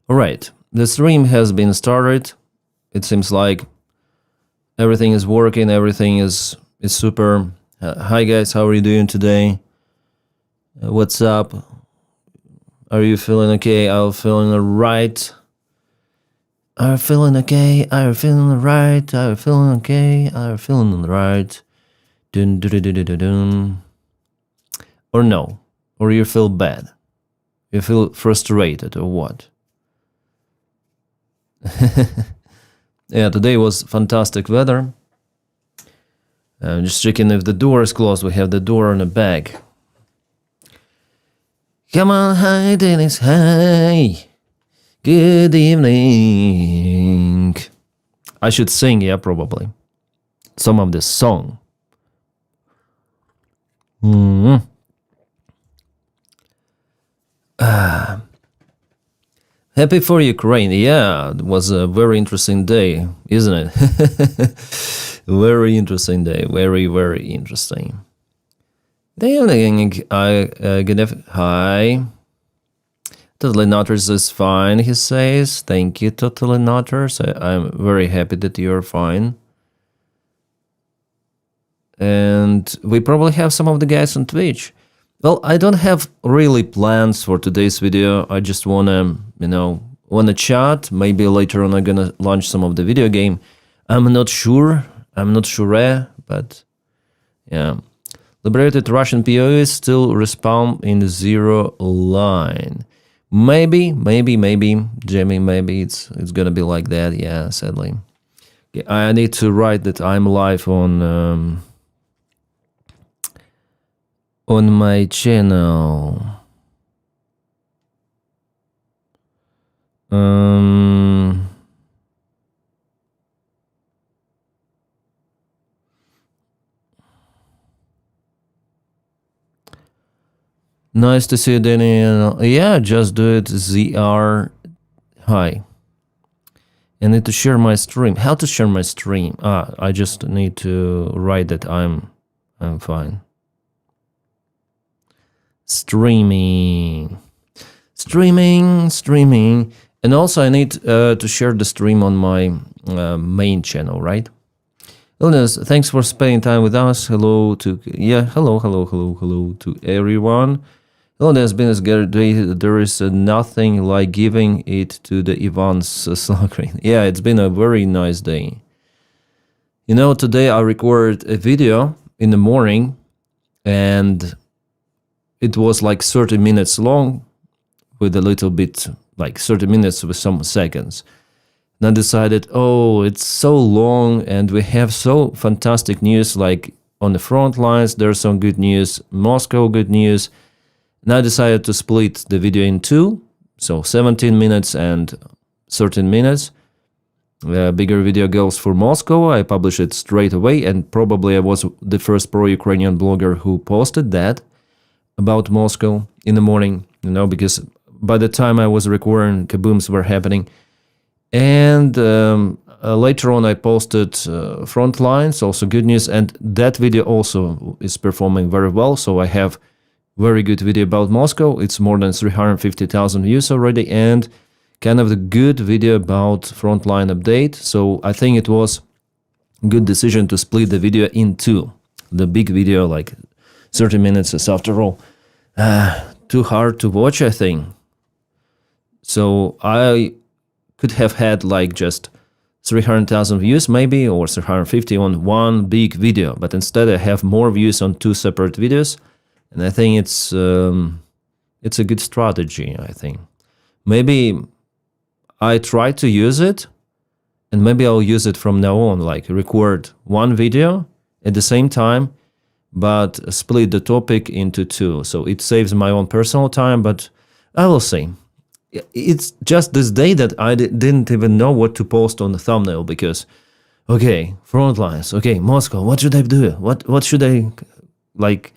Alright, the stream has been started. It seems like everything is working, everything is super. Hi guys, how are you doing today? What's up? Are you feeling okay? Are you feeling alright? Are you feeling okay? Are you feeling alright? Are you feeling okay? Are you feeling alright? Dun dun dun dun dun dun. Or no? Or you feel bad? You feel frustrated or what? Yeah, today was fantastic weather. Just checking if the door is closed. We have the door on the back. Come on, hi Denys, hi. Good evening. I should sing, yeah, probably. Some of this song. Happy for Ukraine. Yeah, it was a very interesting day, isn't it? Very interesting day. Very, very interesting. Good evening. Hi. Totally Notters is fine, he says. Thank you, Totally Notters. I'm very happy that you're fine. And we probably have some of the guys on Twitch. Well, I don't have really plans for today's video. I just wanna, wanna chat. Maybe later on I'm gonna launch some of the video game. I'm not sure, but yeah. Liberated Russian POEs still respawn in the 0 line. Maybe, Jamie, maybe it's gonna be like that, yeah, sadly. Yeah, I need to write that I'm live on my channel. Nice to see you, Danny. Yeah, just do it. ZR. Hi. I need to share my stream. How to share my stream? I just need to write that I'm fine. Streaming. And also I need to share the stream on my main channel, right? Illness, thanks for spending time with us. Hello to hello to everyone. Illness, been a good day. There is nothing like giving it to the Ivan's Slagrin. Yeah, it's been a very nice day. Today I recorded a video in the morning and it was like 30 minutes long with a little bit, like 30 minutes with some seconds. And I decided, oh, it's so long and we have so fantastic news, like on the front lines, there's some good news, Moscow good news. And I decided to split the video in two, so 17 minutes and 13 minutes. Bigger video goes for Moscow. I published it straight away and probably I was the first pro-Ukrainian blogger who posted that about Moscow in the morning, because by the time I was recording, kabooms were happening. And later on I posted front lines, also good news, and that video also is performing very well, so I have very good video about Moscow. It's more than 350,000 views already, and kind of the good video about frontline update. So I think it was a good decision to split the video in two. The big video, like 30 minutes, is after all too hard to watch, I think. So I could have had like just 300,000 views maybe, or 350 on one big video, but instead I have more views on two separate videos. And I think it's a good strategy, I think. Maybe I try to use it, and maybe I'll use it from now on, like record one video at the same time, but split the topic into two. So it saves my own personal time, but I will see. It's just this day that I didn't even know what to post on the thumbnail because, okay, front lines, okay, Moscow, what should I do? What should I, like...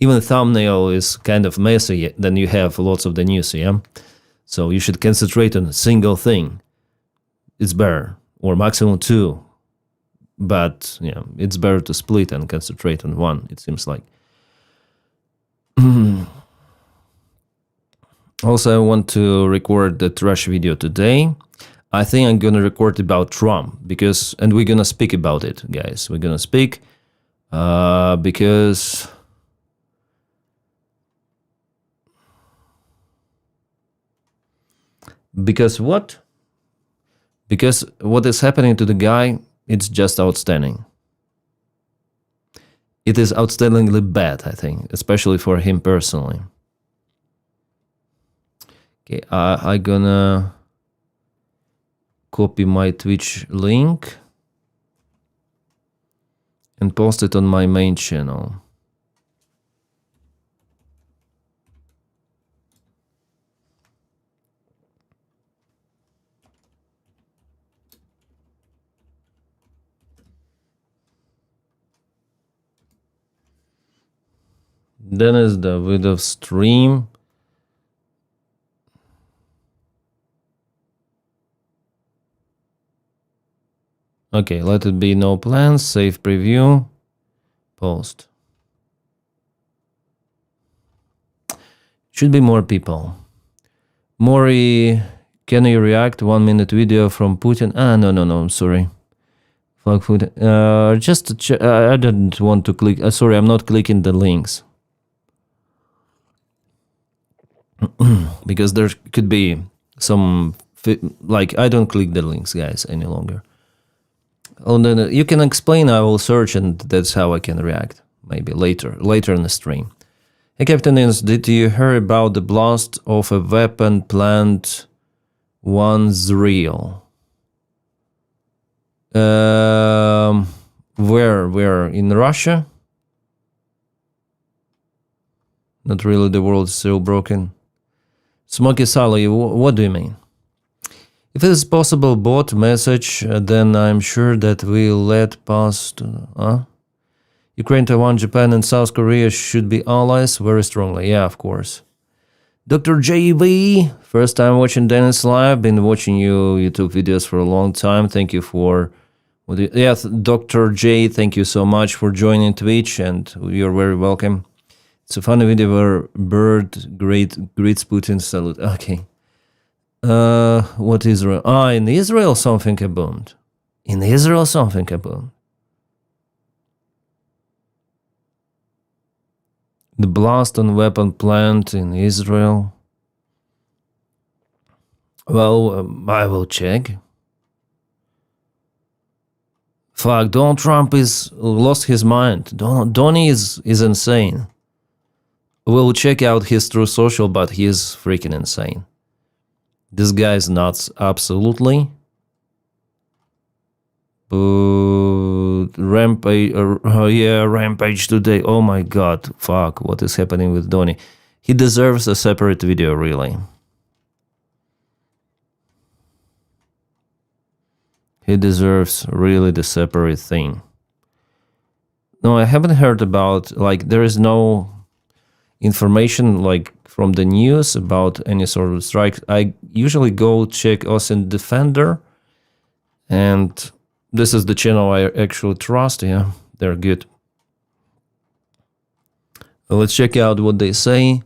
Even the thumbnail is kind of messy, then you have lots of the news, yeah? So you should concentrate on a single thing. It's better, or maximum two. But, yeah, it's better to split and concentrate on one, it seems like. Also, I want to record the trash video today. I think I'm gonna record about Trump and we're gonna speak about it, guys. We're gonna speak because what? Because what is happening to the guy, it's just outstanding. It is outstandingly bad, I think, especially for him personally. Okay, I'm gonna copy my Twitch link and post it on my main channel. Denys Davydov stream. Okay, let it be no plans, save preview, post. Should be more people. Mori, can you react? 1 minute video from Putin? No, I'm sorry. Fuck Putin. I didn't want to click. Sorry, I'm not clicking the links. Because there could be some, I don't click the links, guys, any longer. Oh, then you can explain, I will search, and that's how I can react. Maybe later in the stream. Hey, Captain Ins, did you hear about the blast of a weapon plant? One's real. Where? In Russia? Not really, the world is still broken. Smoky Sally, what do you mean? If it is possible bot message, then I'm sure that we'll let past... Ukraine, Taiwan, Japan, and South Korea should be allies very strongly. Yeah, of course. Dr. JV, first time watching Denys live. Been watching your YouTube videos for a long time. Thank you for... Yes, Dr. J, thank you so much for joining Twitch, and you're very welcome. It's a funny video where Bird greets Putin salute. Okay. What Israel? In Israel something happened. The blast on weapon plant in Israel. Well, I will check. Fuck, Donald Trump is lost his mind. Donny is insane. We'll check out his True Social, but he is freaking insane. This guy is nuts, absolutely. But Rampage today. Oh my god, fuck, what is happening with Donny? He deserves a separate video, really. He deserves really the separate thing. No, I haven't heard about, there is no information, from the news about any sort of strike. I usually go check Austin Defender, and this is the channel I actually trust. Yeah, they're good. Let's check out what they say.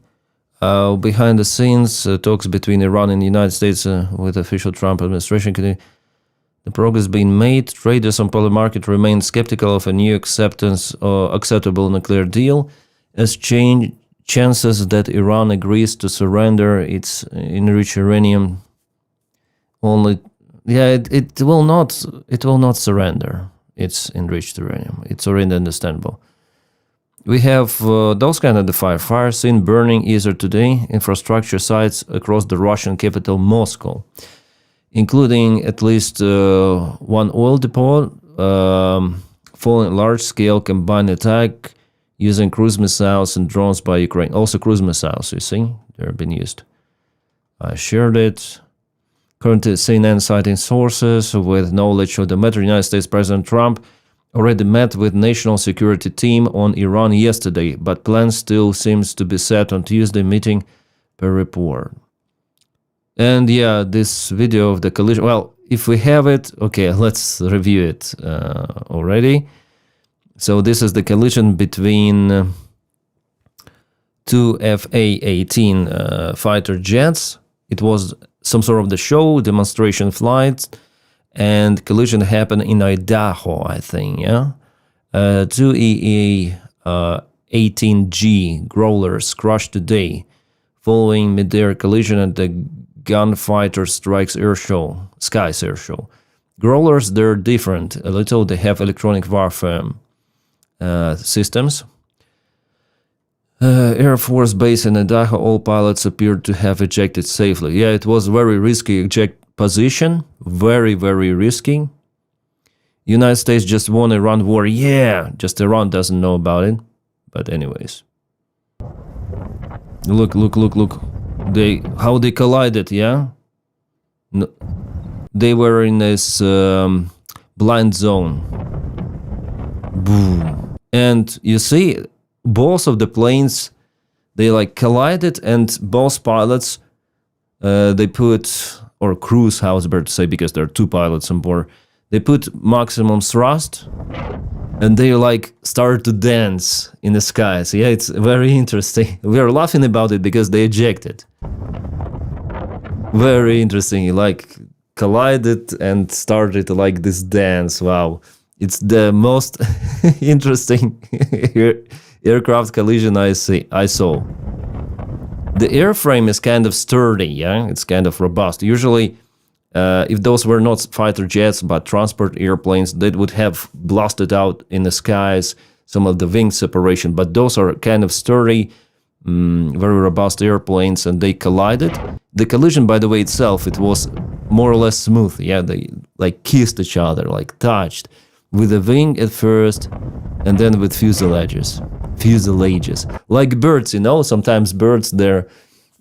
Behind the scenes, talks between Iran and the United States with official Trump administration. The progress being made. Traders on polar market remain skeptical of a new acceptable nuclear deal, as chances that Iran agrees to surrender its enriched uranium only. Yeah, it will not surrender its enriched uranium. It's already understandable. We have those kind of the fire scene burning either today, infrastructure sites across the Russian capital Moscow, including at least one oil depot, following large-scale combined attack using cruise missiles and drones by Ukraine. Also cruise missiles, you see, they're being used. I shared it. Currently, CNN citing sources with knowledge of the matter. United States President Trump already met with national security team on Iran yesterday, but plans still seems to be set on Tuesday meeting per report. And yeah, this video of the collision, well, if we have it, okay, let's review it already. So this is the collision between two FA-18 fighter jets. It was some sort of the show, demonstration flights, and collision happened in Idaho, I think, yeah? Two EA-18G Growlers crashed today following mid-air collision at the Gunfighter Strikes Skies Air Show. Growlers, they're different a little. They have electronic warfare systems. Air Force Base in Idaho, all pilots appeared to have ejected safely. Yeah, it was very risky eject position. Very, very risky. United States just won Iran war. Yeah, just Iran doesn't know about it. But anyways. Look. How they collided, yeah? No, they were in this blind zone. Boom. And you see, both of the planes, they like collided, and both pilots, they put, or crews, how it's better to say, because there are two pilots on board, they put maximum thrust, and they like started to dance in the skies. Yeah, it's very interesting. We are laughing about it because they ejected. Very interesting, like collided and started like this dance. Wow, it's the most interesting aircraft collision I saw. The airframe is kind of sturdy, yeah, it's kind of robust. Usually, if those were not fighter jets but transport airplanes, they would have blasted out in the skies, some of the wing separation. But those are kind of sturdy, very robust airplanes, and they collided. The collision, by the way, itself, it was more or less smooth. Yeah, they like kissed each other, like touched, with the wing at first, and then with fuselages, like birds. You know, sometimes birds, they're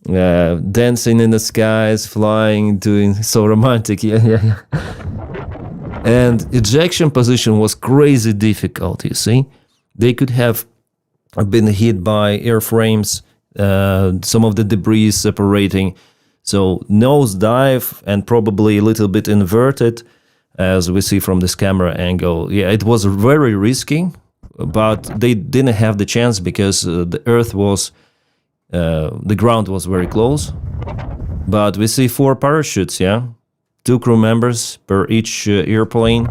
dancing in the skies, flying, doing so romantic. Yeah. And ejection position was crazy difficult. You see, they could have been hit by airframes, some of the debris separating. So nose dive and probably a little bit inverted, as we see from this camera angle. Yeah, it was very risky, but they didn't have the chance because the earth was, the ground was very close. But we see 4 parachutes, yeah? 2 crew members per each airplane,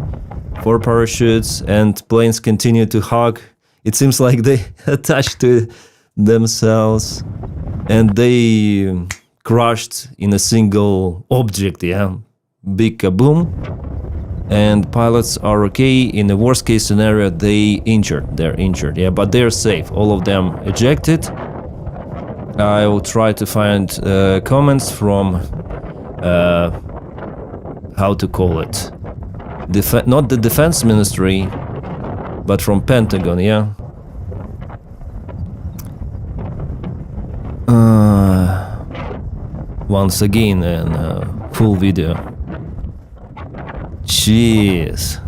4 parachutes, and planes continue to hug. It seems like they attached to themselves and they crashed in a single object, yeah? Big kaboom. And pilots are okay. In the worst case scenario, they're injured, yeah, but they're safe. All of them ejected. I will try to find comments from, how to call it, not the defense ministry, but from Pentagon, yeah. Once again, in full video. Jeez.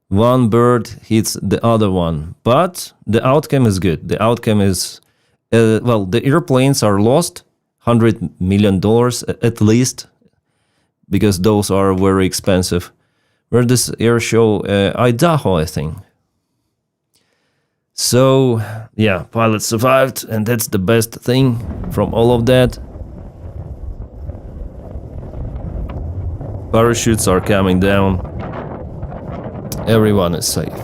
One bird hits the other one, but the outcome is good. The outcome is, well, the airplanes are lost, $100 million at least, because those are very expensive. Where this air show? Idaho, I think. So, yeah, pilots survived, and that's the best thing from all of that. Parachutes are coming down. Everyone is safe.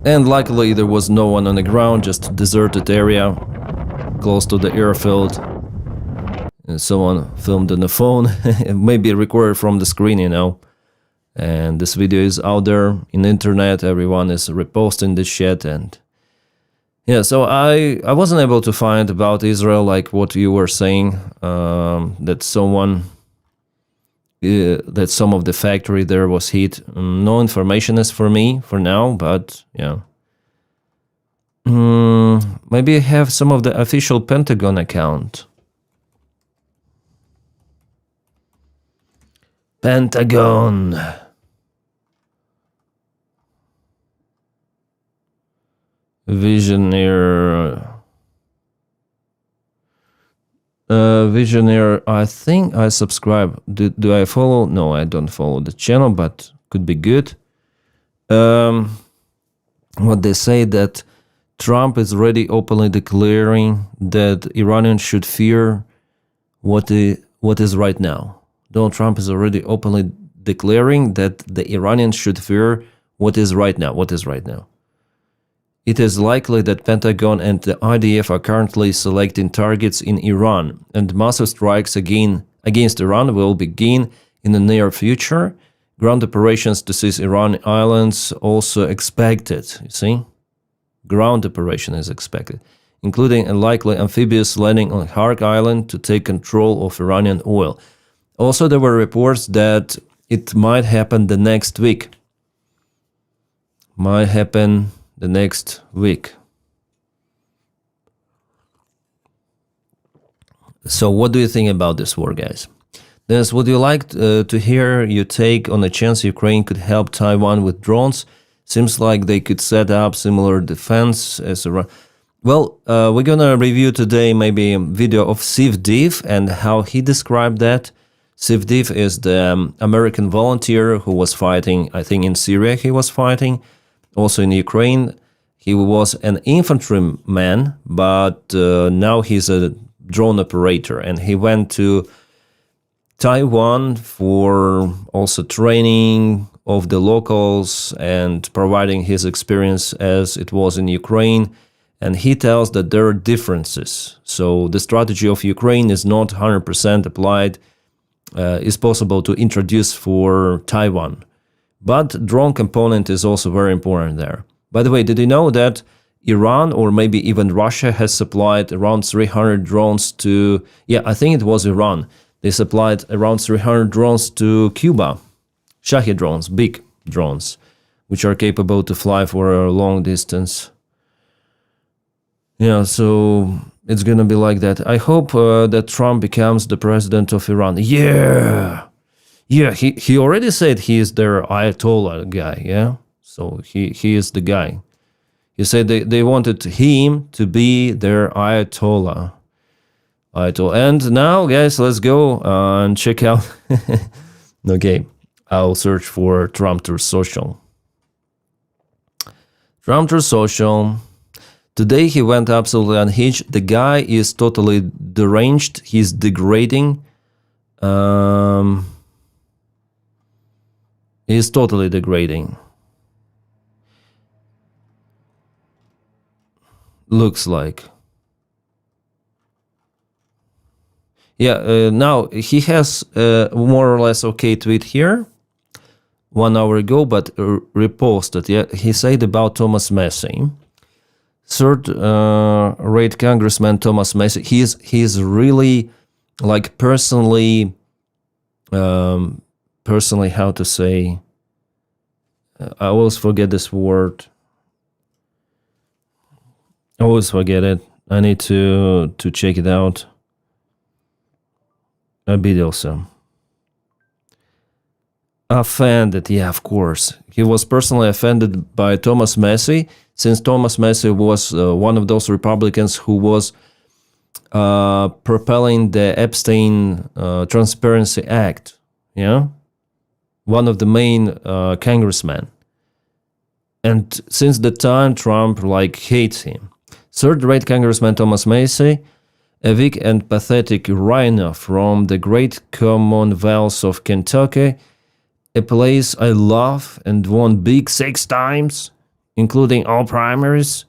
And luckily there was no one on the ground, just a deserted area close to the airfield. And someone filmed on the phone, maybe recorded from the screen, you know. And this video is out there in the internet, everyone is reposting this shit. And yeah, so I wasn't able to find about Israel, like what you were saying, that that some of the factory there was hit. No information is for me for now, but yeah. Maybe I have some of the official Pentagon account. Pentagon. Visionaire. Visionaire, I think I subscribe. Do I follow? No, I don't follow the channel, but could be good. what they say that Trump is already openly declaring that Iranians should fear what is right now. Donald Trump is already openly declaring that the Iranians should fear what is right now. What is right now? It is likely that Pentagon and the IDF are currently selecting targets in Iran, and massive strikes against Iran will begin in the near future. Ground operations to seize Iran islands also expected. You see? Ground operation is expected, including a likely amphibious landing on Hark Island to take control of Iranian oil. Also, there were reports that it might happen the next week. Might happen the next week. So what do you think about this war, guys? Dennis, would you like to hear your take on the chance Ukraine could help Taiwan with drones? Seems like they could set up similar defense as Iran. Well, we're going to review today maybe a video of Davydov and how he described that. Davydov is the American volunteer who was fighting, I think in Syria he was fighting, also in Ukraine. He was an infantryman, but now he's a drone operator, and he went to Taiwan for also training of the locals and providing his experience as it was in Ukraine. And he tells that there are differences. So the strategy of Ukraine is not 100% applied, is possible to introduce for Taiwan. But drone component is also very important there. By the way, did you know that Iran or maybe even Russia has supplied around 300 drones to, I think it was Iran. They supplied around 300 drones to Cuba. Shahed drones, big drones, which are capable to fly for a long distance. So it's going to be like that. I hope that Trump becomes the president of Iran. Yeah, he already said he is their Ayatollah guy, So he is the guy. He said they wanted him to be their Ayatollah. And now, guys, let's go and check out. Okay, I'll search for Trump Truth Social. Trump Truth Social. Today he went absolutely unhinged. The guy is totally deranged. He's degrading. He's totally degrading. Looks like. Now he has more or less okay tweet here 1 hour ago, but reposted. He said about Thomas Massey, third-rate Congressman Thomas Massey. He's really like personally, how to say? I always forget this word. I always forget it. I need to check it out. A bit also. Offended, of course. He was personally offended by Thomas Massey, since Thomas Massey was one of those Republicans who was propelling the Epstein Transparency Act. One of the main congressmen. And since the time, Trump hates him. Third-rate Congressman Thomas Massey, a weak and pathetic rhino from the great Commonwealth of Kentucky, a place I love and won big 6 times, including all primaries,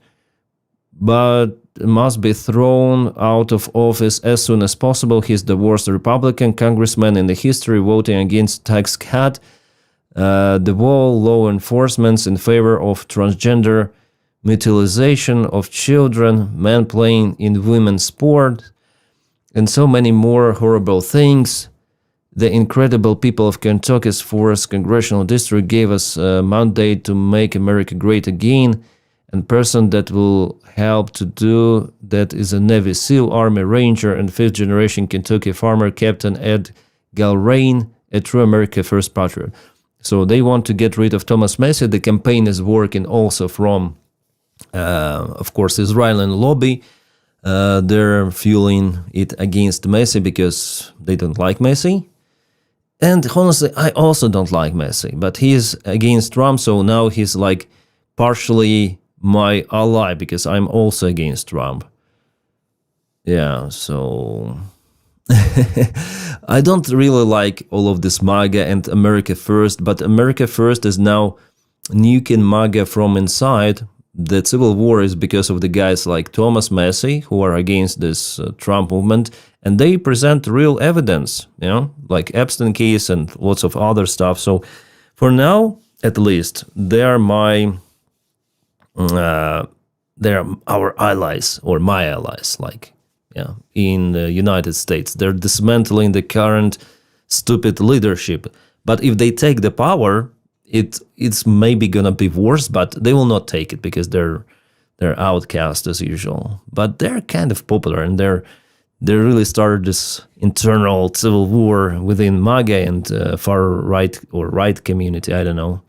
but must be thrown out of office as soon as possible. He's the worst Republican congressman in the history, voting against tax cut, the wall, law enforcement in favor of transgender mutilization of children, men playing in women's sport, and so many more horrible things. The incredible people of Kentucky's 4th Congressional District gave us a mandate to make America great again, and person that will help to do that is a Navy SEAL, Army Ranger, and 5th-generation Kentucky farmer, Captain Ed Galrain, a true America First patriot. So they want to get rid of Thomas Massey. The campaign is working also from of course, Israeli lobby. They're fueling it against Massey because they don't like Massey. And honestly, I also don't like Messi, but he's against Trump, so now he's like partially my ally because I'm also against Trump. Yeah, so I don't really like all of this MAGA and America First, but America First is now nuking MAGA from inside. The civil war is because of the guys like Thomas Messi, who are against this Trump movement, and they present real evidence, like Epstein case and lots of other stuff. So for now, at least, they're our allies, or my allies, like, in the United States. They're dismantling the current stupid leadership. But if they take the power, it's maybe gonna be worse, but they will not take it because they're outcast as usual. But they're kind of popular, and they really started this internal civil war within MAGA and far right or right community. I don't know.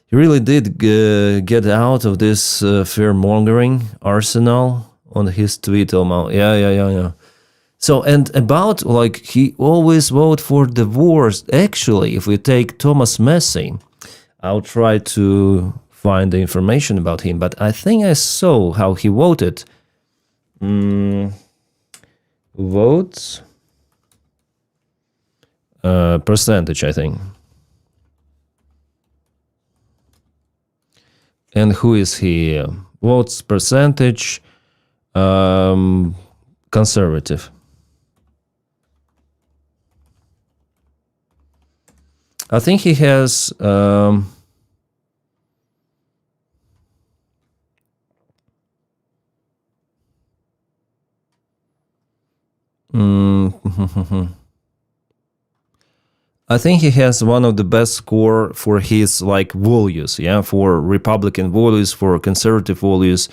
He really did get out of this fear-mongering arsenal on his tweet. Yeah. So, and about, like, he always vote for the wars. Actually, if we take Thomas Messi, I'll try to find the information about him, but I think I saw how he voted. Votes percentage, I think. And who is he? Votes percentage, conservative. I think he has I think he has one of the best score for his like values, for Republican values, for conservative values,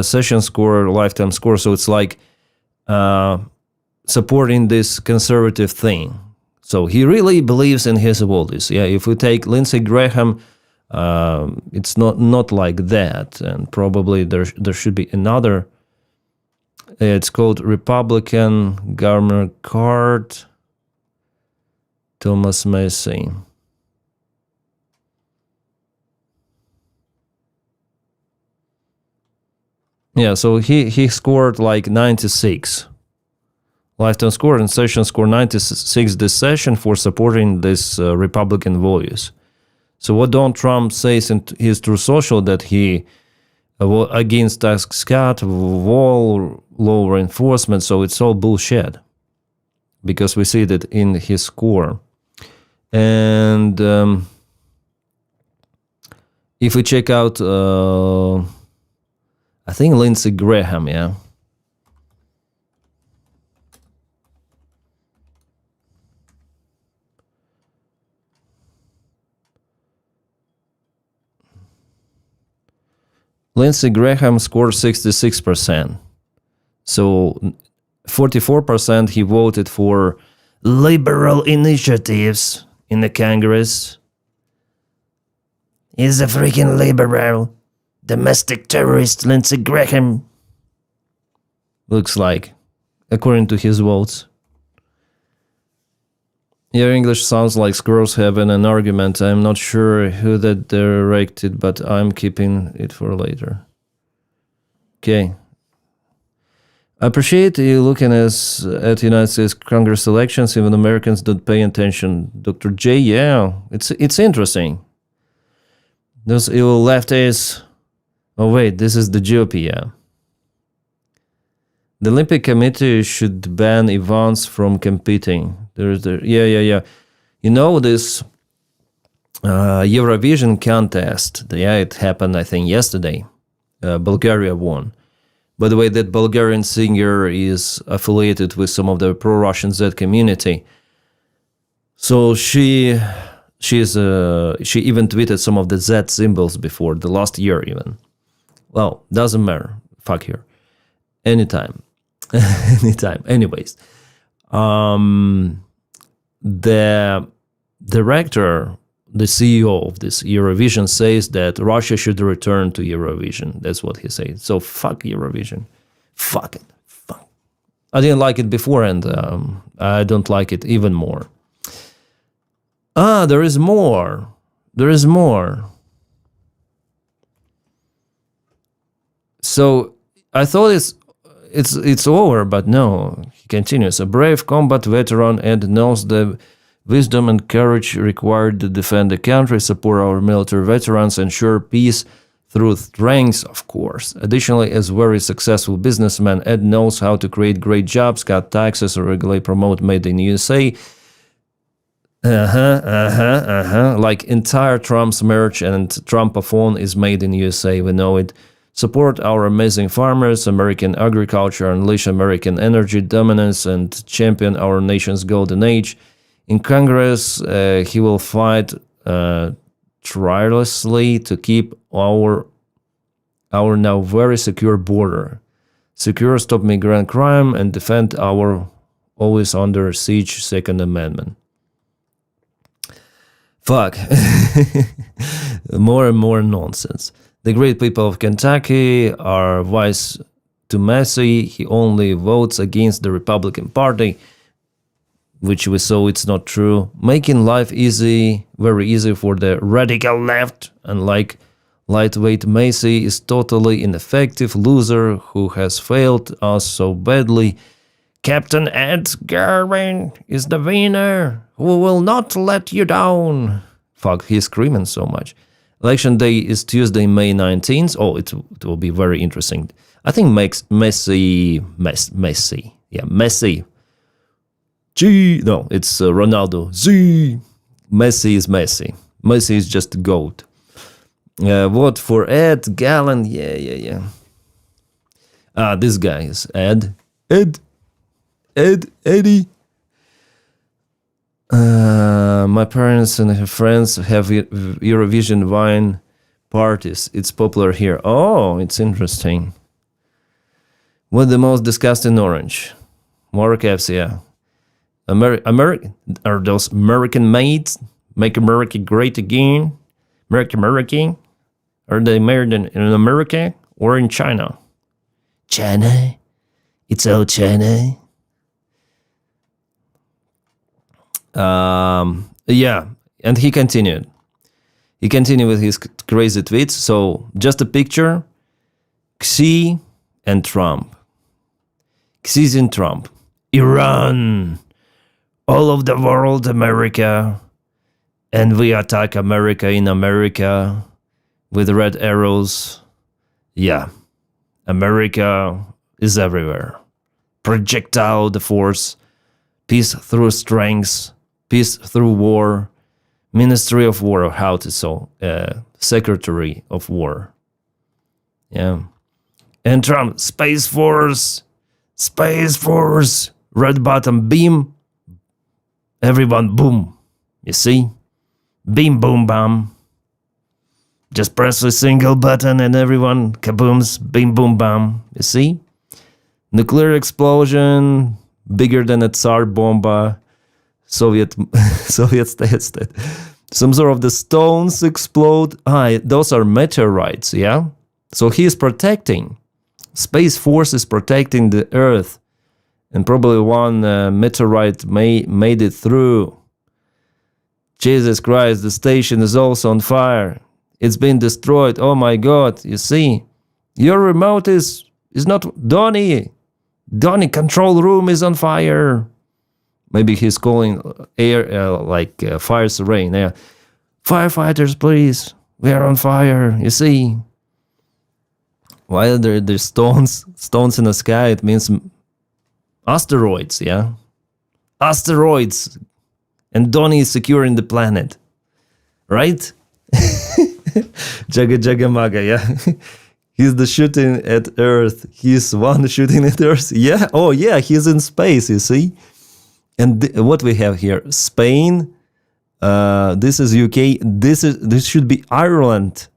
session score, lifetime score. So it's like supporting this conservative thing. So he really believes in his values. If we take Lindsey Graham, it's not like that, and probably there should be another. It's called Republican Governor Card. Thomas Messi. So he scored like 96. Lifetime score and session score 96 this session for supporting this Republican values. So what Donald Trump says in his True Social, that he against tax cut, wall, law enforcement, so it's all bullshit, because we see that in his score. And if we check out, I think Lindsey Graham, Lindsey Graham scored 66%. So 44% he voted for liberal initiatives in the Congress. He's a freaking liberal. Domestic terrorist Lindsey Graham. Looks like, according to his votes. Your English sounds like squirrels having an argument. I'm not sure who that directed, but I'm keeping it for later. Okay. I appreciate you looking at United States Congress elections. Even Americans don't pay attention. Dr. J, it's interesting. Those evil lefties. Oh wait, this is the GOP, The Olympic Committee should ban Evans from competing. You know this Eurovision contest? It happened, I think, yesterday. Bulgaria won. By the way, that Bulgarian singer is affiliated with some of the pro-Russian Z community. So she even tweeted some of the Z symbols before, the last year even. Well, doesn't matter. Fuck her. Anytime. Anyways. The director, the CEO of this Eurovision, says that Russia should return to Eurovision. That's what he said. So fuck Eurovision. Fuck it. Fuck. I didn't like it before, and I don't like it even more. There is more. There is more. So I thought it's over, but no. He continues. A brave combat veteran Ed knows the wisdom and courage required to defend the country, support our military veterans, ensure peace through strength, of course. Additionally, as a very successful businessman, Ed knows how to create great jobs, cut taxes, or regularly promote Made in USA. Like entire Trump's merch and Trumpathon is made in USA, we know it. Support our amazing farmers, American agriculture, unleash American energy dominance, and champion our nation's golden age. In Congress, he will fight tirelessly to keep our now very secure border, secure, stop migrant crime, and defend our always under siege Second Amendment. Fuck. More and more nonsense. The great people of Kentucky are wise to Massey. He only votes against the Republican Party, which we saw it's not true. Making life easy, very easy for the radical left. Unlike lightweight Massey is totally ineffective loser who has failed us so badly. Captain Ed Garvin is the winner who will not let you down. Fuck, he's screaming so much. Election day is Tuesday, May 19th. Oh, it will be very interesting. I think Messi. Yeah, Messi. G. No, it's Ronaldo. Z. Messi is Messi. Messi is just the GOAT. Vote for Ed Gallen. Yeah. This guy is Eddie. My parents and her friends have Eurovision wine parties. It's popular here. Oh, it's interesting. What the most disgusting orange? More caps, yeah. Are those American made? Make America great again? American? Are they made in America or in China? China? It's all China. Yeah, and he continued. He continued with his crazy tweets. So, just a picture. Xi and Trump. Xi and Trump. Iran. All of the world, America. And we attack America in America with red arrows. Yeah. America is everywhere. Projectile the force. Peace through strength. Peace through war. Ministry of War, or how to so, Secretary of War. Yeah. And Trump, Space Force, red button, beam. Everyone, boom. You see? Beam, boom, bam. Just press a single button and everyone, kabooms, beam, boom, bam. You see? Nuclear explosion, bigger than a Tsar bomba. Soviet tested. Some sort of the stones explode. Those are meteorites, yeah? So he is protecting. Space Force is protecting the Earth. And probably one meteorite made it through. Jesus Christ, the station is also on fire. It's been destroyed. Oh my God, you see? Your remote is not... Donnie, control room is on fire. Maybe he's calling fire rain. Yeah. Firefighters, please. We are on fire. You see? Why are there stones in the sky? It means asteroids, yeah? Asteroids. And Donnie is securing the planet. Right? Jaga maga, yeah? He's the shooting at Earth. He's one shooting at Earth. Yeah. Oh, yeah. He's in space, you see? And what we have here, Spain, this is UK, this should be Ireland.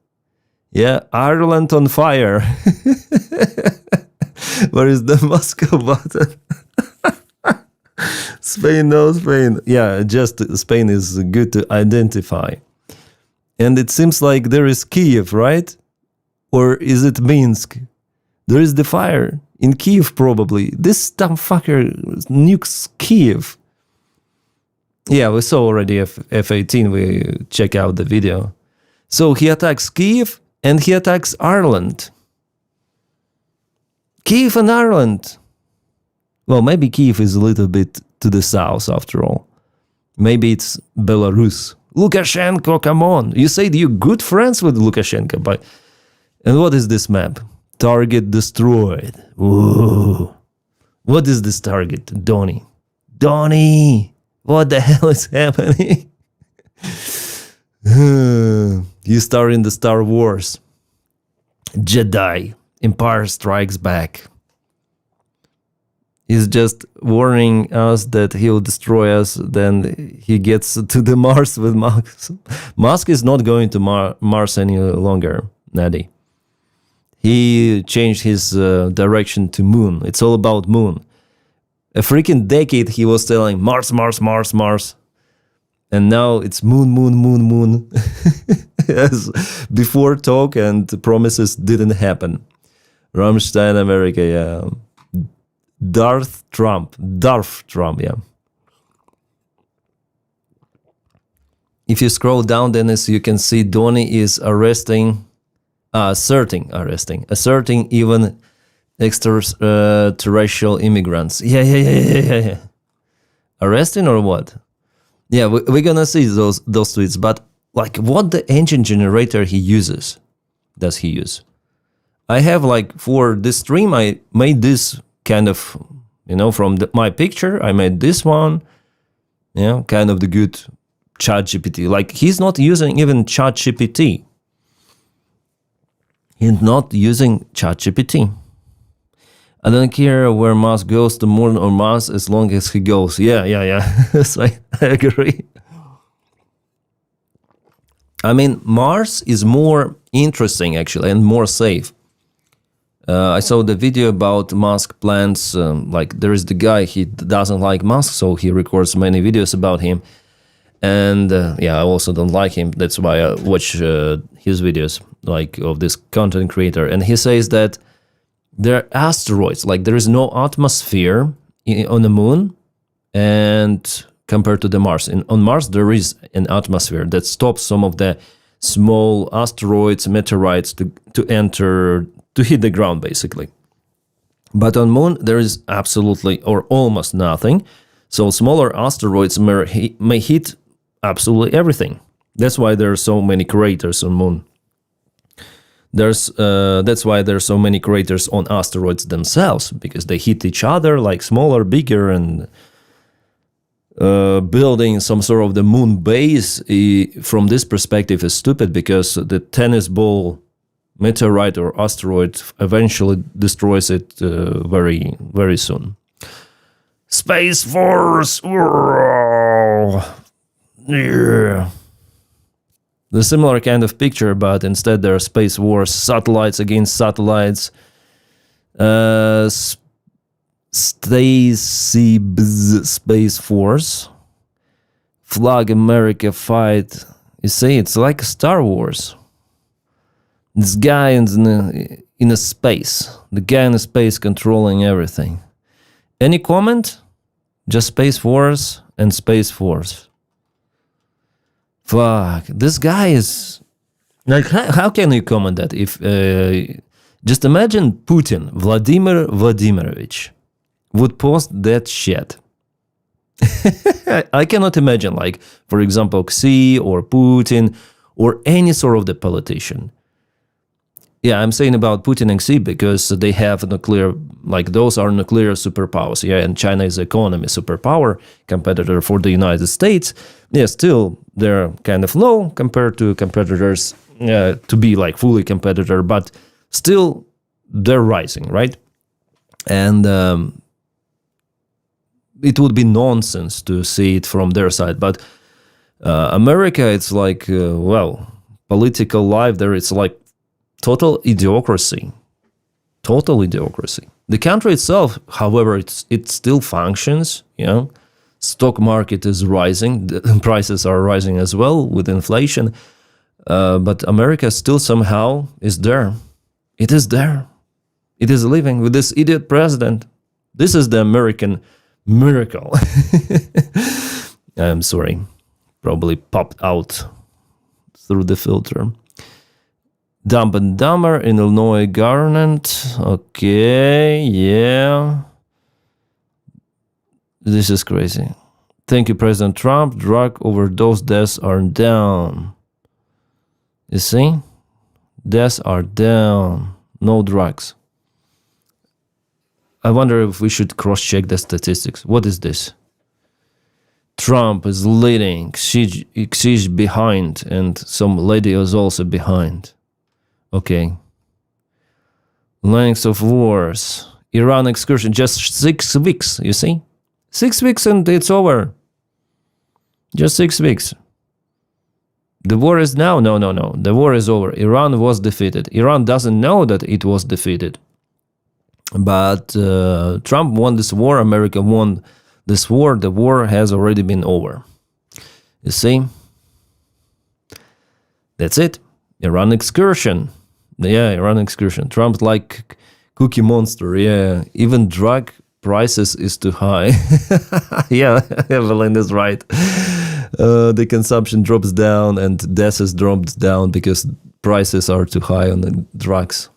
Yeah, Ireland on fire. Where is the Moscow button? Spain, no Spain. Yeah, just Spain is good to identify. And it seems like there is Kiev, right? Or is it Minsk? There is the fire. In Kiev, probably. This dumb fucker nukes Kiev. Yeah, we saw already F-18. We check out the video. So he attacks Kiev and he attacks Ireland. Kiev and Ireland. Well, maybe Kiev is a little bit to the south after all. Maybe it's Belarus. Lukashenko, come on. You said you're good friends with Lukashenko. And what is this map? Target destroyed. Ooh. What is this target? Donny. What the hell is happening? You star in the Star Wars. Jedi. Empire Strikes Back. He's just warning us that he'll destroy us. Then he gets to the Mars with Musk. Musk is not going to Mars any longer, Nadie. He changed his direction to Moon. It's all about Moon. A freaking decade he was telling Mars. And now it's Moon. As before talk and promises didn't happen. Rammstein, America, yeah. Darth Trump, yeah. If you scroll down, Denys, you can see Donny is asserting even extraterrestrial immigrants. Yeah. Arresting or what? Yeah, we're gonna see those tweets. But like, what the engine generator does he use? I have for this stream, I made this kind of, from my picture, I made this one, kind of the good ChatGPT. He's not using even ChatGPT. He's not using ChatGPT. I don't care where Musk goes, to Moon or Mars, as long as he goes. Yeah. So I agree. I mean, Mars is more interesting, actually, and more safe. I saw the video about Musk plans. There is the guy, he doesn't like Musk, so he records many videos about him. And I also don't like him. That's why I watch his videos, of this content creator. And he says that there are asteroids, there is no atmosphere on the Moon, and compared to the Mars. On Mars, there is an atmosphere that stops some of the small asteroids, meteorites to enter, to hit the ground, basically. But on Moon, there is absolutely or almost nothing. So smaller asteroids may hit absolutely everything. That's why there are so many craters on Moon. That's why there are so many craters on asteroids themselves, because they hit each other, smaller, bigger, and building some sort of the Moon base from this perspective is stupid, because the tennis ball meteorite or asteroid eventually destroys it very, very soon. Space Force! Yeah. The similar kind of picture, but instead there are space wars, satellites against satellites. Space Force. Flag America fight. You see, it's like Star Wars. This guy in a space. The guy in a space controlling everything. Any comment? Just Space Force and Space Force. Fuck, this guy is... how can you comment that? If just imagine Putin, Vladimir Vladimirovich, would post that shit. I cannot imagine, for example, Xi or Putin or any sort of the politician. Yeah, I'm saying about Putin and Xi because they have nuclear, those are nuclear superpowers. Yeah, and China is economy superpower, competitor for the United States. Yeah, still they're kind of low compared to competitors to be fully competitor, but still they're rising, right? And it would be nonsense to see it from their side. But America, it's political life there, it's total idiocracy. Total idiocracy. The country itself, however, it still functions, Stock market is rising, the prices are rising as well with inflation. But America still somehow is there. It is there. It is living with this idiot president. This is the American miracle. I'm sorry. Probably popped out through the filter. Dumb and Dumber in Illinois government. Okay, yeah. This is crazy. Thank you, President Trump. Drug overdose deaths are down. You see? Deaths are down. No drugs. I wonder if we should cross-check the statistics. What is this? Trump is leading, Xi behind, and some lady is also behind. Okay. Length of wars. Iran excursion, just 6 weeks, you see? 6 weeks and it's over. Just 6 weeks. The war is now? No. The war is over. Iran was defeated. Iran doesn't know that it was defeated. But Trump won this war. America won this war. The war has already been over. You see? That's it. Iran excursion. Yeah, Iran excursion. Trump like Cookie Monster. Yeah, even drug prices is too high. Yeah, Evelyn is right. The consumption drops down and deaths drops down because prices are too high on the drugs.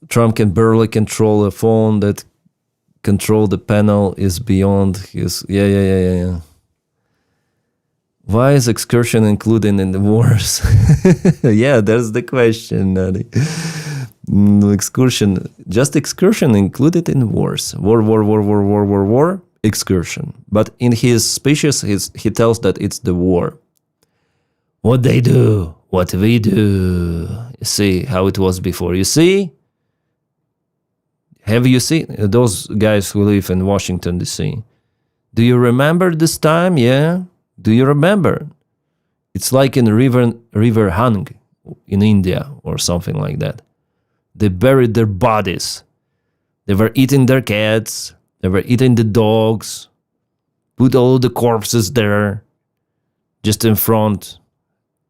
Trump can barely control a phone that control the panel is beyond his... Yeah. Why is excursion included in the wars? Yeah, that's the question, Nani. Excursion, just excursion included in wars. War, excursion. But in his speeches, he tells that it's the war. What they do, what we do. You see how it was before. You see? Have you seen those guys who live in Washington, D.C.? Do you remember this time? Yeah? Do you remember? It's like in River Hang in India or something like that. They buried their bodies. They were eating their cats. They were eating the dogs. Put all the corpses there, just in front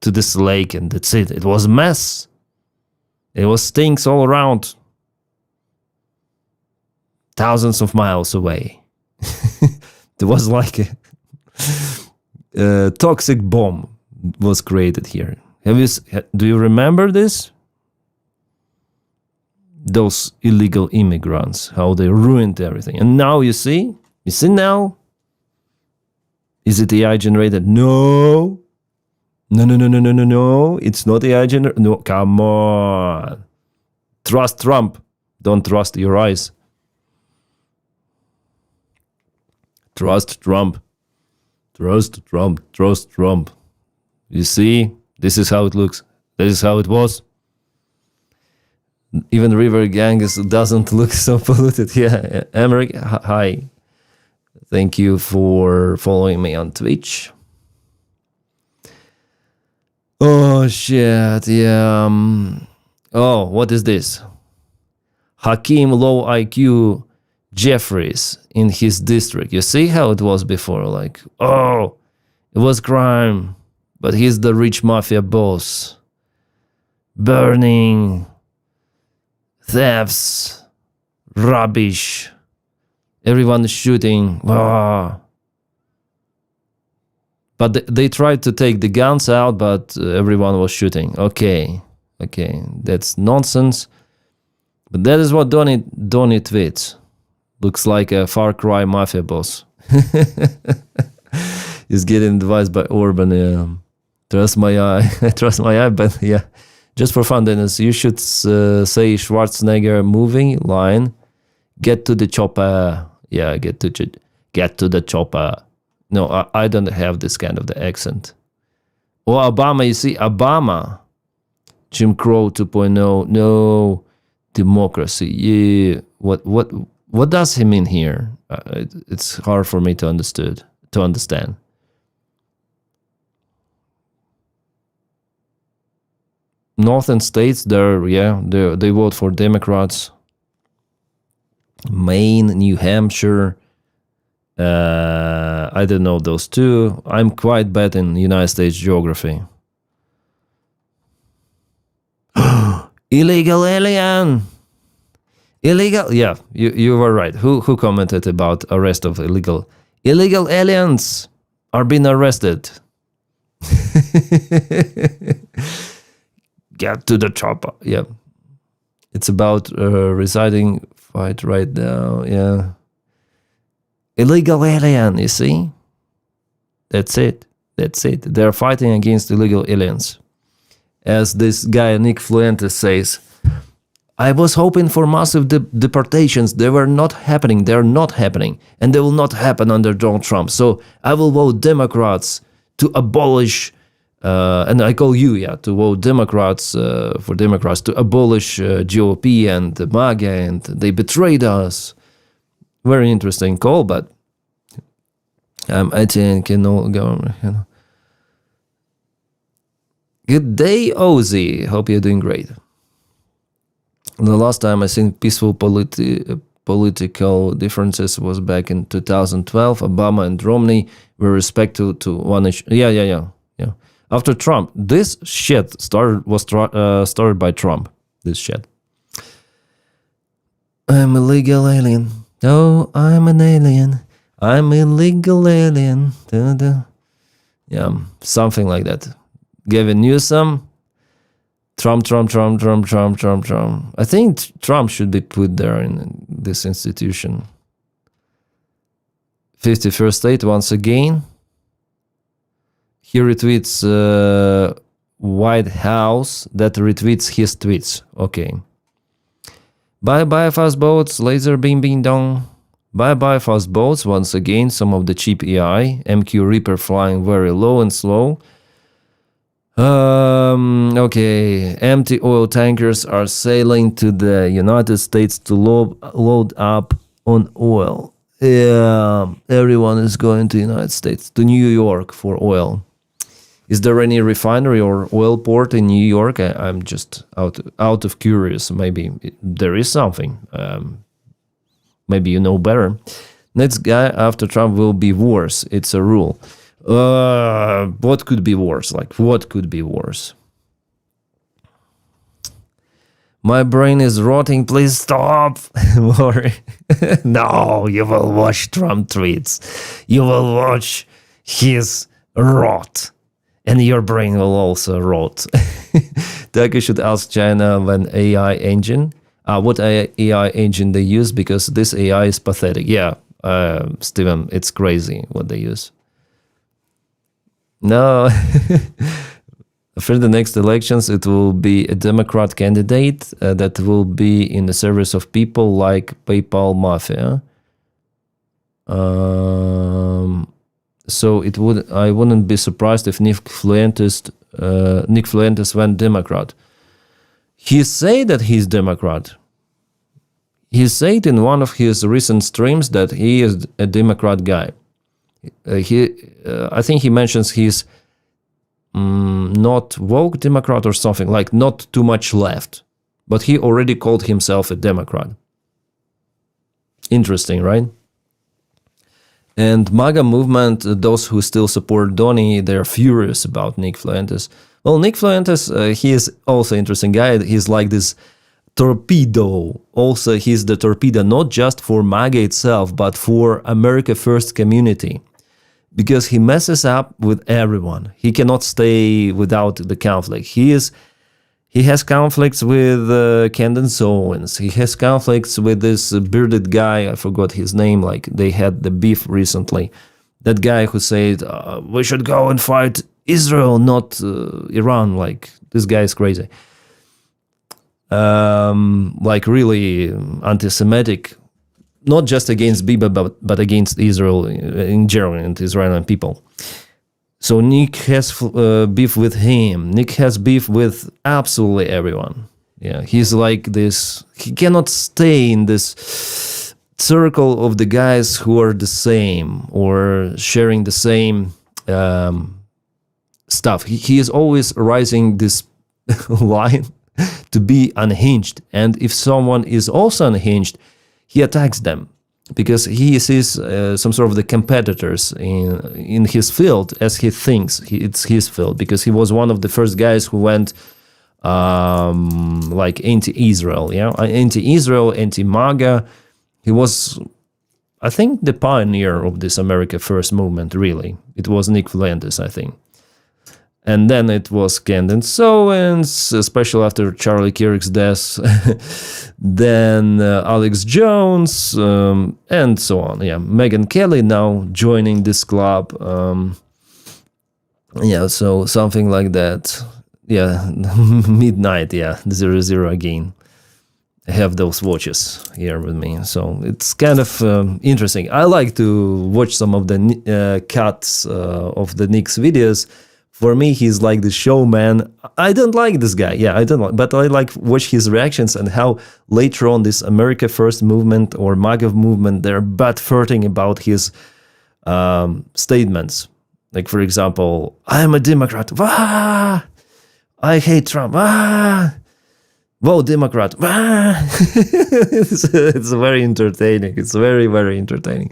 to this lake, and that's it. It was a mess. It was stinks all around. Thousands of miles away. There was like a toxic bomb was created here. Do you remember this? Those illegal immigrants, how they ruined everything. And now you see now? Is it AI generated? No. No. It's not AI generated. No, come on. Trust Trump. Don't trust your eyes. Trust Trump. Trust Trump. You see? This is how it looks. This is how it was. Even River Ganges doesn't look so polluted. Yeah, America, hi. Thank you for following me on Twitch. Oh, shit, yeah. Oh, what is this? Hakeem Low IQ Jeffries in his district. You see how it was before? Like, oh, it was crime, but he's the rich mafia boss. Burning, thefts, rubbish, everyone is shooting. Ah. But they tried to take the guns out, but everyone was shooting. Okay, that's nonsense. But that is what Donny tweets. Looks like a Far Cry mafia boss. He's getting advised by Orban. Yeah. Trust my eye. I trust my eye, but yeah. Just for fun, Dennis, you should say Schwarzenegger moving line. Get to the chopper. Yeah, get to the chopper. No, I don't have this kind of the accent. Oh, Obama, you see, Obama. Jim Crow 2.0. No, democracy. Yeah. What does he mean here? It's hard for me to understand. Northern states, they vote for Democrats. Maine, New Hampshire. I don't know those two. I'm quite bad in United States geography. Illegal alien. Illegal. Yeah, you were right. Who commented about arrest of illegal Illegal aliens are being arrested. Get to the chopper. Yeah. It's about residing fight right now. Yeah. Illegal alien, you see? That's it. They're fighting against illegal aliens. As this guy, Nick Fuentes, says, I was hoping for massive deportations. They were not happening. They're not happening. And they will not happen under Donald Trump. So I will vote Democrats to abolish, and I call you, to vote Democrats, for Democrats to abolish GOP and MAGA, and they betrayed us. Very interesting call, but I think, go. Good day, Ozzy. Hope you're doing great. The last time I seen peaceful political differences was back in 2012. Obama and Romney were respectful to one issue. Yeah. After Trump, this shit started by Trump. This shit. I'm a legal alien. Oh, I'm an alien. I'm a legal alien. Yeah, something like that. Gavin Newsom. Trump. I think Trump should be put there in this institution. 51st state once again. He retweets White House that retweets his tweets. Okay. Bye fast boats, laser beam dong. Bye fast boats once again. Some of the cheap AI. MQ Reaper flying very low and slow. Okay, empty oil tankers are sailing to the United States to load up on oil. Yeah, everyone is going to the United States, to New York for oil. Is there any refinery or oil port in New York? I'm just out of curious. Maybe there is something. Maybe you know better. Next guy after Trump will be worse. It's a rule. What could be worse? What could be worse? My brain is rotting. Please stop. No, you will watch Trump tweets. You will watch his rot. And your brain will also rot. Turkey should ask China when AI engine. What AI engine they use, because this AI is pathetic. Yeah, Steven, it's crazy what they use. No, for the next elections, it will be a Democrat candidate that will be in the service of people like PayPal Mafia. So I wouldn't be surprised if Nick Fuentes went Democrat. He said that he's Democrat. He said in one of his recent streams that he is a Democrat guy. I think he mentions he's not woke Democrat or something, like not too much left. But he already called himself a Democrat. Interesting, right? And MAGA movement, those who still support Donny, they're furious about Nick Fuentes. Well, Nick Fuentes, he is also an interesting guy. He's like this torpedo. Also, he's the torpedo, not just for MAGA itself, but for America First community. Because he messes up with everyone. He cannot stay without the conflict. He has conflicts with Candace Owens. He has conflicts with this bearded guy. I forgot his name. Like they had the beef recently. That guy who said we should go and fight Israel, not Iran. Like this guy is crazy. Like really anti-Semitic. Not just against Biba, but against Israel in general and Israeli people. So Nick has beef with him. Nick has beef with absolutely everyone. Yeah, he's like this. He cannot stay in this circle of the guys who are the same or sharing the same stuff. He is always rising this line to be unhinged. And if someone is also unhinged, he attacks them because he sees some sort of the competitors in his field as he thinks it's his field, because he was one of the first guys who went like anti-Israel, anti-Israel, anti-MAGA. He was I think the pioneer of this America First movement, really. It was Nick Fuentes, I think. And then it was Candace Owens, especially after Charlie Kirk's death. Then Alex Jones, and so on. Yeah, Megyn Kelly now joining this club. Yeah, so something like that. Yeah, midnight, yeah, 00 again. I have those watches here with me, so it's kind of interesting. I like to watch some of the cuts of the Nick's videos. For me, he's like the showman. I don't like this guy. Yeah, I don't like, but I like watch his reactions and how later on this America First movement or MAGA movement, they're butt flirting about his statements. Like, for example, I'm a Democrat. Wah! I hate Trump. Wah! Vote Democrat. Wah! It's very entertaining. It's very, very entertaining.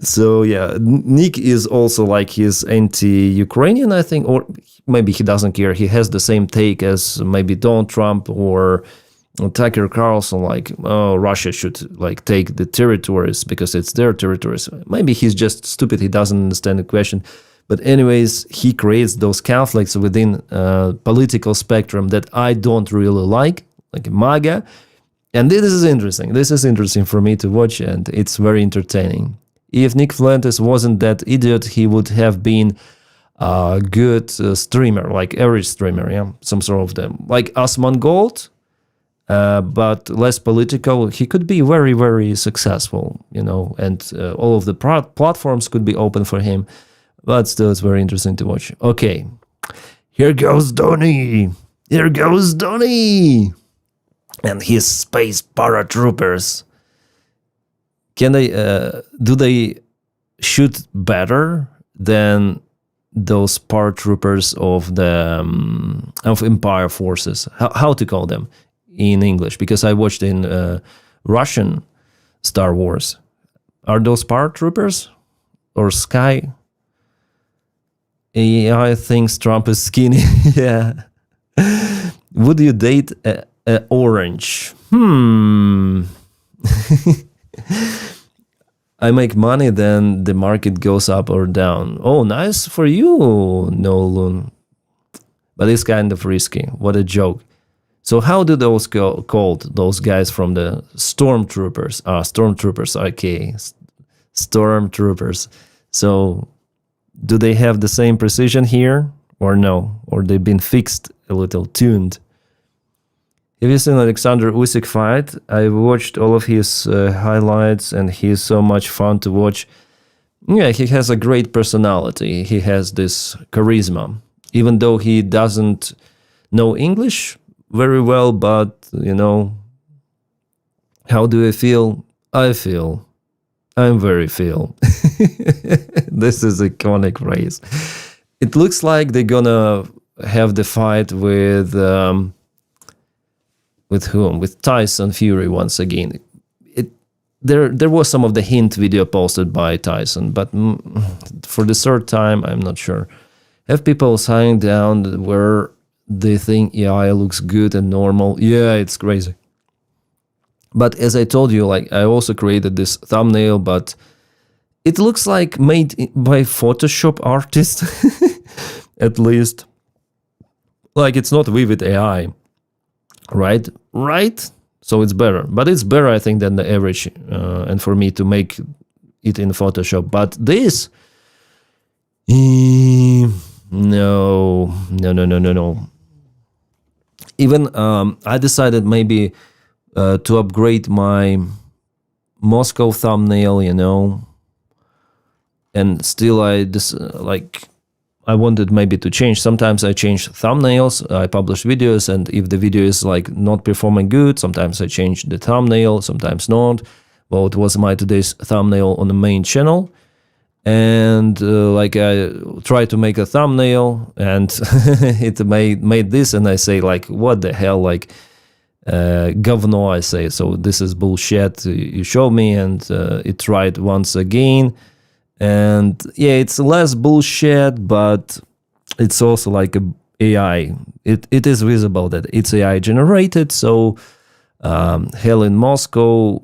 So yeah, Nick is also like he's anti-Ukrainian, I think, or maybe he doesn't care. He has the same take as maybe Donald Trump or Tucker Carlson, like, oh, Russia should like take the territories because it's their territories. Maybe he's just stupid. He doesn't understand the question. But anyways, he creates those conflicts within political spectrum that I don't really like MAGA. And this is interesting. This is interesting for me to watch, and it's very entertaining. If Nick Fuentes wasn't that idiot, he would have been a good streamer, like average streamer, yeah, some sort of them. Like Osman Gold, but less political. He could be very, very successful, and all of the platforms could be open for him. But still, it's very interesting to watch. Okay, here goes Donny. Here goes Donny. And his space paratroopers. Can they? Do they shoot better than those paratroopers of the of Empire forces? How to call them in English? Because I watched in Russian Star Wars. Are those paratroopers or Sky? Yeah, I think Trump is skinny. Yeah. Would you date a orange? I make money, then the market goes up or down. Oh, nice for you, Nolan. But it's kind of risky. What a joke. So how do those called, those guys from the stormtroopers? Stormtroopers, okay. Stormtroopers. So do they have the same precision here or no? Or they've been fixed, a little tuned? Have you seen Alexander Usyk fight? I watched all of his highlights, and he's so much fun to watch. Yeah, he has a great personality. He has this charisma, even though he doesn't know English very well. But, how do I feel? I'm very feel. This is iconic phrase. It looks like they're gonna have the fight with whom? With Tyson Fury once again. There was some of the hint video posted by Tyson, but for the third time, I'm not sure. Have people signing down where they think AI looks good and normal? Yeah, it's crazy. But as I told you, like, I also created this thumbnail, but it looks like made by Photoshop artist, at least. Like, it's not Vivid AI, right? So it's better. But it's better, I think, than the average, and for me to make it in Photoshop. But this, no. Even I decided maybe to upgrade my Moscow thumbnail, and still I wanted maybe to change. Sometimes I change thumbnails, I publish videos, and if the video is like not performing good, sometimes I change the thumbnail, sometimes not. Well, it was my today's thumbnail on the main channel, and I tried to make a thumbnail, and it made this, and I say like, what the hell, like, говно, I say, so this is bullshit you show me, and it tried once again. And yeah, it's less bullshit, but it's also like a AI. It is visible that it's AI generated. So hell in Moscow,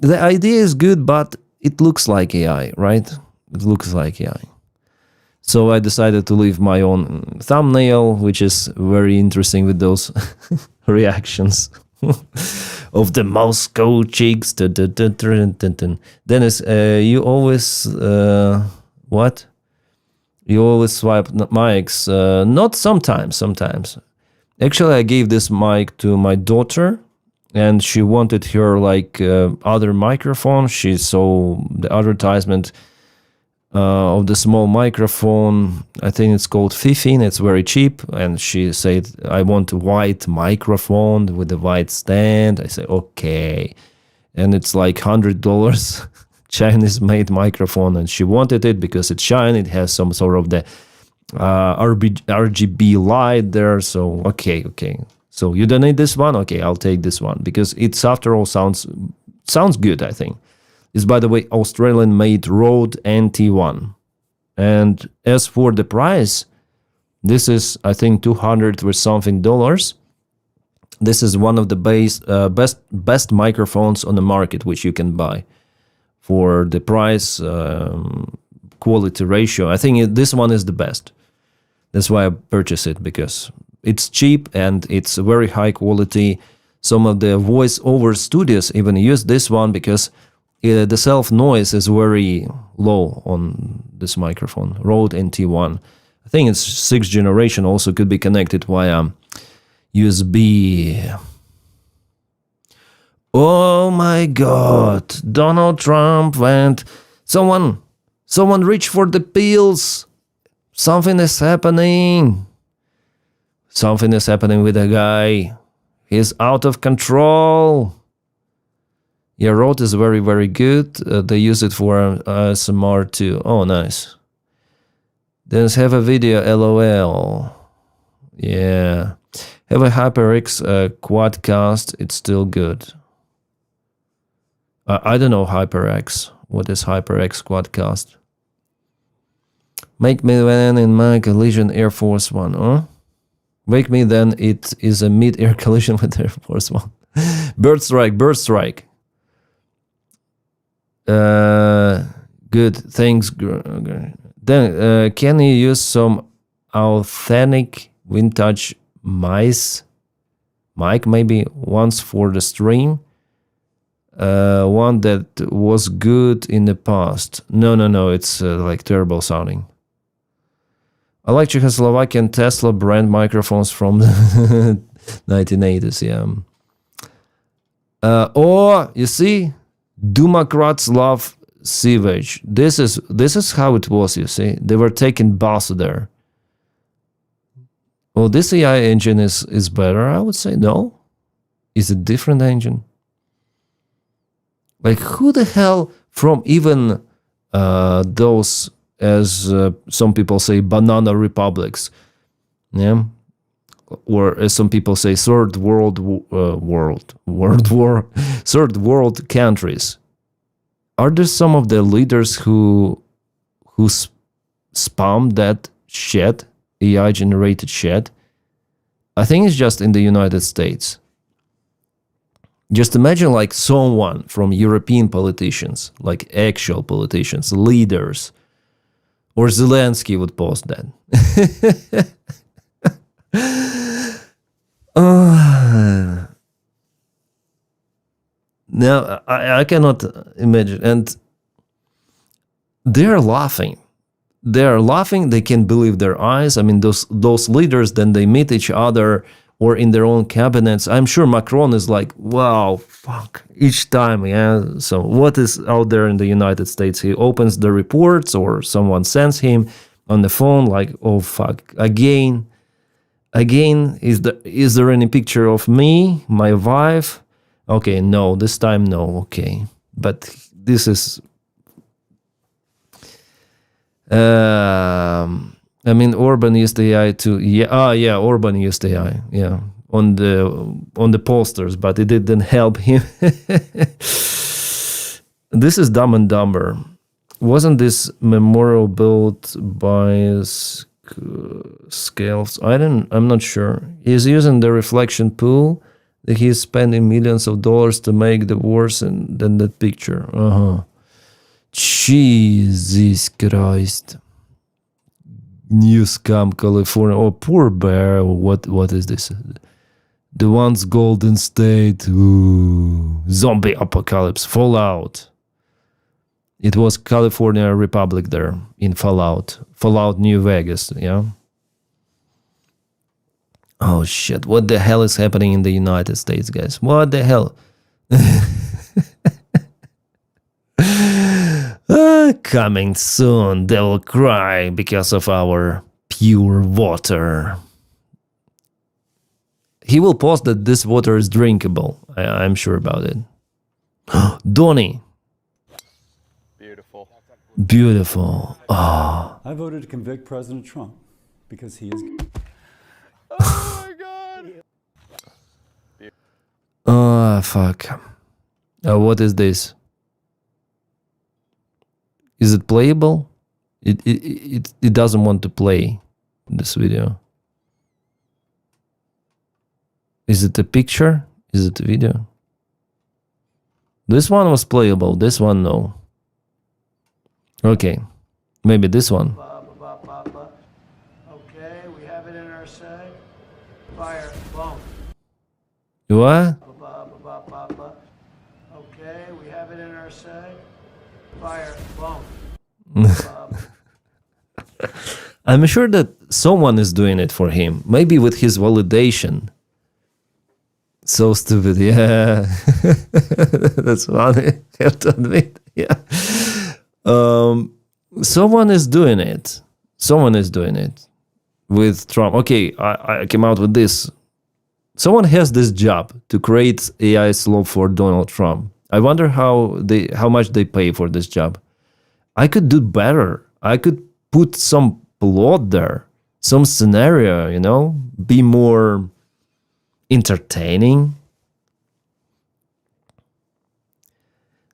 the idea is good, but it looks like AI, right? It looks like AI. So I decided to leave my own thumbnail, which is very interesting with those reactions of the Moscow chicks. Denys, you always what? You always swipe mics. Not sometimes. Actually, I gave this mic to my daughter, and she wanted her like other microphone. She saw the advertisement of the small microphone. I think it's called 15. It's very cheap, and she said, "I want a white microphone with a white stand." I say, "Okay," and it's like $100 Chinese-made microphone, and she wanted it because it's shiny. It has some sort of the RGB light there. So okay. So you don't need this one? Okay, I'll take this one because it's after all sounds good, I think. It's, by the way, Australian-made Rode NT1. And as for the price, this is, I think, $200 or something dollars. This is one of the best microphones on the market which you can buy for the price quality ratio. I think this one is the best. That's why I purchased it, because it's cheap and it's very high quality. Some of the voice-over studios even use this one because the self-noise is very low on this microphone, Rode NT1. I think it's 6th generation, also could be connected via USB. Oh my God, Donald Trump went. Someone reach for the pills. Something is happening. Something is happening with the guy. He's out of control. Yeah, Rode is very, very good. They use it for ASMR too. Oh, nice. Then have a video, LOL. Yeah. Have a HyperX quadcast. It's still good. I don't know HyperX. What is HyperX quadcast? Make me then in my collision Air Force One, huh? Wake me then it is a mid-air collision with Air Force One. Bird strike. Good, thanks. Then can you use some authentic vintage mic maybe once for the stream? One that was good in the past. No, it's like terrible sounding. I like Czechoslovakian Tesla brand microphones from the 1980s, yeah. Or, you see, Democrats love sewage. This is how it was, you see. They were taking baths there. Well, this AI engine is better, I would say. No? Is it a different engine? Like, who the hell from even those, as some people say, banana republics, yeah, or as some people say, third world countries? Are there some of the leaders who spam that shit, AI generated shit? I think it's just in the United States. Just imagine like someone from European politicians, like actual politicians, leaders, or Zelensky would post that. No, I cannot imagine. And they're laughing. They can't believe their eyes. I mean, those leaders, then they meet each other or in their own cabinets. I'm sure Macron is like, wow, fuck, each time, yeah. So what is out there in the United States? He opens the reports or someone sends him on the phone like, oh, fuck, again, is there any picture of me, my wife? Okay, no, this time no, okay. But this is... I mean, Orban used AI to Orban used AI, yeah, on the posters, but it didn't help him. This is Dumb and Dumber. Wasn't this memorial built by Scales? I'm not sure. He's using the reflection pool. that he's spending millions of dollars to make the worse, and then that picture. Jesus Christ. New scam, California. Oh, poor bear. What is this? The once Golden State. Ooh. Zombie apocalypse. Fallout. It was California Republic there in Fallout. Fallout New Vegas, yeah? Oh shit, what the hell is happening in the United States, guys? What the hell? Coming soon, they will cry because of our pure water. He will post that this water is drinkable. I'm sure about it. Donny. Beautiful. Oh. I voted to convict President Trump because he is... Oh my God! Oh, fuck. What is this? Is it playable? It doesn't want to play this video. Is it a picture? Is it a video? This one was playable. This one, no. Okay. Maybe this one. Okay, we have it in our seg. Fire, boom. What? Okay, we have it in our seg. Fire, boom. I'm sure that someone is doing it for him. Maybe with his validation. So stupid, yeah. That's funny, I have to admit, yeah. Someone is doing it. Someone is doing it with Trump. Okay, I came out with this. Someone has this job to create AI slope for Donald Trump. I wonder how much they pay for this job. I could do better. I could put some plot there, some scenario, you know, be more entertaining.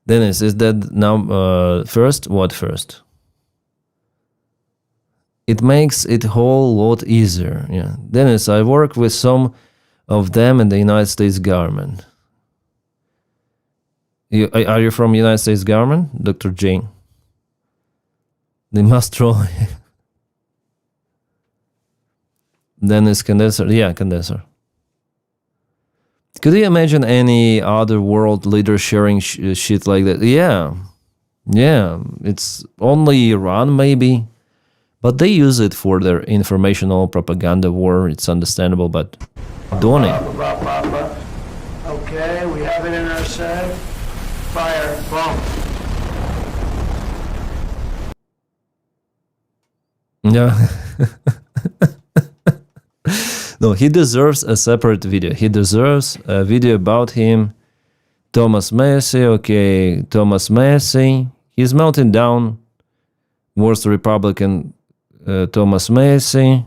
Denys, is that now first? What first? It makes it a whole lot easier. Yeah, Denys, I work with some of them in the United States government. Are you from United States government, Dr. Jane? They must troll. Denys condenser, yeah, condenser. Could you imagine any other world leader sharing shit like that? Yeah, it's only Iran maybe, but they use it for their informational propaganda war. It's understandable, but Donny. Okay, we have it in our seg. Fire, boom. Yeah. No, he deserves a separate video. He deserves a video about him. Thomas Massey, okay, Thomas Massey. He's melting down. Worst Republican, Thomas Massey.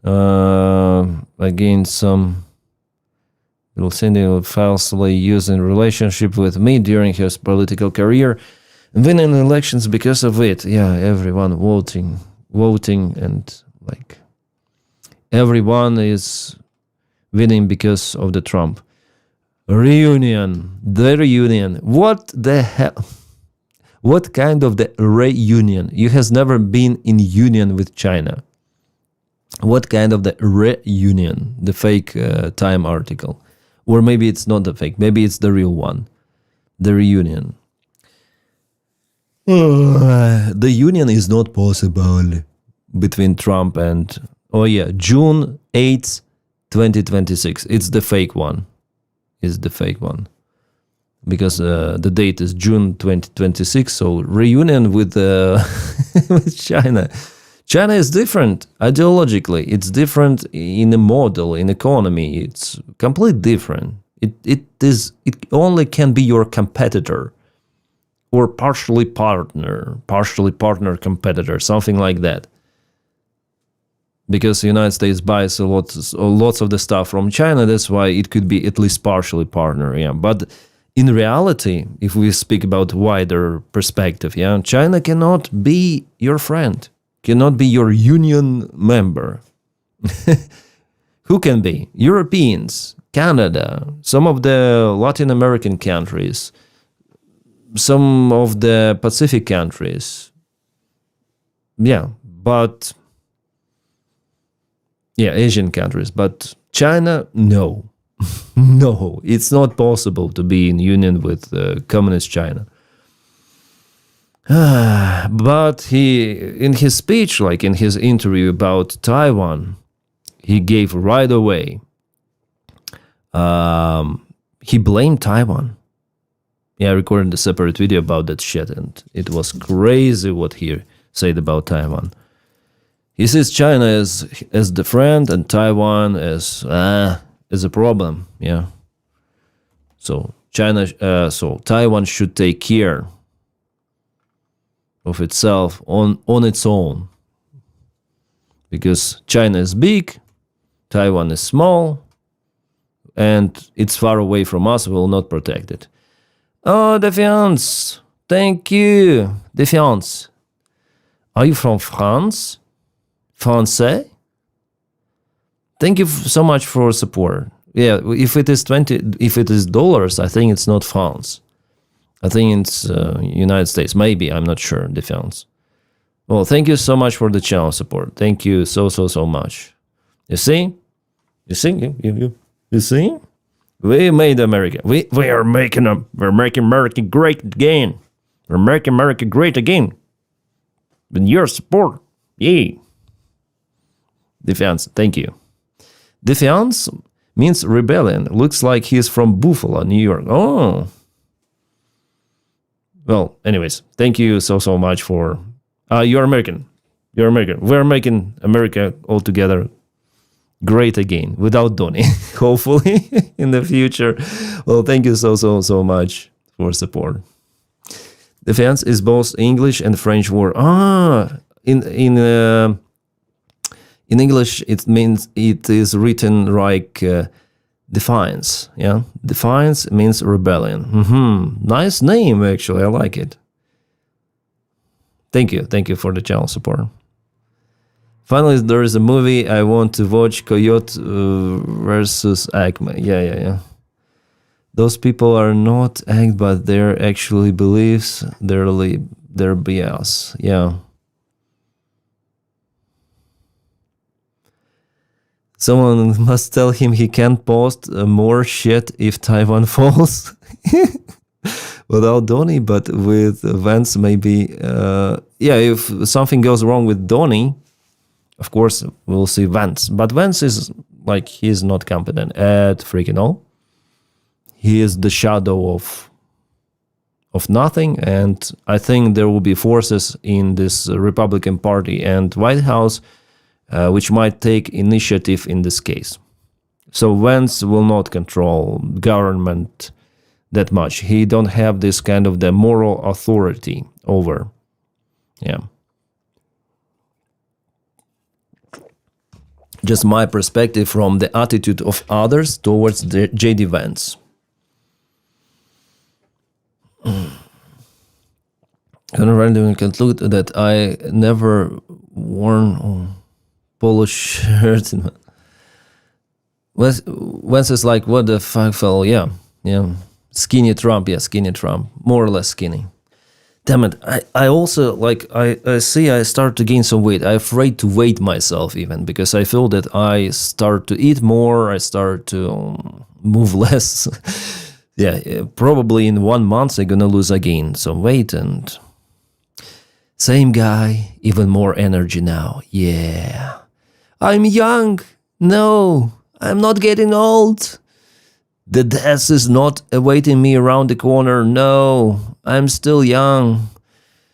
Again, some little Cindy falsely used in relationship with me during his political career. Winning elections because of it. Yeah, everyone voting, and like... everyone is winning because of the Trump. Reunion. The reunion. What the hell? What kind of the reunion? You has never been in union with China. What kind of the reunion? The fake Time article. Or maybe it's not the fake. Maybe it's the real one. The reunion. The union is not possible between Trump and... Oh yeah, June 8th, 2026. It's the fake one. It's the fake one. Because the date is June 2026, so reunion with, with China. China is different ideologically. It's different in a model, in economy. It's completely different. It only can be your competitor or partially partner competitor, something like that. Because the United States buys lots of the stuff from China, that's why it could be at least partially partner, yeah. But in reality, if we speak about wider perspective, yeah, China cannot be your friend, cannot be your union member. Who can be? Europeans, Canada, some of the Latin American countries, some of the Pacific countries. Yeah, but Asian countries. But China, no. No, it's not possible to be in union with communist China. But he, in his speech, like in his interview about Taiwan, he gave right away. He blamed Taiwan. Yeah, I recorded a separate video about that shit, and it was crazy what he said about Taiwan. He says China as the friend and Taiwan as a problem. Yeah. So Taiwan should take care of itself on its own, because China is big, Taiwan is small, and it's far away from us. We will not protect it. Oh, Defiance, thank you, Defiance. Are you from France? Français? Thank you so much for support. Yeah, if it is dollars, I think it's not France. I think it's United States. Maybe, I'm not sure. Defense. Well, thank you so much for the channel support. Thank you so much. You see? You see? We made America. We're making America great again. We're making America great again. With your support. Yeah. Defense, thank you. Defense means rebellion. Looks like he's from Buffalo, New York. Oh. Well, anyways, thank you so much for... You're American. You're American. We're making America all together great again, without Donny, hopefully, in the future. Well, thank you so much for support. Defense is both English and French word. In English, it means it is written like defiance. Yeah, defiance means rebellion. Nice name, actually. I like it. Thank you for the channel support. Finally, there is a movie I want to watch: Coyote versus Acme. Yeah. Those people are not act, but they're actually beliefs. They're BS. Yeah. Someone must tell him he can't post more shit if Taiwan falls. Without Donny, but with Vance, maybe. If something goes wrong with Donny, of course, we'll see Vance. But Vance is like, he's not competent at freaking all. He is the shadow of nothing, and I think there will be forces in this Republican Party and White House which might take initiative in this case. So Vance will not control government that much. He don't have this kind of the moral authority over. Yeah. Just my perspective from the attitude of others towards the JD Vance. Can randomly conclude that I never worn polo shirt. Vance is like, what the fuck, fellow? Yeah. Skinny Trump, skinny Trump. More or less skinny. Damn it, I also, like, I see I start to gain some weight. I'm afraid to weight myself even, because I feel that I start to eat more, I start to move less. Probably in 1 month I'm gonna lose again some weight, and same guy, even more energy now. Yeah. I'm young. No, I'm not getting old. The death is not awaiting me around the corner. No, I'm still young.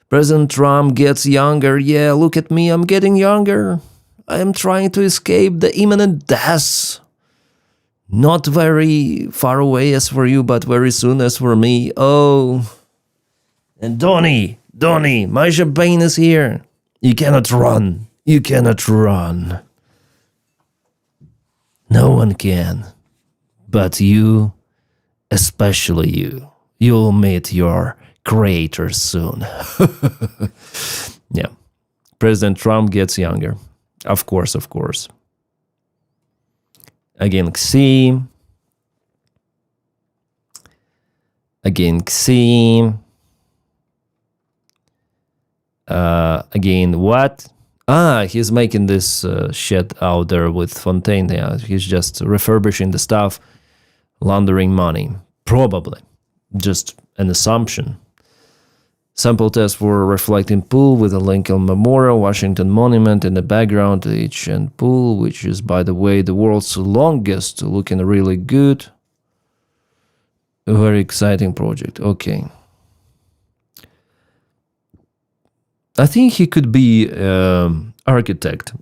President Trump gets younger. Yeah, look at me, I'm getting younger. I am trying to escape the imminent death. Not very far away as for you, but very soon as for me. Oh. And Donny, my champagne is here. You cannot run. No one can. But you, especially you, you'll meet your creator soon. Yeah. President Trump gets younger. Of course. Again, Xi. Again, Xi. Again, what? He's making this shit out there with Fontaine. Yeah, he's just refurbishing the stuff, laundering money. Probably. Just an assumption. Sample test for reflecting pool with a Lincoln Memorial, Washington Monument in the background, each and pool, which is, by the way, the world's longest, looking really good. A very exciting project. Okay. I think he could be an architect.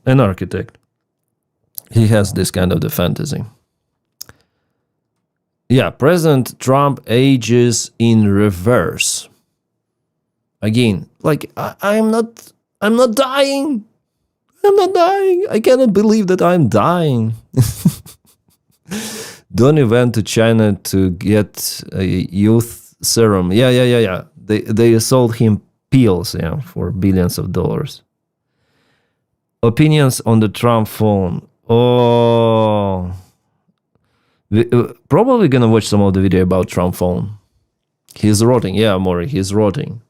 He has this kind of the fantasy. Yeah, President Trump ages in reverse. Again, like I'm not dying. I'm not dying. I cannot believe that I'm dying. Donny went to China to get a youth serum. Yeah. They sold him pills, for billions of dollars. Opinions on the Trump phone. Oh, probably gonna watch some of the video about Trump phone. He's rotting. Yeah, Maury, he's rotting.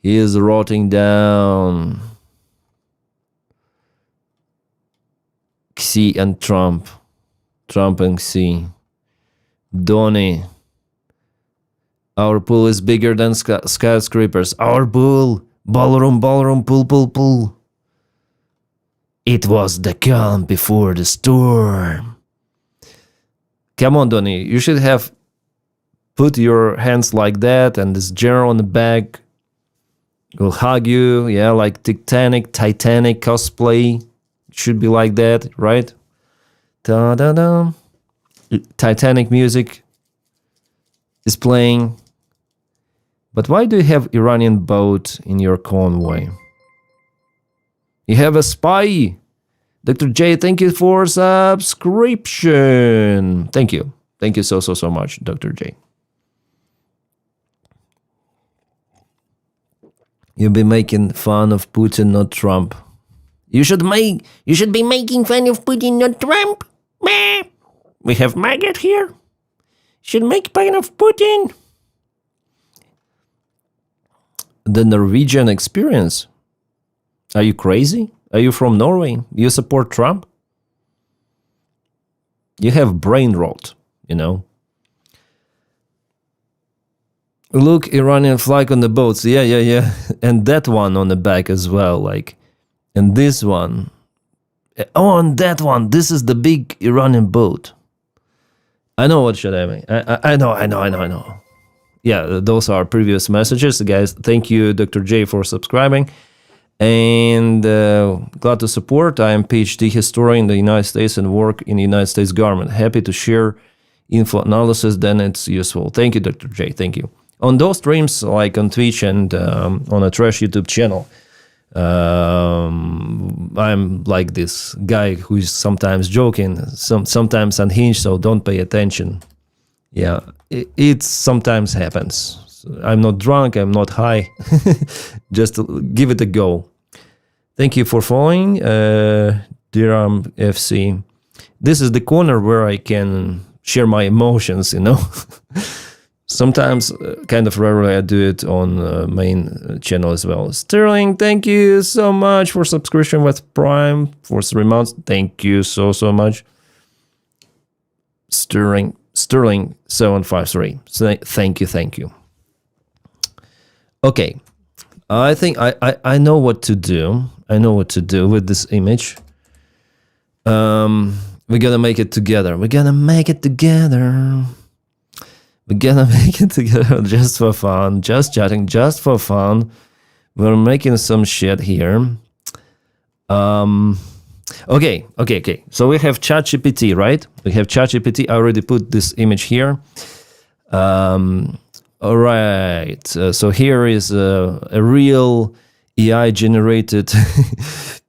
He is rotting down. Xi and Trump. Trump and Xi. Donny. Our pool is bigger than skyscrapers. Our pool. Ballroom, pool. It was the calm before the storm. Come on, Donny. You should have put your hands like that and this general on the back will hug you. Yeah, like Titanic cosplay. It should be like that, right? Da-da-da. Titanic music is playing. But why do you have Iranian boat in your convoy? You have a spy. Dr. J, thank you for subscription. Thank you. Thank you so much, Dr. J. You'll be making fun of Putin, not Trump. You should be making fun of Putin, not Trump. We have maggot here. Should make fun of Putin. The Norwegian experience. Are you crazy? Are you from Norway? You support Trump? You have brain rot, Look, Iranian flag on the boats. Yeah. And that one on the back as well. And this one. Oh, and that one. This is the big Iranian boat. I know what should I mean. I know. Yeah, those are previous messages, guys. Thank you, Dr. J, for subscribing. And glad to support. I am PhD historian in the United States and work in the United States government. Happy to share info analysis, then it's useful. Thank you, Dr. J. Thank you. On those streams, like on Twitch and on a trash YouTube channel, I'm like this guy who is sometimes joking, sometimes unhinged, so don't pay attention. Yeah, it sometimes happens. I'm not drunk, I'm not high. Just give it a go. Thank you for following, Diram FC. This is the corner where I can share my emotions, Sometimes, kind of rarely, I do it on main channel as well. Sterling, thank you so much for subscription with Prime for 3 months. Thank you so much. Sterling 753. Thank you. Okay, I think I know what to do. I know what to do with this image. We're gonna make it together. We're gonna make it together just for fun, just chatting, just for fun. We're making some shit here. Okay. So we have ChatGPT, right? We have ChatGPT. I already put this image here. All right. So here is a real AI-generated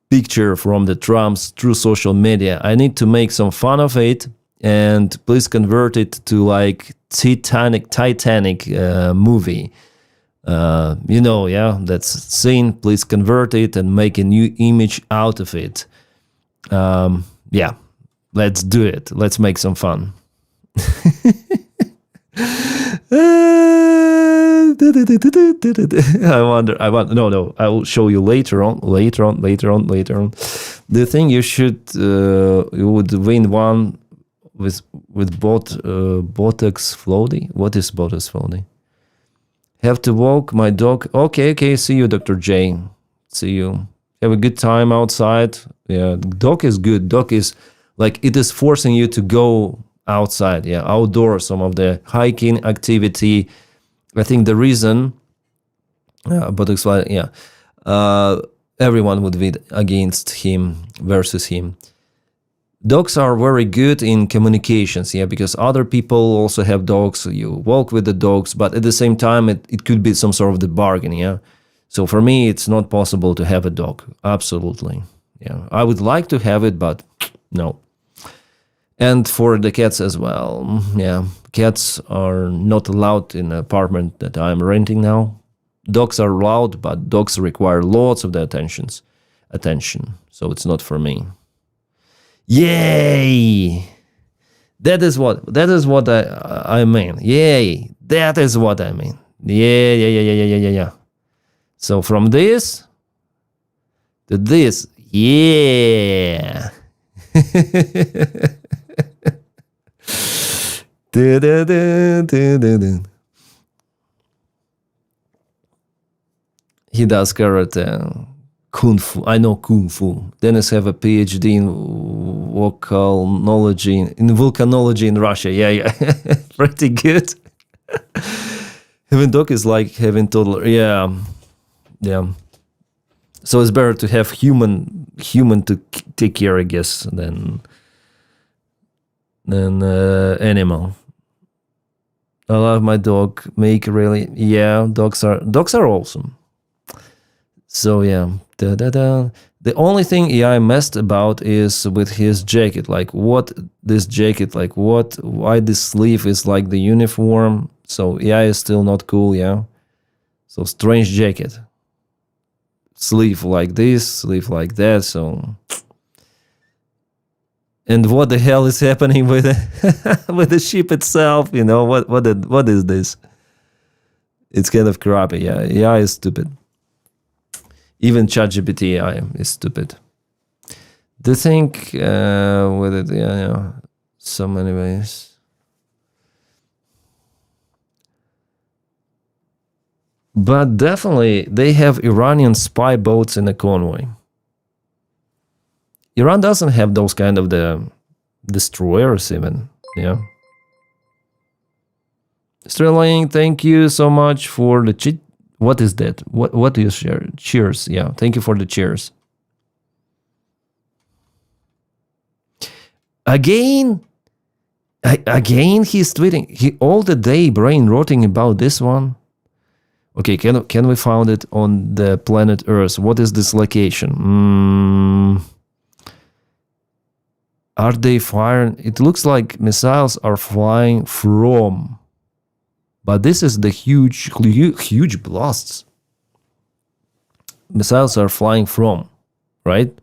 picture from the Trump's through social media. I need to make some fun of it, and please convert it to like Titanic movie. That's scene. Please convert it and make a new image out of it. Let's do it. Let's make some fun. I will show you later on. Do you think you would win one with Botox floaty? What is Botox floaty? Have to walk my dog. Okay. See you, Dr. J. See you. Have a good time outside. Yeah, dog is good. Dog is like, it is forcing you to go outside. Yeah, outdoor, some of the hiking activity. I think the reason, Botox floaty, everyone would be against him, versus him. Dogs are very good in communications, because other people also have dogs. You walk with the dogs, but at the same time, it could be some sort of the bargain, So for me, it's not possible to have a dog. Absolutely, I would like to have it, but no. And for the cats as well, cats are not allowed in the apartment that I'm renting now. Dogs are allowed, but dogs require lots of the attention. So it's not for me. Yay! That is what I mean. Yay! That is what I mean. Yeah. So from this to this, yeah. He does karate. Kung Fu. I know Kung Fu. Denys have a PhD in volcanology in Russia. Yeah. Pretty good. Having dog is like having toddler. Yeah. So it's better to have human to take care, I guess, than animal. I love my dog. Dogs are awesome. So the only thing I messed about is with his jacket. Like why this sleeve is like the uniform. So it's still not cool. So strange jacket. Sleeve like this, sleeve like that. So, and what the hell is happening with with the ship itself? What is this? It's kind of crappy. AI is stupid. Even ChatGPT AI is stupid. Do you think with it? So many ways. But definitely, they have Iranian spy boats in a convoy. Iran doesn't have those kind of the destroyers even. Sterling, thank you so much for the cheat. What is that? What do you share? Cheers. Thank you for the cheers. Again, he's tweeting. He all the day brain rotting about this one. Okay, can we find it on the planet Earth? What is this location? Are they firing? It looks like missiles are flying from. But this is the huge blasts. Missiles are flying from, right?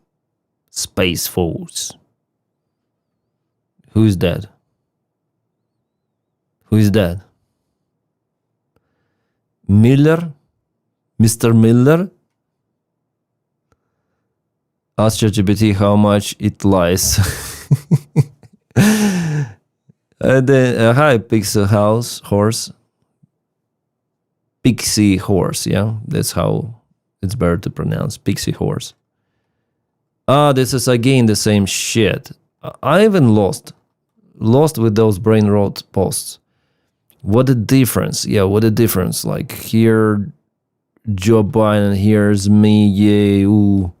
Space Force. Who is that? Miller? Mr. Miller? Ask ChatGPT how much it lies. Hi, Pixie Horse. Pixie Horse, that's how it's better to pronounce. Pixie Horse. This is again the same shit. I even lost with those brain rot posts. What a difference. What a difference. Like here, Joe Biden, here's me, yay, ooh.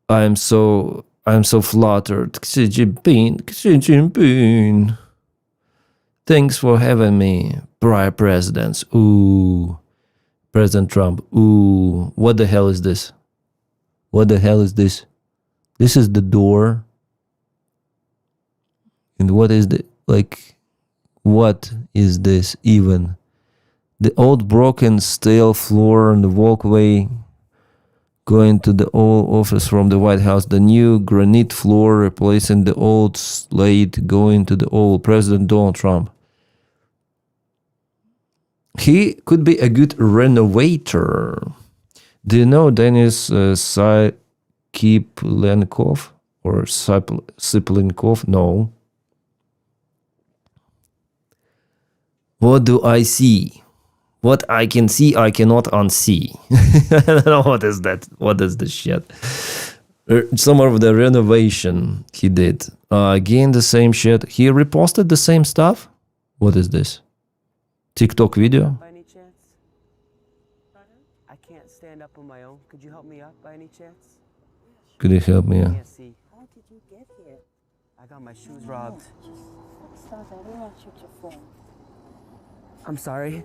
I'm so flattered. Xi Jinping. Thanks for having me. Prior presidents. Ooh. President Trump. Ooh. What the hell is this? This is the door. And what is this even? The old broken steel floor on the walkway going to the old office from the White House. The new granite floor replacing the old slate going to the old President Donald Trump. He could be a good renovator. Do you know Denys Siplenkov or Siplenkov? No. What do I see? What I can see, I cannot unsee. I don't know what is that. What is this shit? Some of the renovation he did. Again, the same shit. He reposted the same stuff. What is this? TikTok video? By any chance? I can't stand up on my own. Could you help me up by any chance? Could you help me? I can't see. How did you get here? I got my shoes robbed. Stop, I don't want you to fall. I'm sorry.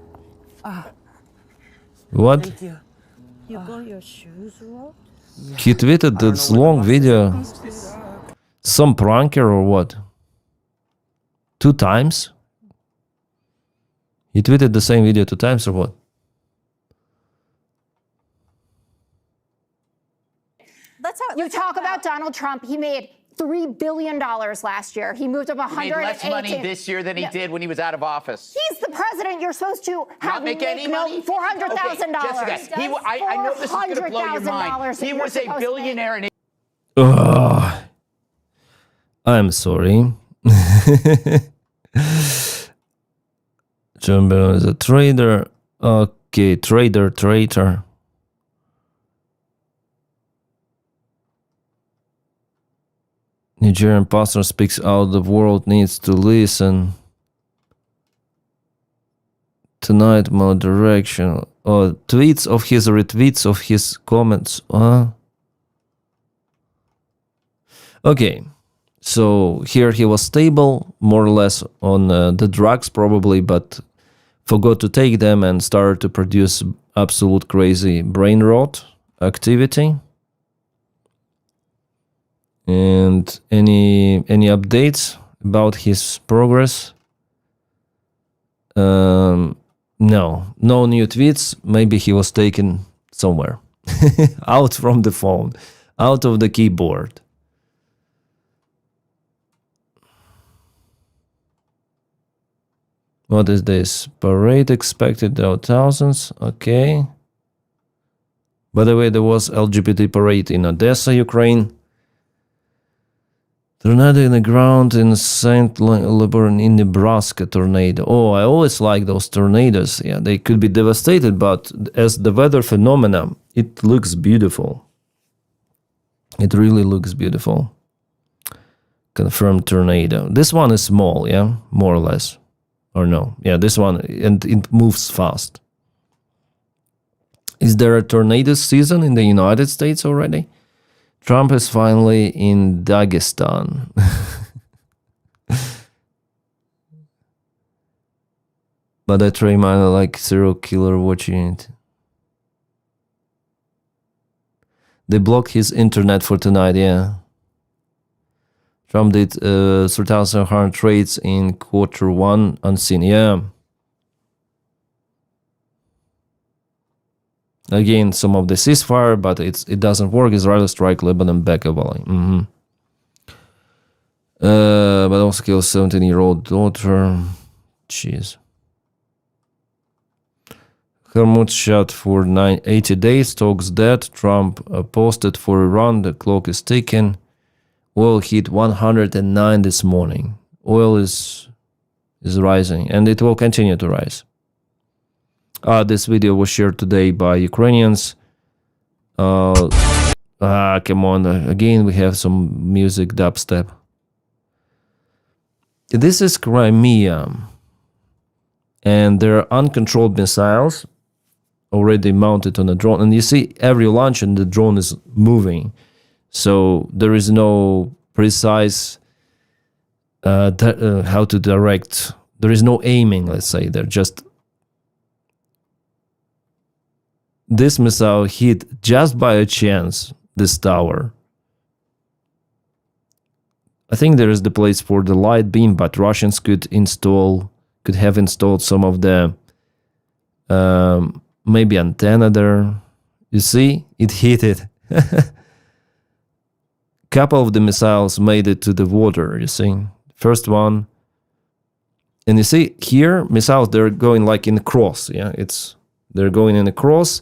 What? Thank you. You got your shoes robbed? He tweeted this long video. Some pranker or what? 2 times? He tweeted the same video 2 times or what? You talk about Donald Trump. He made $3 billion last year. He moved up He made 118. less money this year than he did when he was out of office. He's the president. You're supposed to have Not make any money? $400,000. Okay, Jessica, I know this is going to blow your mind. He was a billionaire and Ugh. I'm sorry. John Bell is a trader. Okay, traitor. Nigerian pastor speaks out. The world needs to listen. Tonight, more direction. Tweets of his, retweets of his comments. Okay, so here he was stable, more or less on the drugs probably, but forgot to take them and started to produce absolute crazy brain rot activity. And any updates about his progress? No new tweets. Maybe he was taken somewhere out from the phone, out of the keyboard. What is this? Parade expected thousands. Okay. By the way, there was LGBT parade in Odessa, Ukraine. Tornado in the ground in St. Lebanon in Nebraska tornado. Oh, I always like those tornadoes. Yeah, they could be devastated, but as the weather phenomenon, it looks beautiful. It really looks beautiful. Confirmed tornado. This one is small, yeah, more or less. Or no, yeah, this one, and it moves fast. Is there a tornado season in the United States already? Trump is finally in Dagestan. But I try my like serial killer watching it. They blocked his internet for tonight, yeah. Trump did 3,100 trades in Q1 unseen, yeah. Again, some of the ceasefire, but it doesn't work. Israel strike Lebanon back a volley. But also kills 17-year-old daughter. Jeez. Hermut shot for 80 days. Talks dead. Trump posted for Iran. The clock is ticking. Oil hit 109 this morning. Oil is rising, and it will continue to rise. This video was shared today by Ukrainians. Come on. Again, we have some music dubstep. This is Crimea. And there are uncontrolled missiles already mounted on a drone. And you see every launch and the drone is moving. So there is no precise how to direct. There is no aiming, let's say. They're just... This missile hit just by a chance this tower. I think there is the place for the light beam, but Russians could have installed some of the maybe antenna there. You see, it hit it Couple of the missiles made it to the water, you see. First one. And you see here, missiles, they're going like in a cross. Yeah, they're going in a cross,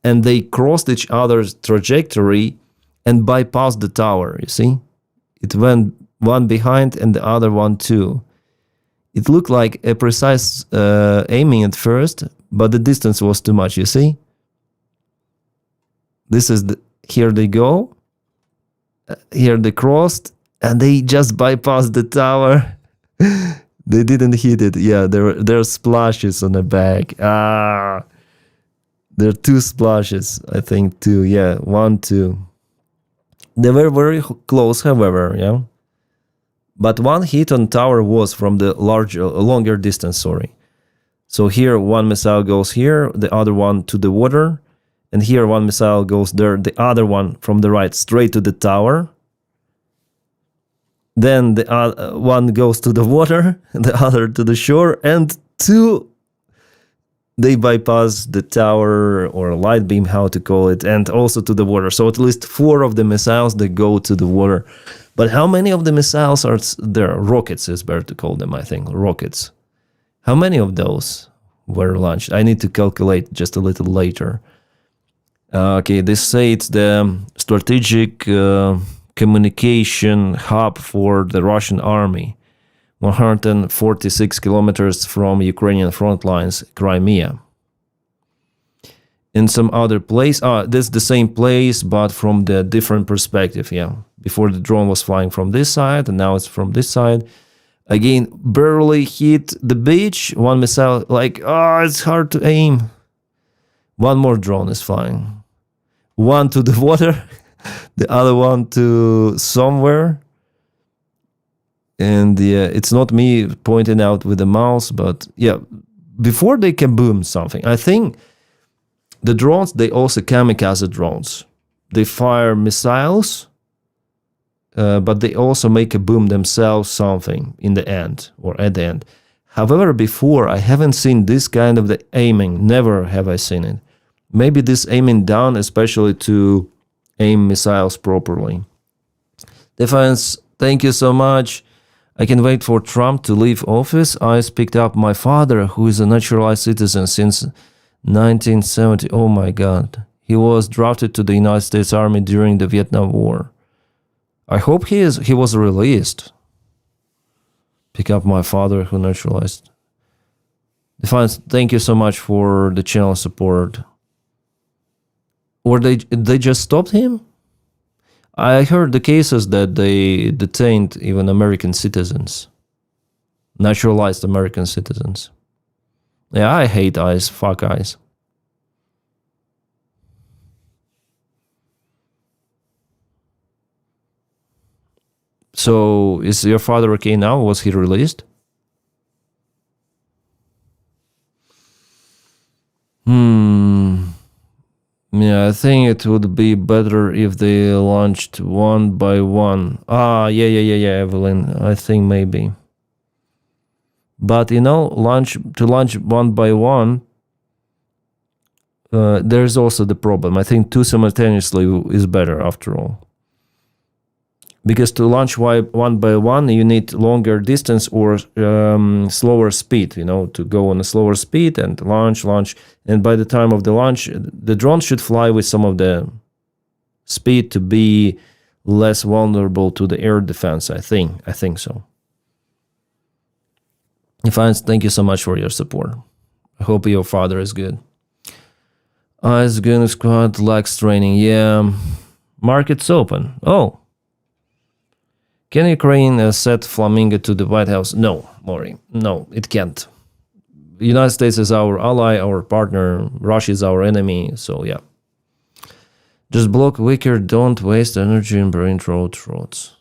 and they crossed each other's trajectory and bypassed the tower, you see. It went one behind and the other one too. It looked like a precise aiming at first, but the distance was too much, you see. This is here they go. Here they crossed, and they just bypassed the tower. They didn't hit it. Yeah, there are splashes on the back. There are 2 splashes, I think, 2. Yeah, 1, 2. They were very close, however, yeah. But one hit on tower was from the longer distance, sorry. So here one missile goes here, the other one to the water, and here one missile goes there, the other one from the right straight to the tower. Then the one goes to the water, the other to the shore, and 2, they bypass the tower or light beam, how to call it, and also to the water. So at least 4 of the missiles, they go to the water. But how many of the missiles are there? Rockets is better to call them, I think, rockets. How many of those were launched? I need to calculate just a little later. Okay, they say it's the strategic communication hub for the Russian army, 146 kilometers from Ukrainian front lines, Crimea. In some other place, this is the same place, but from the different perspective, yeah. Before the drone was flying from this side, and now it's from this side. Again, barely hit the beach, one missile, like, it's hard to aim. One more drone is flying. One to the water, the other one to somewhere. And it's not me pointing out with the mouse, but yeah, before they can boom something, I think the drones, they also kamikaze drones. They fire missiles, but they also make a boom themselves something in the end or at the end. However, before, I haven't seen this kind of the aiming. Never have I seen it. Maybe this aiming down, especially to aim missiles properly. Defense, thank you so much. I can wait for Trump to leave office. I picked up my father, who is a naturalized citizen since 1970. Oh my God. He was drafted to the United States Army during the Vietnam War. I hope he was released. Pick up my father, who naturalized. Defense, thank you so much for the channel support. Or they just stopped him? I heard the cases that they detained even American citizens. Naturalized American citizens. Yeah, I hate ICE. Fuck ICE. So, is your father okay now? Was he released? Yeah, I think it would be better if they launched one by one. Yeah, Evelyn. I think maybe. But, to launch one by one, there's also the problem. I think 2 simultaneously is better after all. Because to launch one by one, you need longer distance or slower speed, to go on a slower speed and launch. And by the time of the launch, the drone should fly with some of the speed to be less vulnerable to the air defense, I think so. Fans, thank you so much for your support. I hope your father is good. Ice Gun Squad lacks training. Yeah, market's open. Oh. Can Ukraine set Flamingo to the White House? No, Maury. No, it can't. The United States is our ally, our partner. Russia is our enemy. So, yeah. Just block weaker. Don't waste energy in brain roads.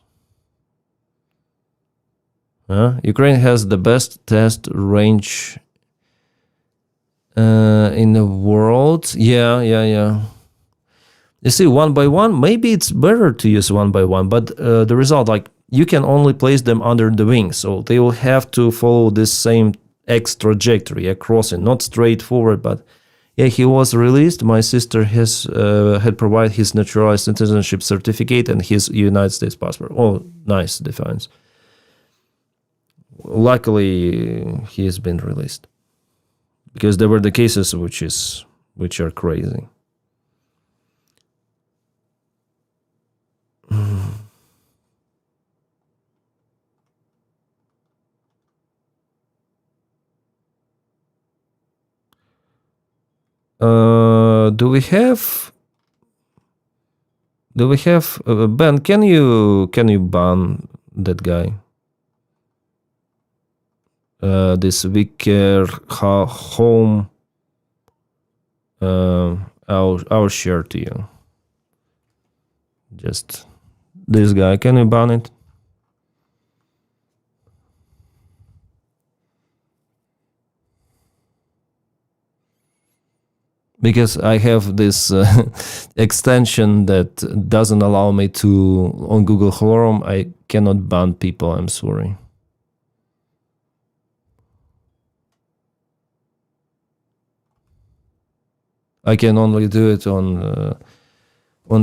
Ukraine has the best test range in the world. Yeah. You see, one by one, maybe it's better to use one by one, but the result, you can only place them under the wing, so they will have to follow this same X trajectory across it, not straight forward, but Yeah, he was released. My sister had provided his naturalized citizenship certificate and his United States passport. Oh, nice defense. Luckily, he has been released because there were the cases which are crazy. Do we have Ben? Can you ban that guy? This Vicar home. I'll share to you. Just this guy. Can you ban it? Because I have this extension that doesn't allow me to, on Google Chrome, I cannot ban people, I'm sorry. I can only do it on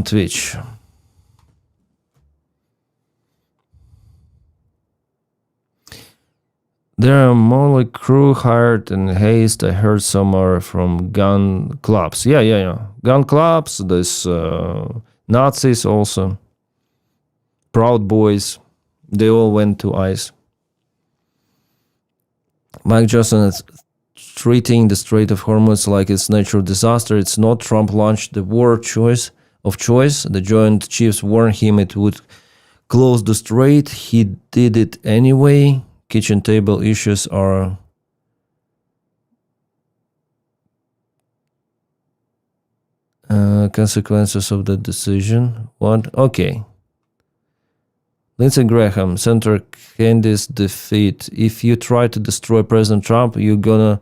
Twitch. There are more crew hired in haste. I heard some are from gun clubs. Yeah. Gun clubs, this Nazis also. Proud Boys. They all went to ICE. Mike Johnson is treating the Strait of Hormuz like it's natural disaster. It's not. Trump launched the war of choice. The Joint Chiefs warned him it would close the strait. He did it anyway. Kitchen table issues are consequences of the decision. What? Okay. Lindsey Graham, Senator Kennedy's defeat. If you try to destroy President Trump, you're gonna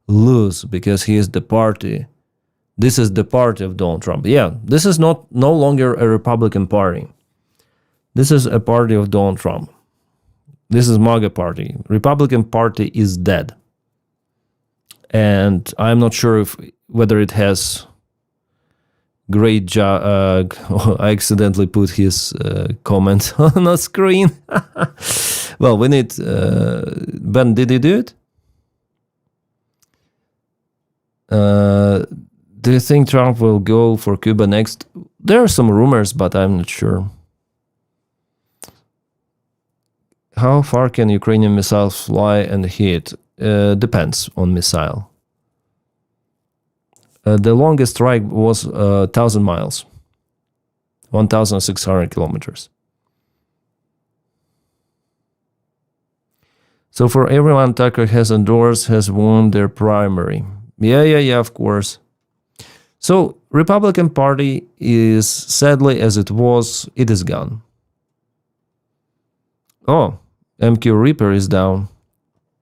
lose because he is the party. This is the party of Donald Trump. Yeah, this is no longer a Republican party. This is a party of Donald Trump. This is MAGA party. Republican Party is dead. And I'm not sure whether it has great job. I accidentally put his comment on the screen. Well, we need... Ben, did you do it? Do you think Trump will go for Cuba next? There are some rumors, but I'm not sure. How far can Ukrainian missiles fly and hit? Depends on missile. The longest strike was 1,000 miles, 1,600 kilometers. So for everyone Tucker has endorsed has won their primary. Yeah, of course. So Republican Party is, sadly as it was, it is gone. Oh, MQ Reaper is down.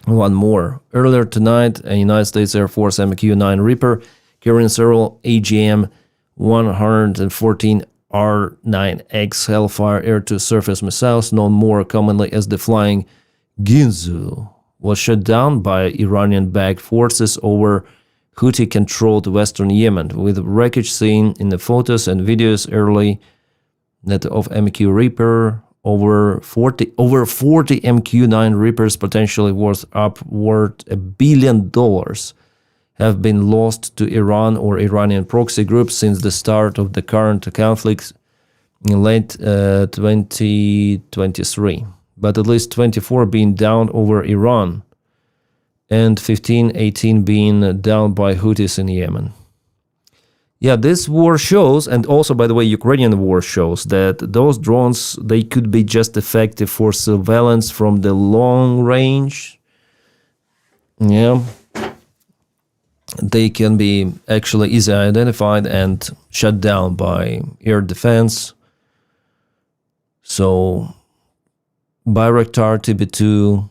One more. Earlier tonight, a United States Air Force MQ-9 Reaper carrying several AGM 114 R9X Hellfire air-to-surface missiles, known more commonly as the Flying Ginzu, was shot down by Iranian-backed forces over Houthi-controlled western Yemen, with wreckage seen in the photos and videos early that of MQ Reaper. Over 40 MQ-9 Reapers, potentially worth upward $1 billion, have been lost to Iran or Iranian proxy groups since the start of the current conflict in late 2023. But at least 24 being downed over Iran and 18 being downed by Houthis in Yemen. Yeah, this war shows, and also, by the way, Ukrainian war shows that those drones, they could be just effective for surveillance from the long range. Yeah. They can be actually easily identified and shut down by air defense. So, Bayraktar TB2,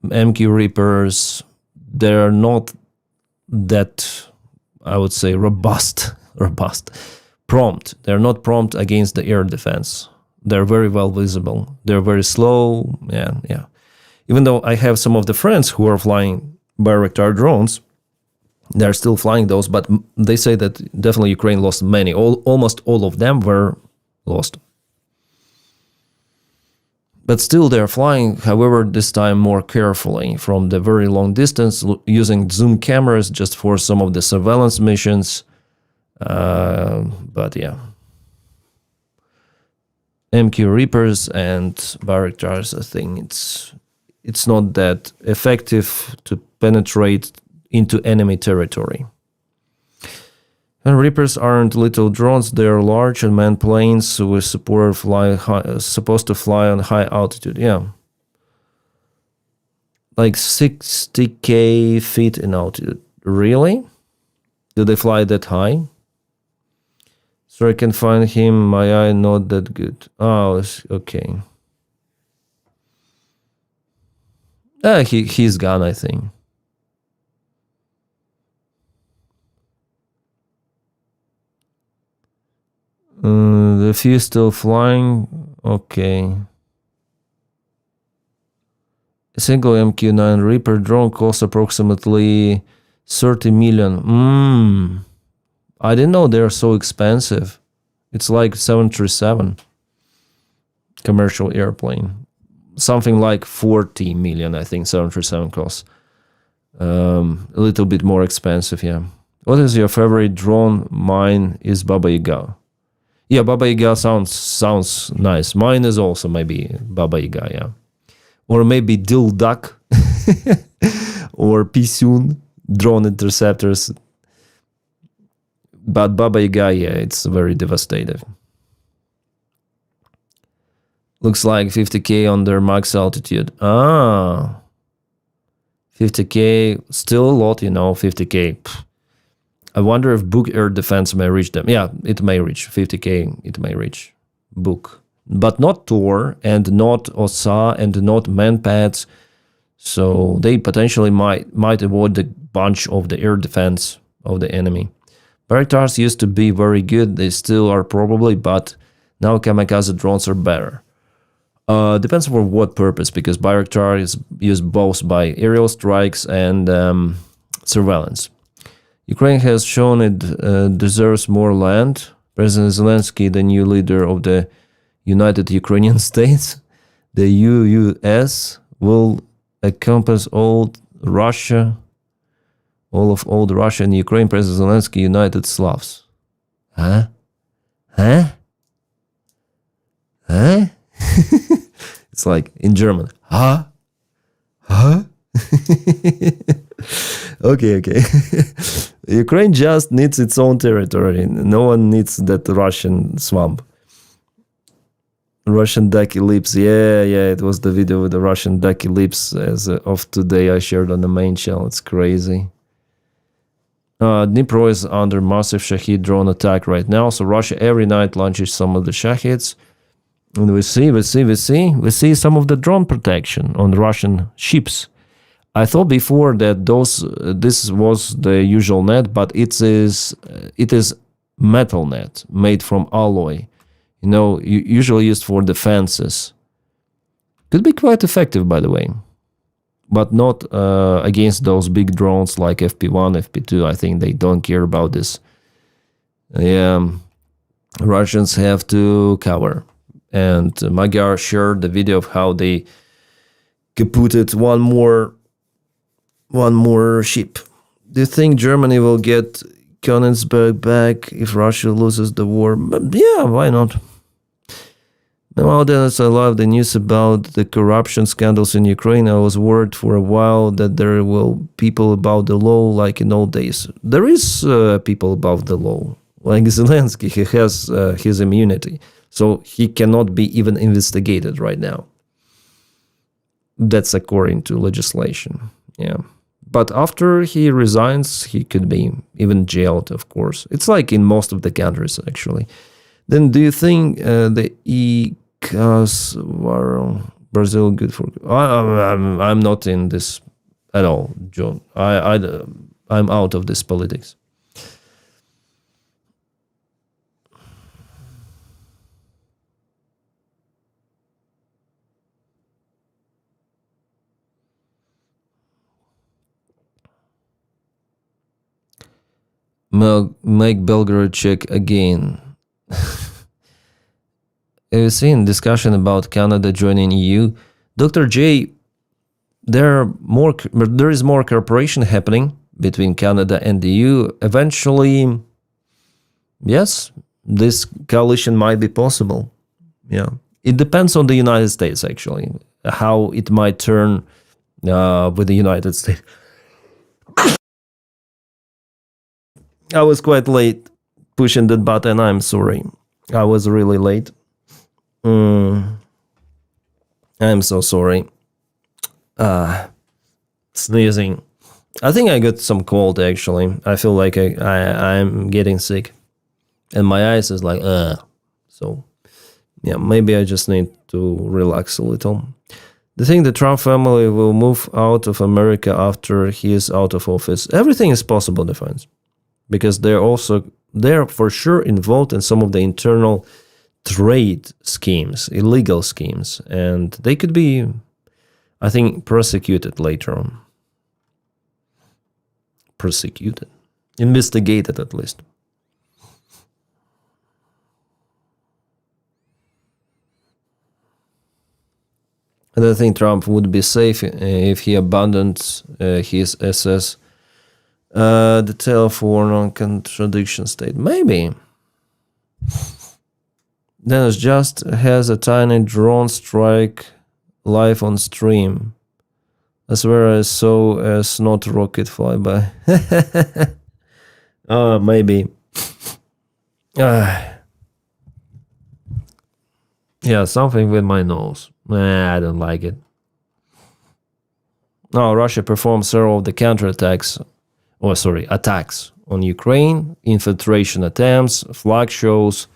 MQ Reapers, they're not that, I would say, prompt. They're not prompt against the air defense. They're very well visible. They're very slow. Yeah. Even though I have some of the friends who are flying Bayraktar drones, They're still flying those, but they say that definitely Ukraine lost many. Almost all of them were lost. But still they're flying, however, this time more carefully from the very long distance, using zoom cameras just for some of the surveillance missions. But yeah. MQ Reapers and Bayraktars, I think it's not that effective to penetrate into enemy territory. And Reapers aren't little drones, they are large unmanned planes with support supposed to fly on high altitude. Yeah. Like 60k feet in altitude. Really? Do they fly that high? So I can find him, my eye not that good. Oh, okay. He's gone, I think. The few still flying. Okay. A single MQ-9 Reaper drone costs approximately 30 million. I didn't know they're so expensive. It's like 737 commercial airplane. Something like 40 million, I think 737 costs. A little bit more expensive, yeah. What is your favorite drone? Mine is Baba Yaga. Yeah, Baba Yaga sounds nice. Mine is also maybe Baba Yaga, yeah. Or maybe Dildak or Pisun drone interceptors. But Baba Yaga, yeah, it's very devastating. Looks like 50k on their max altitude. 50k, still a lot, 50k. I wonder if Buk air defense may reach them. Yeah, it may reach 50k. It may reach Buk, but not Tor and not Osa and not Manpads. So they potentially might avoid the bunch of the air defense of the enemy. Bayraktars used to be very good. They still are probably, but now kamikaze drones are better. Depends for what purpose, because Bayraktar is used both by aerial strikes and surveillance. Ukraine has shown it deserves more land. President Zelensky, the new leader of the United Ukrainian States, the UUS, will encompass all of old Russia and Ukraine. President Zelensky, United Slavs. Huh? It's like in German. Huh? Okay. Ukraine just needs its own territory. No one needs that Russian swamp. Russian ducky lips. Yeah, it was the video with the Russian ducky lips as of today I shared on the main channel. It's crazy. Dnipro is under massive Shahid drone attack right now. So Russia every night launches some of the Shahids. And we see some of the drone protection on the Russian ships. I thought before that this was the usual net, but it is metal net made from alloy. Usually used for defenses. Could be quite effective, by the way, but not against those big drones like FP1, FP2. I think they don't care about this. Yeah, Russians have to cover. And Magyar shared the video of how they kaputted one more ship. Do you think Germany will get Königsberg back if Russia loses the war? Yeah, why not? Now, Denys, I love the news about the corruption scandals in Ukraine. I was worried for a while that there will people above the law like in old days. There is people above the law. Like Zelensky, he has his immunity. So he cannot be even investigated right now. That's according to legislation. Yeah. But after he resigns, he could be even jailed, of course. It's like in most of the countries, actually. Then do you think the ECAS were Brazil good for... I'm not in this at all, John. I'm out of this politics. Make Belgrade check again. Have you seen discussion about Canada joining EU? Dr. J, there is more cooperation happening between Canada and the EU. Eventually, yes, this coalition might be possible. Yeah, it depends on the United States, actually, how it might turn with the United States. I was quite late pushing that button. I'm sorry. I was really late. I'm so sorry. Sneezing. I think I got some cold, actually. I feel like I'm getting sick. And my eyes is like, So, yeah, maybe I just need to relax a little. The thing the Trump family will move out of America after he is out of office. Everything is possible, defense. Because they're for sure involved in some of the internal trade schemes, illegal schemes. And they could be, I think, prosecuted later on. Prosecuted. Investigated, at least. And I think Trump would be safe if he abandoned his SS detail for non-contradiction state. Maybe. Dennis just has a tiny drone strike live on stream. I swear I saw a snot rocket fly by. Maybe. Yeah, something with my nose. I don't like it. Russia performed several of the counterattacks, attacks on Ukraine, infiltration attempts, flag shows.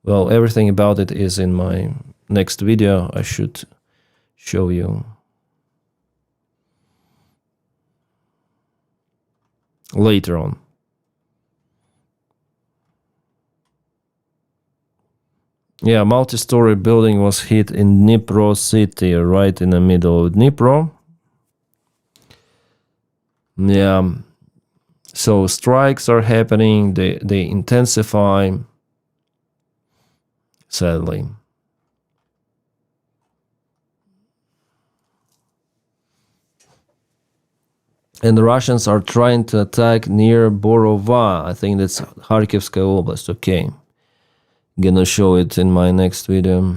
Well, everything about it is in my next video. I should show you. Later on. Yeah, multi-story building was hit in Dnipro city, right in the middle of Dnipro. Yeah, so strikes are happening, they intensify, sadly. And the Russians are trying to attack near Borova. I think that's Kharkivskaya Oblast, okay. Gonna show it in my next video.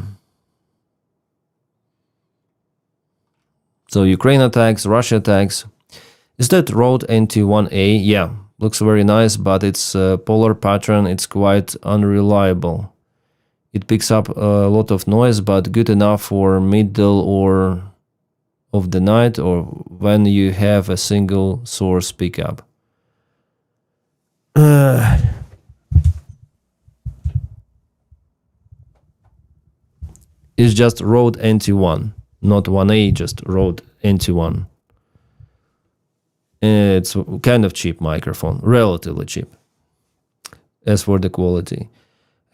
So Ukraine attacks, Russia attacks. Is that road NT1A? Yeah, looks very nice, but its polar pattern, it's quite unreliable. It picks up a lot of noise, but good enough for middle or of the night or when you have a single source pickup. It's just road NT1, not 1A, just road NT1. It's kind of cheap microphone, relatively cheap. As for the quality.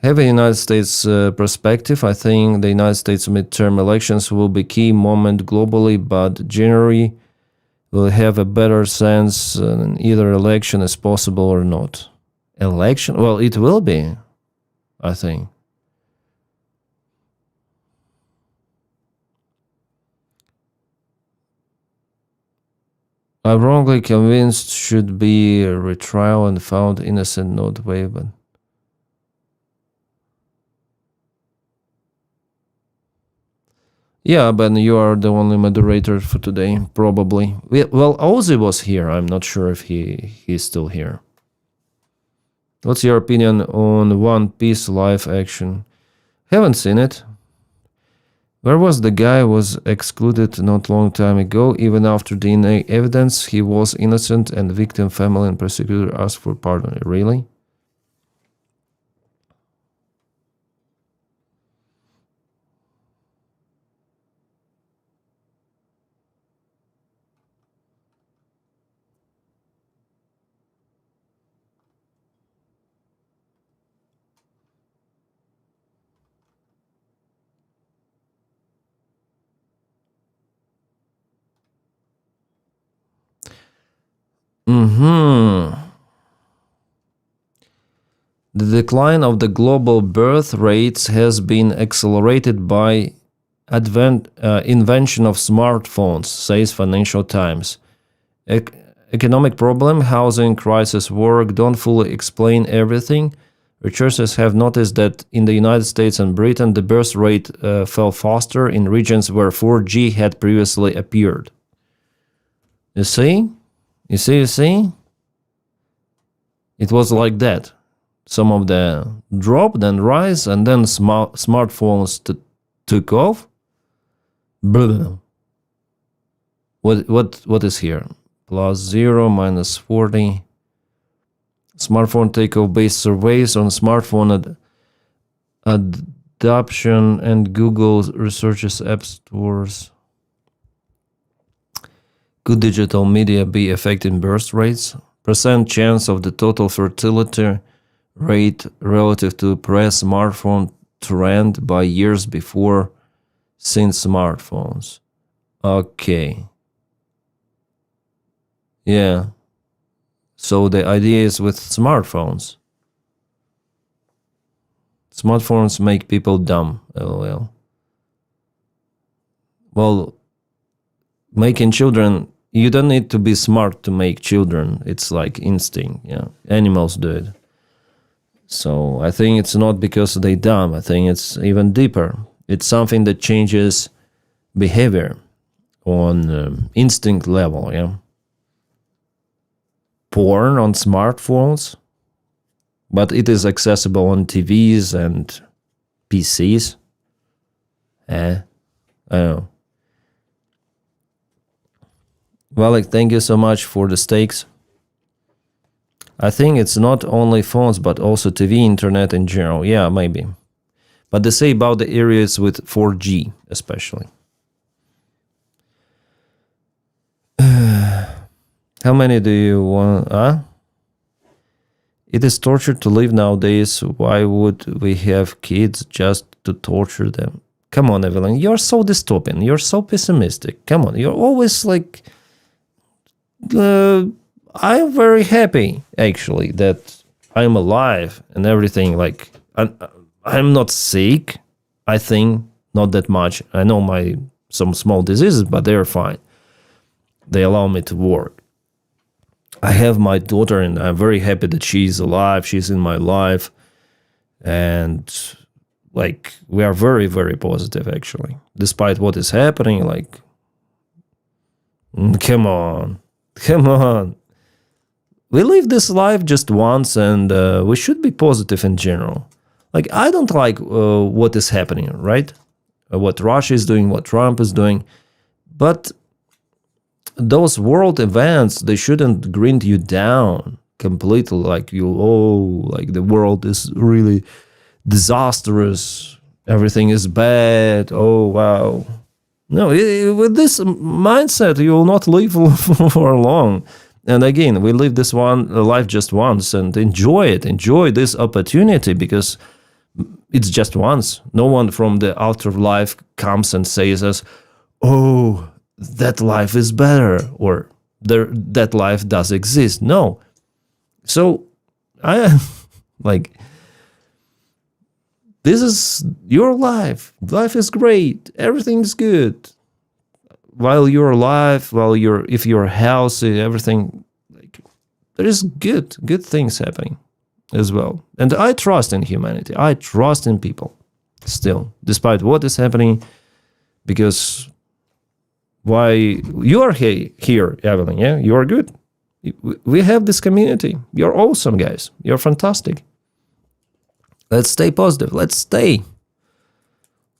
Having a United States perspective, I think the United States midterm elections will be key moment globally, but January will have a better sense either election is possible or not. Election? Well, it will be, I think. I'm wrongly convinced should be a retrial and found innocent, not waived. Yeah, Ben, you are the only moderator for today, probably. Well, Ozzy was here. I'm not sure if he's still here. What's your opinion on One Piece live action? Haven't seen it. Where was the guy was excluded not long time ago? Even after DNA evidence, he was innocent and victim family and prosecutor asked for pardon. Really? The decline of the global birth rates has been accelerated by invention of smartphones, says Financial Times. Economic problem, housing crisis, work don't fully explain everything. Researchers have noticed that in the United States and Britain, the birth rate fell faster in regions where 4G had previously appeared. You see? You see? It was like that. Some of the drop, then rise, and then smartphones took off. Blah. What is here? +0, -40. Smartphone takeoff based surveys on smartphone adoption and Google researches app stores. Could digital media be affecting birth rates? Percent chance of the total fertility rate relative to pre-smartphone trend by years before since smartphones. Okay. Yeah. So the idea is with smartphones. Smartphones make people dumb, lol. Well, making children, you don't need to be smart to make children. It's like instinct, yeah. Animals do it. So I think it's not because they dumb. I think it's even deeper. It's something that changes behavior on instinct level, yeah. Porn on smartphones, but it is accessible on TVs and PCs. I don't know. Well, thank you so much for the stakes. I think it's not only phones, but also TV, internet in general. Yeah, maybe. But they say about the areas with 4G, especially. How many do you want? It is torture to live nowadays. Why would we have kids just to torture them? Come on, Evelyn. You're so dystopian. You're so pessimistic. Come on. You're always like... I'm very happy, actually, that I'm alive and everything. Like, I'm not sick, I think. Not that much. I know some small diseases, but they're fine. They allow me to work. I have my daughter, and I'm very happy that she's alive. She's in my life. And, like, we are very, very positive, actually. Despite what is happening, like, come on. We live this life just once, and we should be positive in general. Like, I don't like what is happening, right? What Russia is doing, what Trump is doing. But those world events, they shouldn't grind you down completely, like like the world is really disastrous, everything is bad, oh wow. No, with this mindset, you will not live for long. And again, we live this life just once, and enjoy it. Enjoy this opportunity, because it's just once. No one from the afterlife comes and says us, oh, that life is better, or that life does exist. No. So, this is your life. Life is great. Everything's good. While you're alive, if you're healthy, everything, like, there is good things happening as well. And I trust in humanity. I trust in people still, despite what is happening, because why you are here, Evelyn, yeah? You are good. We have this community. You're awesome, guys. You're fantastic. Let's stay positive. Let's stay.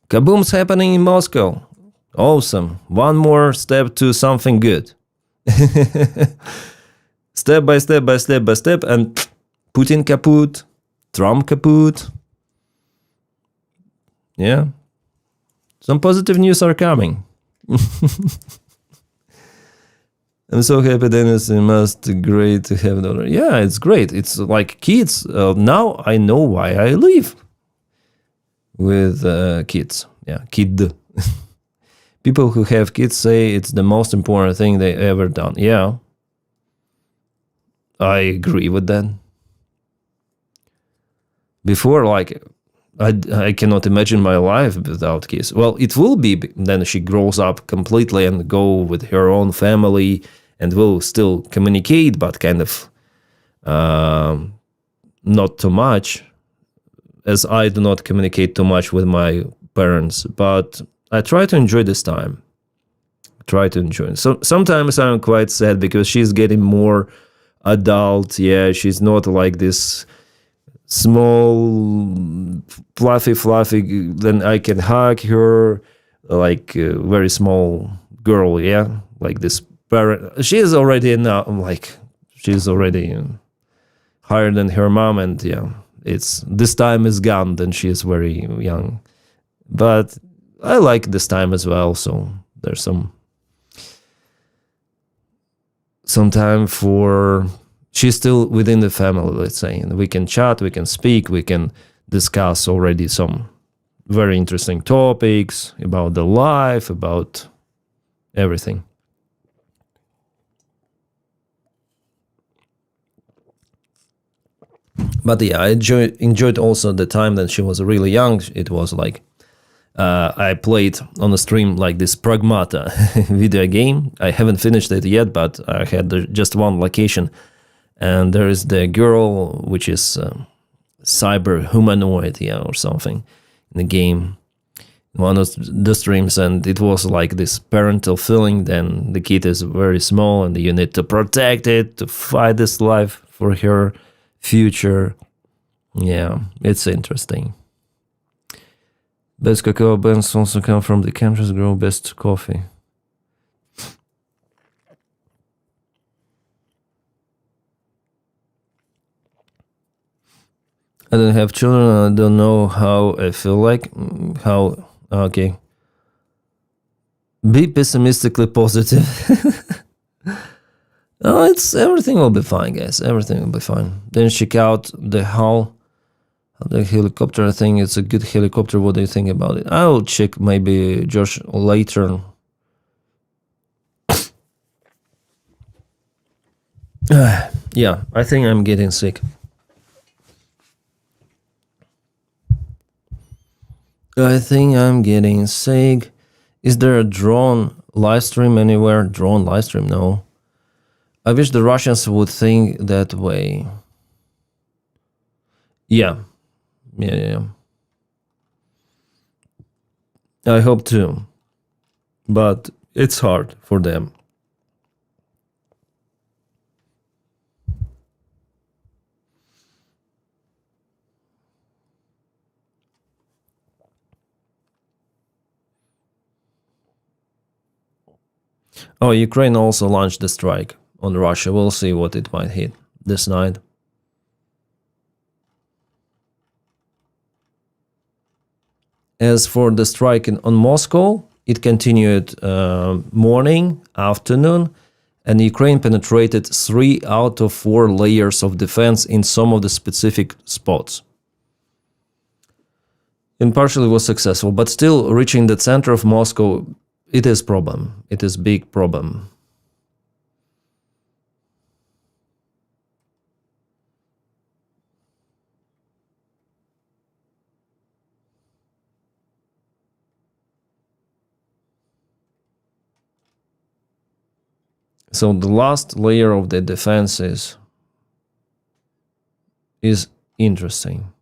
Kaboom's happening in Moscow. Awesome. One more step to something good. Step by step, and Putin kaput, Trump kaput. Yeah. Some positive news are coming. I'm so happy, Denys. It must be great to have daughter. Yeah, it's great. It's like kids. Now I know why I live with kids. Yeah, kid. People who have kids say it's the most important thing they ever done. Yeah, I agree with that. Before, like, I cannot imagine my life without kids. Well, it will be, then she grows up completely and go with her own family and will still communicate, but kind of not too much, as I do not communicate too much with my parents. But I try to enjoy this time. Try to enjoy it. So sometimes I'm quite sad because she's getting more adult. Yeah, she's not like this small, fluffy, then I can hug her, like a very small girl, yeah, like this parent. She is already now, like, she's already higher than her mom, and yeah, it's, this time is gone, then she is very young. But I like this time as well, so there's some time for, she's still within the family, let's say, and we can chat, we can speak, we can discuss already some very interesting topics about the life, about everything. But yeah, I enjoyed also the time that she was really young. It was like, I played on a stream like this Pragmata video game. I haven't finished it yet, but I had just one location. And there is the girl, which is cyber humanoid, yeah, or something in the game, one of the streams, and it was like this parental feeling. Then the kid is very small, and you need to protect it, to fight this life for her future. Yeah, it's interesting. Best cacao beans also come from the countries grow best coffee. I don't have children, I don't know how I feel like. How, okay. Be pessimistically positive. Oh, everything will be fine, guys. Everything will be fine. Then check out the hull, the helicopter. I think it's a good helicopter. What do you think about it? I will check maybe Josh later. Yeah, I think I'm getting sick. I think I'm getting sick. Is there a drone live stream anywhere? Drone live stream? No. I wish the Russians would think that way. Yeah. I hope too. But it's hard for them. Oh, Ukraine also launched the strike on Russia. We'll see what it might hit this night. As for the strike on Moscow, it continued morning, afternoon, and Ukraine penetrated 3 out of 4 layers of defense in some of the specific spots. And partially was successful, but still reaching the center of Moscow, it is problem. It is big problem. So the last layer of the defense is interesting.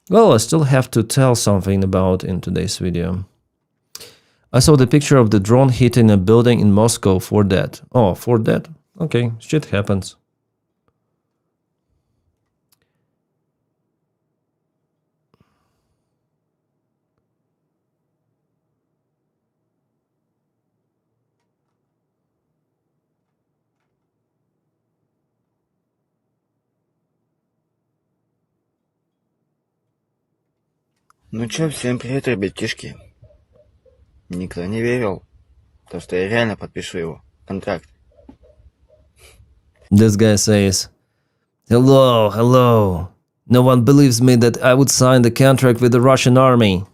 Well, I still have to tell something about in today's video. I saw the picture of the drone hitting a building in Moscow, 4 dead. Oh, 4 dead? Okay, shit happens. Ну чё, всем привет, ребятишки. Никто не верил, то что я реально подпишу его контракт. This guy says, hello. No one believes me that I would sign the contract with the Russian army.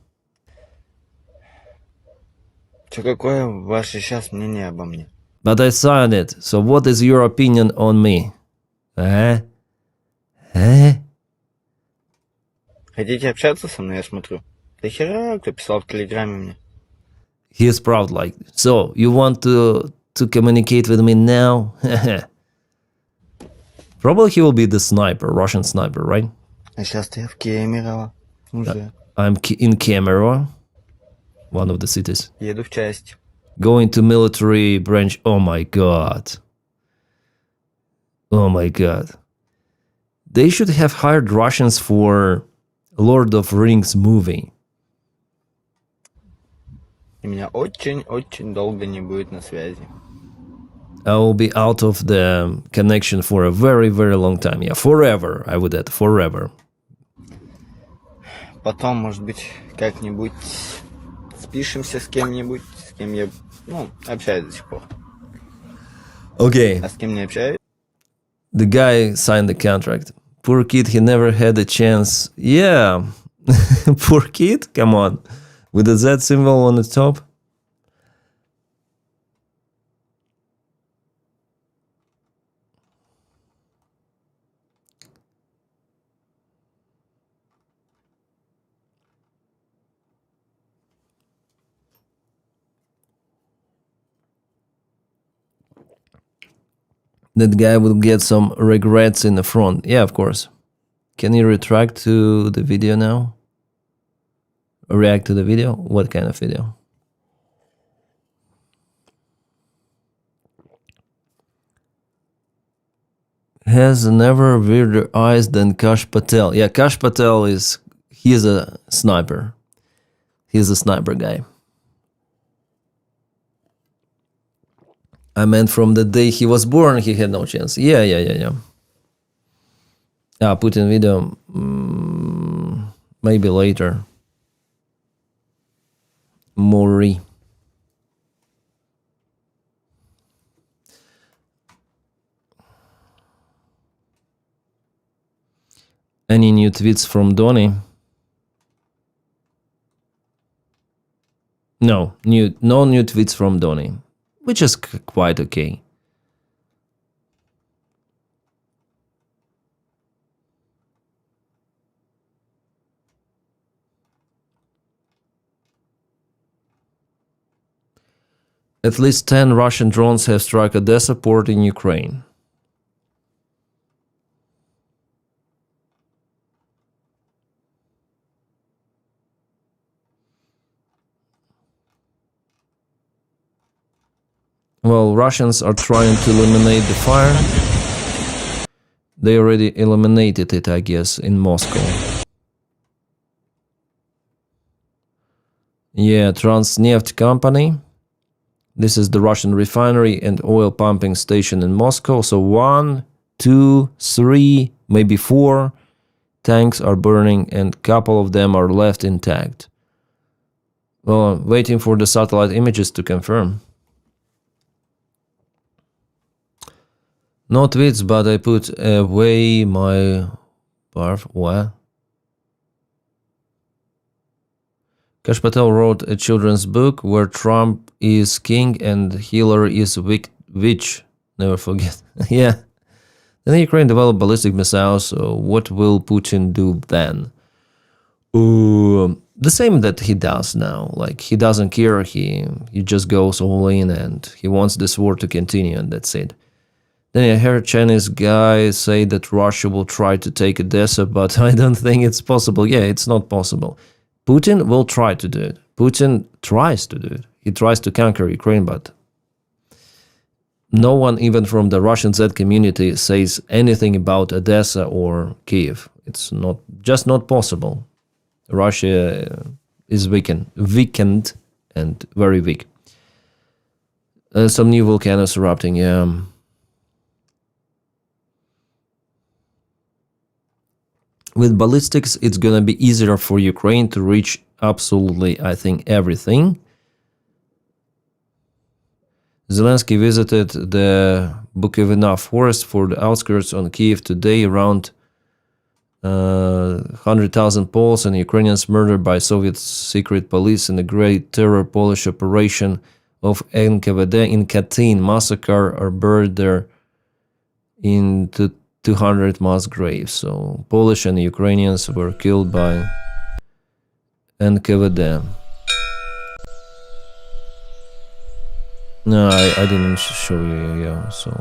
Чё, какое ваше сейчас мнение обо мне? But I signed it, so what is your opinion on me? Хотите общаться со мной, я смотрю? Да хера, кто писал в Телеграме мне. He is proud like, so, you want to communicate with me now? Probably he will be the sniper, Russian sniper, right? А сейчас-то я в Кемерово. Уже. I'm in Kemerovo, one of the cities. Еду в часть. Going to military branch. Oh my god. Oh my god. They should have hired Russians for Lord of Rings movie. И меня очень-очень долго не будет на связи. I will be out of the connection for a very, very long time. Yeah, forever, I would add, forever. Потом, может быть, как-нибудь спишемся с кем-нибудь, с кем я, общаюсь до сих пор. Okay, А с кем не общаюсь? the guy signed the contract. Poor kid, he never had a chance. Yeah, poor kid, come on. With the Z symbol on the top. That guy will get some regrets in the front. Yeah, of course. Can you retract to the video now? React to the video? What kind of video? Has never weirder eyes than Kash Patel. Yeah, Kash Patel he's a sniper. He's a sniper guy. I meant from the day he was born, he had no chance. Yeah. Putin video, maybe later. Mori. Any new tweets from Donny? No new tweets from Donny, which is quite okay. At least 10 Russian drones have struck Odessa port in Ukraine. Well, Russians are trying to eliminate the fire. They already eliminated it, I guess, in Moscow. Yeah, Transneft company. This is the Russian refinery and oil pumping station in Moscow. So 1, 2, 3, maybe 4 tanks are burning and a couple of them are left intact. Well, I'm waiting for the satellite images to confirm. No tweets, but I put away my barf. What? Kash Patel wrote a children's book where Trump is king and Hillary is witch. Never forget. Yeah. Then Ukraine developed ballistic missiles. So what will Putin do then? The same that he does now. Like, he doesn't care. He just goes all in and he wants this war to continue, and that's it. Then I heard Chinese guy say that Russia will try to take Odessa, but I don't think it's possible. Yeah, it's not possible. Putin will try to do it. Putin tries to do it. He tries to conquer Ukraine, but no one, even from the Russian Z community, says anything about Odessa or Kiev. It's not possible. Russia is weakened and very weak. Some new volcanoes erupting, yeah. With ballistics, it's going to be easier for Ukraine to reach absolutely, I think, everything. Zelensky visited the Bukovina forest for the outskirts on Kiev today. Around 100,000 Poles and Ukrainians murdered by Soviet secret police in the great terror Polish operation of NKVD in Katyn. Massacre are buried there in 200 mass graves. So Polish and Ukrainians were killed by NKVD. No, I didn't show you, yeah, so...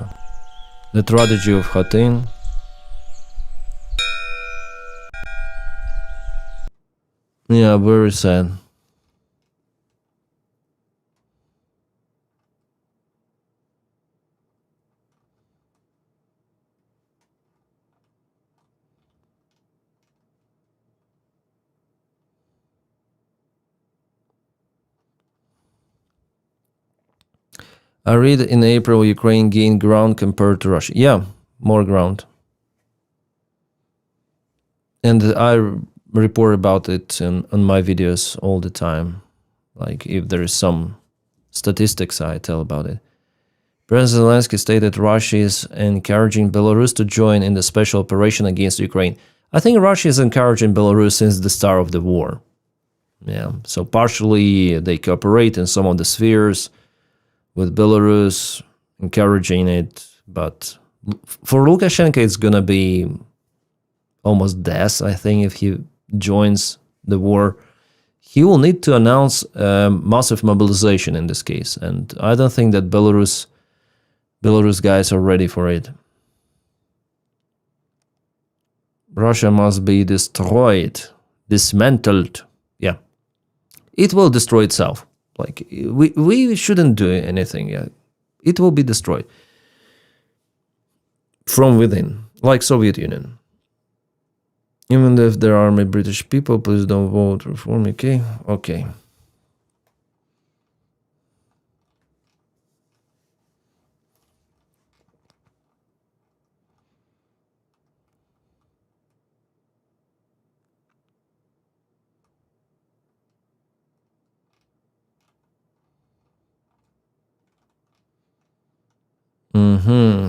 The tragedy of Hatyn. Yeah, very sad. I read in April Ukraine gained ground compared to Russia. Yeah, more ground. And I report about it on my videos all the time. Like if there is some statistics, I tell about it. President Zelensky stated Russia is encouraging Belarus to join in the special operation against Ukraine. I think Russia is encouraging Belarus since the start of the war. Yeah, so partially they cooperate in some of the spheres with Belarus, encouraging it, but for Lukashenko it's gonna be almost death, I think, if he joins the war. He will need to announce massive mobilization in this case, and I don't think that Belarus guys are ready for it. Russia must be destroyed, dismantled. Yeah, it will destroy itself. Like we shouldn't do anything yet. It will be destroyed from within, like Soviet Union. Even if there are many British people, please don't vote for me, okay? Okay.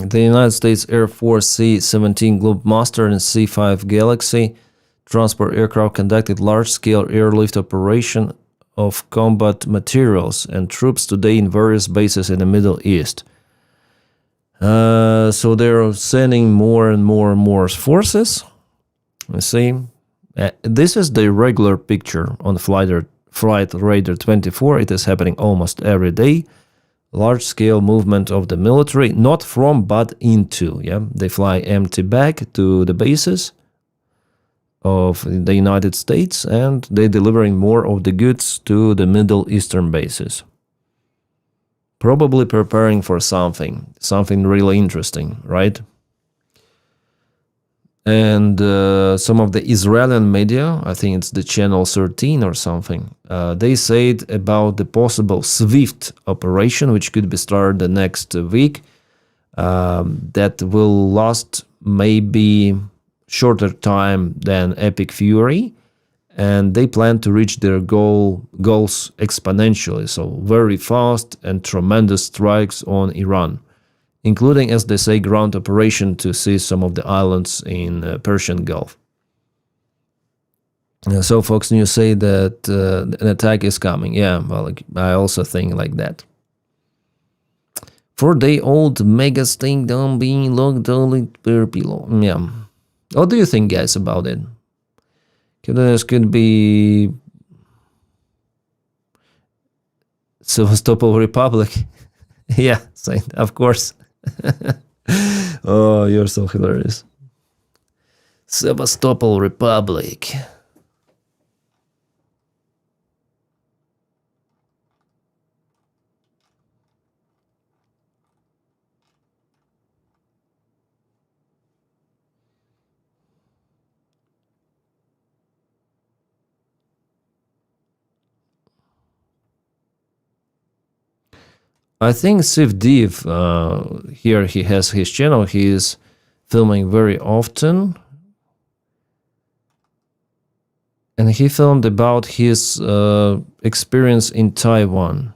The United States Air Force C-17 Globemaster and C-5 Galaxy transport aircraft conducted large-scale airlift operation of combat materials and troops today in various bases in the Middle East. So they're sending more and more forces. Let's see. This is the regular picture on Flight Radar 24. It is happening almost every day. Large-scale movement of the military, not from but into. Yeah, they fly empty back to the bases of the United States, and they're delivering more of the goods to the Middle Eastern bases. Probably preparing for something really interesting, right? And some of the Israeli media, I think it's the Channel 13 or something, they said about the possible SWIFT operation, which could be started the next week, that will last maybe shorter time than Epic Fury, and they plan to reach their goals exponentially, so very fast and tremendous strikes on Iran, including, as they say, ground operation to seize some of the islands in Persian Gulf. So Fox News say that an attack is coming. Yeah, well, I also think like that. 4-day-old mega stink down being locked only per pillow. Yeah. What do you think, guys, about it? This could be Sevastopol Republic. Yeah, of course. Oh, you're so hilarious. Sevastopol Republic. I think Sivdiv, here he has his channel, he is filming very often. And he filmed about his experience in Taiwan.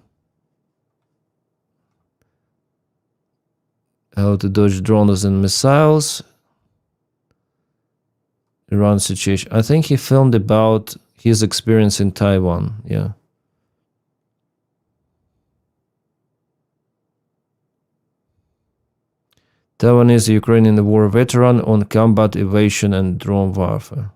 How to dodge drones and missiles. Iran situation. I think he filmed about his experience in Taiwan, yeah. Taiwanese Ukrainian war veteran on combat evasion and drone warfare.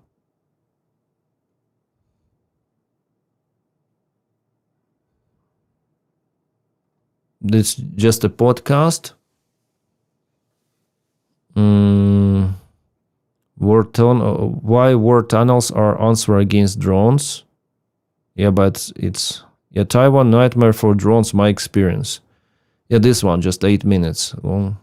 This just a podcast. Why war tunnels are answer against drones? Yeah, but it's Taiwan nightmare for drones. My experience. Yeah, this one just 8 minutes long.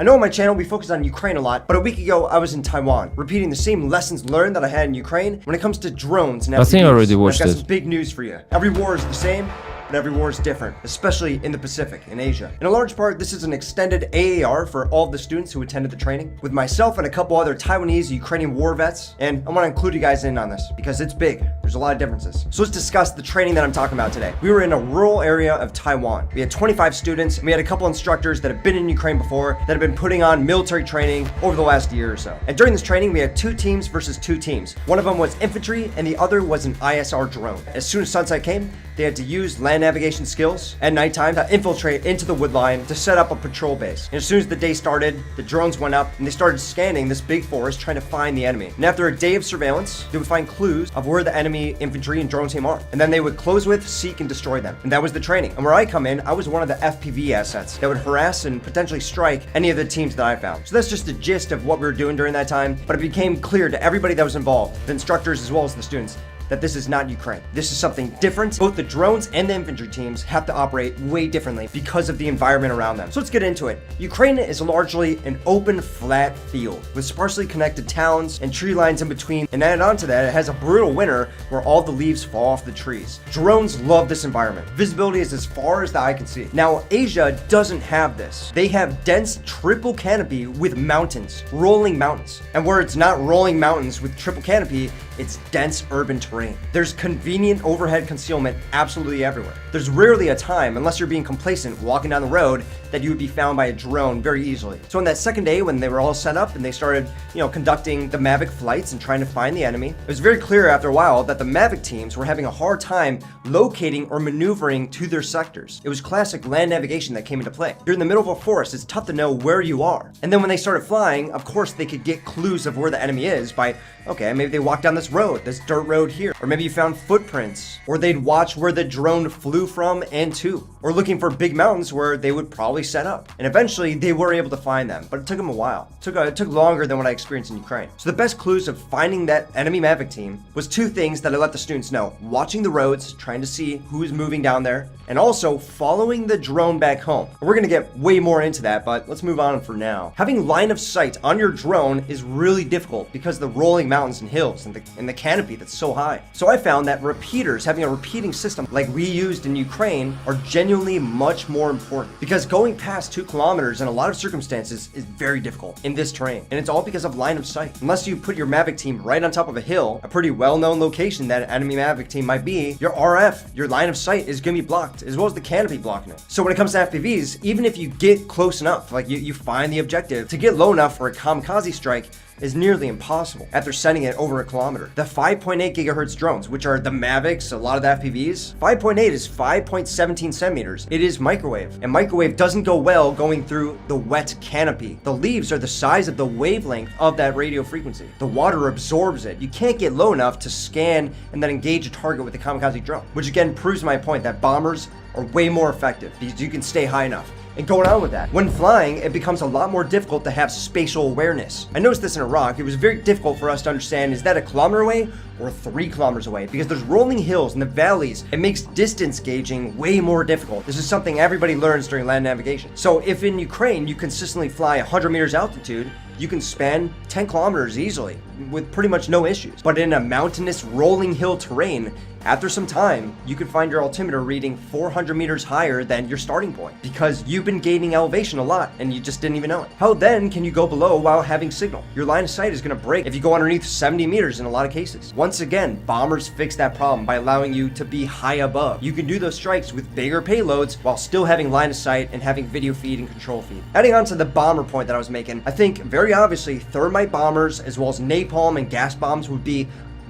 I know on my channel we focus on Ukraine a lot, but a week ago I was in Taiwan, repeating the same lessons learned that I had in Ukraine when it comes to drones and FPVs. I think I already watched I've got it. some big news for you. Every war is the same, but every war is different, especially in the Pacific, in Asia. In a large part, this is an extended AAR for all of the students who attended the training, with myself and a couple other Taiwanese Ukrainian war vets, and I want to include you guys in on this, because it's big. There's a lot of differences. So let's discuss the training that I'm talking about today. We were in a rural area of Taiwan. We had 25 students, and we had a couple instructors that have been in Ukraine before, that have been putting on military training over the last year or so. And during this training, we had 2 teams versus 2 teams. One of them was infantry, and the other was an ISR drone. As soon as sunset came, they had to use land navigation skills at nighttime to infiltrate into the wood line to set up a patrol base. And as soon as the day started, the drones went up and they started scanning this big forest trying to find the enemy. And after a day of surveillance, they would find clues of where the enemy infantry and drone team are. And then they would close with, seek, and destroy them. And that was the training. And where I come in, I was one of the FPV assets that would harass and potentially strike any of the teams that I found. So that's just the gist of what we were doing during that time. But it became clear to everybody that was involved, the instructors as well as the students, that this is not Ukraine. This is something different. Both the drones and the infantry teams have to operate way differently because of the environment around them. So let's get into it. Ukraine is largely an open, flat field with sparsely connected towns and tree lines in between. And added on to that, it has a brutal winter where all the leaves fall off the trees. Drones love this environment. Visibility is as far as the eye can see. Now, Asia doesn't have this. They have dense triple canopy with mountains, rolling mountains. And where it's not rolling mountains with triple canopy, it's dense urban terrain. There's convenient overhead concealment absolutely everywhere. There's rarely a time, unless you're being complacent walking down the road, that you would be found by a drone very easily. So on that second day when they were all set up and they started, conducting the Mavic flights and trying to find the enemy, it was very clear after a while that the Mavic teams were having a hard time locating or maneuvering to their sectors. It was classic land navigation that came into play. You're in the middle of a forest, it's tough to know where you are. And then when they started flying, of course they could get clues of where the enemy is by, okay, maybe they walked down this road, this dirt road here, or maybe you found footprints, or they'd watch where the drone flew from and to, or looking for big mountains where they would probably set up. And eventually they were able to find them, but it took them a while. It took longer than what I experienced in Ukraine. So the best clues of finding that enemy Mavic team was 2 things that I let the students know: watching the roads, trying to see who's moving down there, and also following the drone back home. We're gonna get way more into that, but let's move on for now. Having line of sight on your drone is really difficult because of the rolling mountains and hills and the canopy that's so high. So I found that repeaters, having a repeating system like we used in Ukraine, are genuinely much more important, because going past 2 kilometers in a lot of circumstances is very difficult in this terrain, and it's all because of line of sight. Unless you put your Mavic team right on top of a hill, a pretty well-known location that an enemy Mavic team might be, your RF, your line of sight, is gonna be blocked, as well as the canopy blocking it. So when it comes to FPVs, even if you get close enough, like you find the objective, to get low enough for a kamikaze strike is nearly impossible after sending it over a kilometer. The 5.8 gigahertz drones, which are the Mavics, a lot of the FPVs, 5.8 is 5.17 centimeters. It is microwave, and microwave doesn't go well going through the wet canopy. The leaves are the size of the wavelength of that radio frequency. The water absorbs it. You can't get low enough to scan and then engage a target with a kamikaze drone, which again proves my point that bombers are way more effective because you can stay high enough. And going on with that, when flying, it becomes a lot more difficult to have spatial awareness. I noticed this in Iraq. It was very difficult for us to understand, is that a kilometer away or 3 kilometers away? Because there's rolling hills and the valleys. It makes distance gauging way more difficult. This is something everybody learns during land navigation. So if in Ukraine you consistently fly 100 meters altitude, you can span 10 kilometers easily with pretty much no issues. But in a mountainous rolling hill terrain, after some time, you could find your altimeter reading 400 meters higher than your starting point because you've been gaining elevation a lot and you just didn't even know it. How then can you go below while having signal? Your line of sight is going to break if you go underneath 70 meters in a lot of cases. Once again, bombers fix that problem by allowing you to be high above. You can do those strikes with bigger payloads while still having line of sight and having video feed and control feed. Adding on to the bomber point that I was making, I think very obviously thermite bombers as well as napalm and gas bombs would be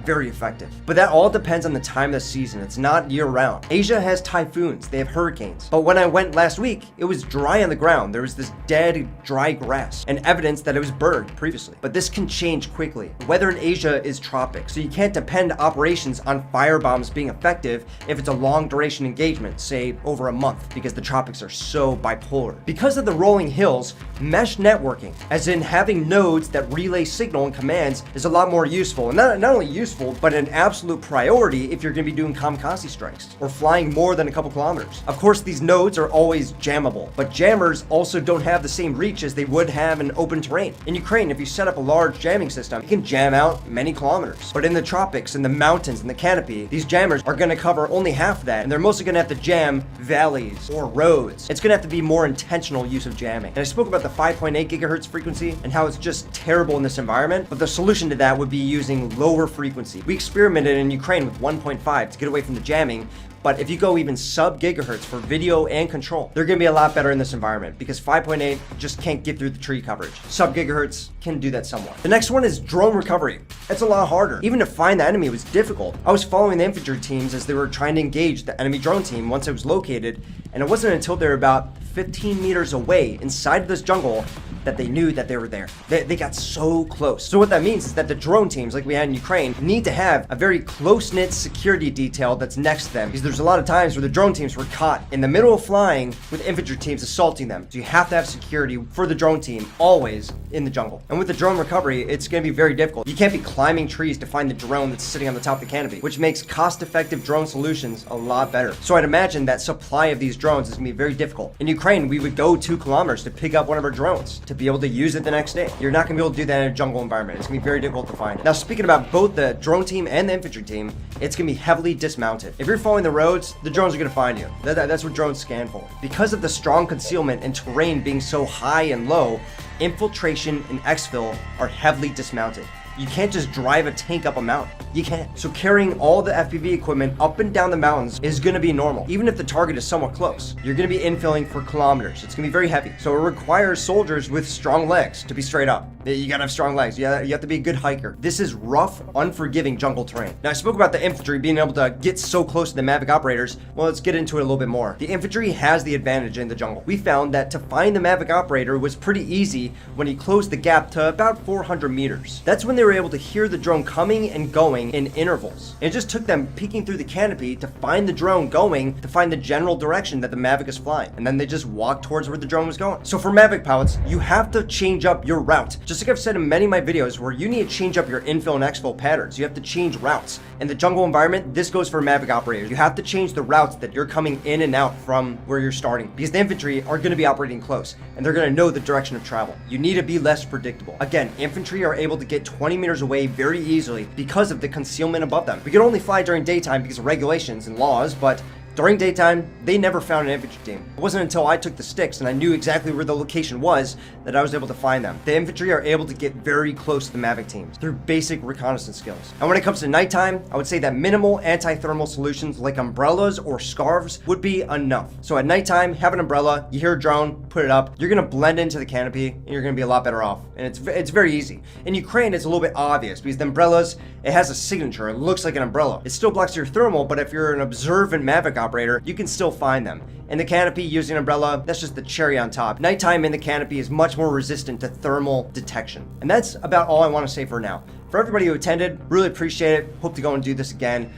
very effective. But that all depends on the time of the season. It's not year-round. Asia has typhoons, they have hurricanes. But when I went last week, it was dry on the ground. There was this dead, dry grass and evidence that it was burned previously. But this can change quickly. The weather in Asia is tropic, so you can't depend operations on firebombs being effective if it's a long duration engagement, say over a month, because the tropics are so bipolar. Because of the rolling hills, mesh networking, as in having nodes that relay signal and commands, is a lot more useful. And not only useful, but an absolute priority if you're going to be doing kamikaze strikes or flying more than a couple kilometers. Of course, these nodes are always jammable, but jammers also don't have the same reach as they would have in open terrain. In Ukraine, if you set up a large jamming system, it can jam out many kilometers. But in the tropics, in the mountains, in the canopy, these jammers are going to cover only half that, and they're mostly going to have to jam valleys or roads. It's going to have to be more intentional use of jamming. And I spoke about the 5.8 gigahertz frequency and how it's just terrible in this environment, but the solution to that would be using lower frequency. We experimented in Ukraine with 1.5 to get away from the jamming, but if you go even sub-gigahertz for video and control, they're going to be a lot better in this environment because 5.8 just can't get through the tree coverage. Sub-gigahertz can do that somewhat. The next one is drone recovery. It's a lot harder. Even to find the enemy was difficult. I was following the infantry teams as they were trying to engage the enemy drone team once it was located, and it wasn't until they were about 15 meters away inside this jungle that they knew that they were there. They got so close. So what that means is that the drone teams, like we had in Ukraine, need to have a very close-knit security detail that's next to them, because there's a lot of times where the drone teams were caught in the middle of flying with infantry teams assaulting them. So you have to have security for the drone team always in the jungle. And with the drone recovery, it's going to be very difficult. You can't be climbing trees to find the drone that's sitting on the top of the canopy, which makes cost-effective drone solutions a lot better. So I'd imagine that supply of these drones is going to be very difficult. In Ukraine, we would go 2 kilometers to pick up one of our drones to be able to use it the next day. You're not going to be able to do that in a jungle environment. It's going to be very difficult to find. Now, speaking about both the drone team and the infantry team, it's going to be heavily dismounted. If you're following the roads, the drones are going to find you. That's what drones scan for. Because of the strong concealment and terrain being so high and low, infiltration and exfil are heavily dismounted. You can't just drive a tank up a mountain. You can't. So carrying all the FPV equipment up and down the mountains is going to be normal. Even if the target is somewhat close, you're going to be infilling for kilometers. It's going to be very heavy. So it requires soldiers with strong legs to be straight up. You got to have strong legs. You have to be a good hiker. This is rough, unforgiving jungle terrain. Now, I spoke about the infantry being able to get so close to the Mavic operators. Well, let's get into it a little bit more. The infantry has the advantage in the jungle. We found that to find the Mavic operator was pretty easy when he closed the gap to about 400 meters. That's when they were able to hear the drone coming and going in intervals. It just took them peeking through the canopy to find the drone going, to find the general direction that the Mavic is flying. And then they just walked towards where the drone was going. So for Mavic pilots, you have to change up your route. Just like I've said in many of my videos where you need to change up your infill and exfil patterns. You have to change routes. In the jungle environment, this goes for Mavic operators. You have to change the routes that you're coming in and out from where you're starting, because the infantry are going to be operating close and they're going to know the direction of travel. You need to be less predictable. Again, infantry are able to get 20 meters away very easily because of the concealment above them. We could only fly during daytime because of regulations and laws, but during daytime, they never found an infantry team. It wasn't until I took the sticks and I knew exactly where the location was that I was able to find them. The infantry are able to get very close to the Mavic teams through basic reconnaissance skills. And when it comes to nighttime, I would say that minimal anti-thermal solutions like umbrellas or scarves would be enough. So at nighttime, have an umbrella, you hear a drone, put it up, you're gonna blend into the canopy and you're gonna be a lot better off. And it's very easy. In Ukraine, it's a little bit obvious because the umbrellas, it has a signature, it looks like an umbrella. It still blocks your thermal, but if you're an observant Mavic operator, you can still find them. In the canopy, using an umbrella, that's just the cherry on top. Nighttime in the canopy is much more resistant to thermal detection. And that's about all I want to say for now. For everybody who attended, really appreciate it. Hope to go and do this again.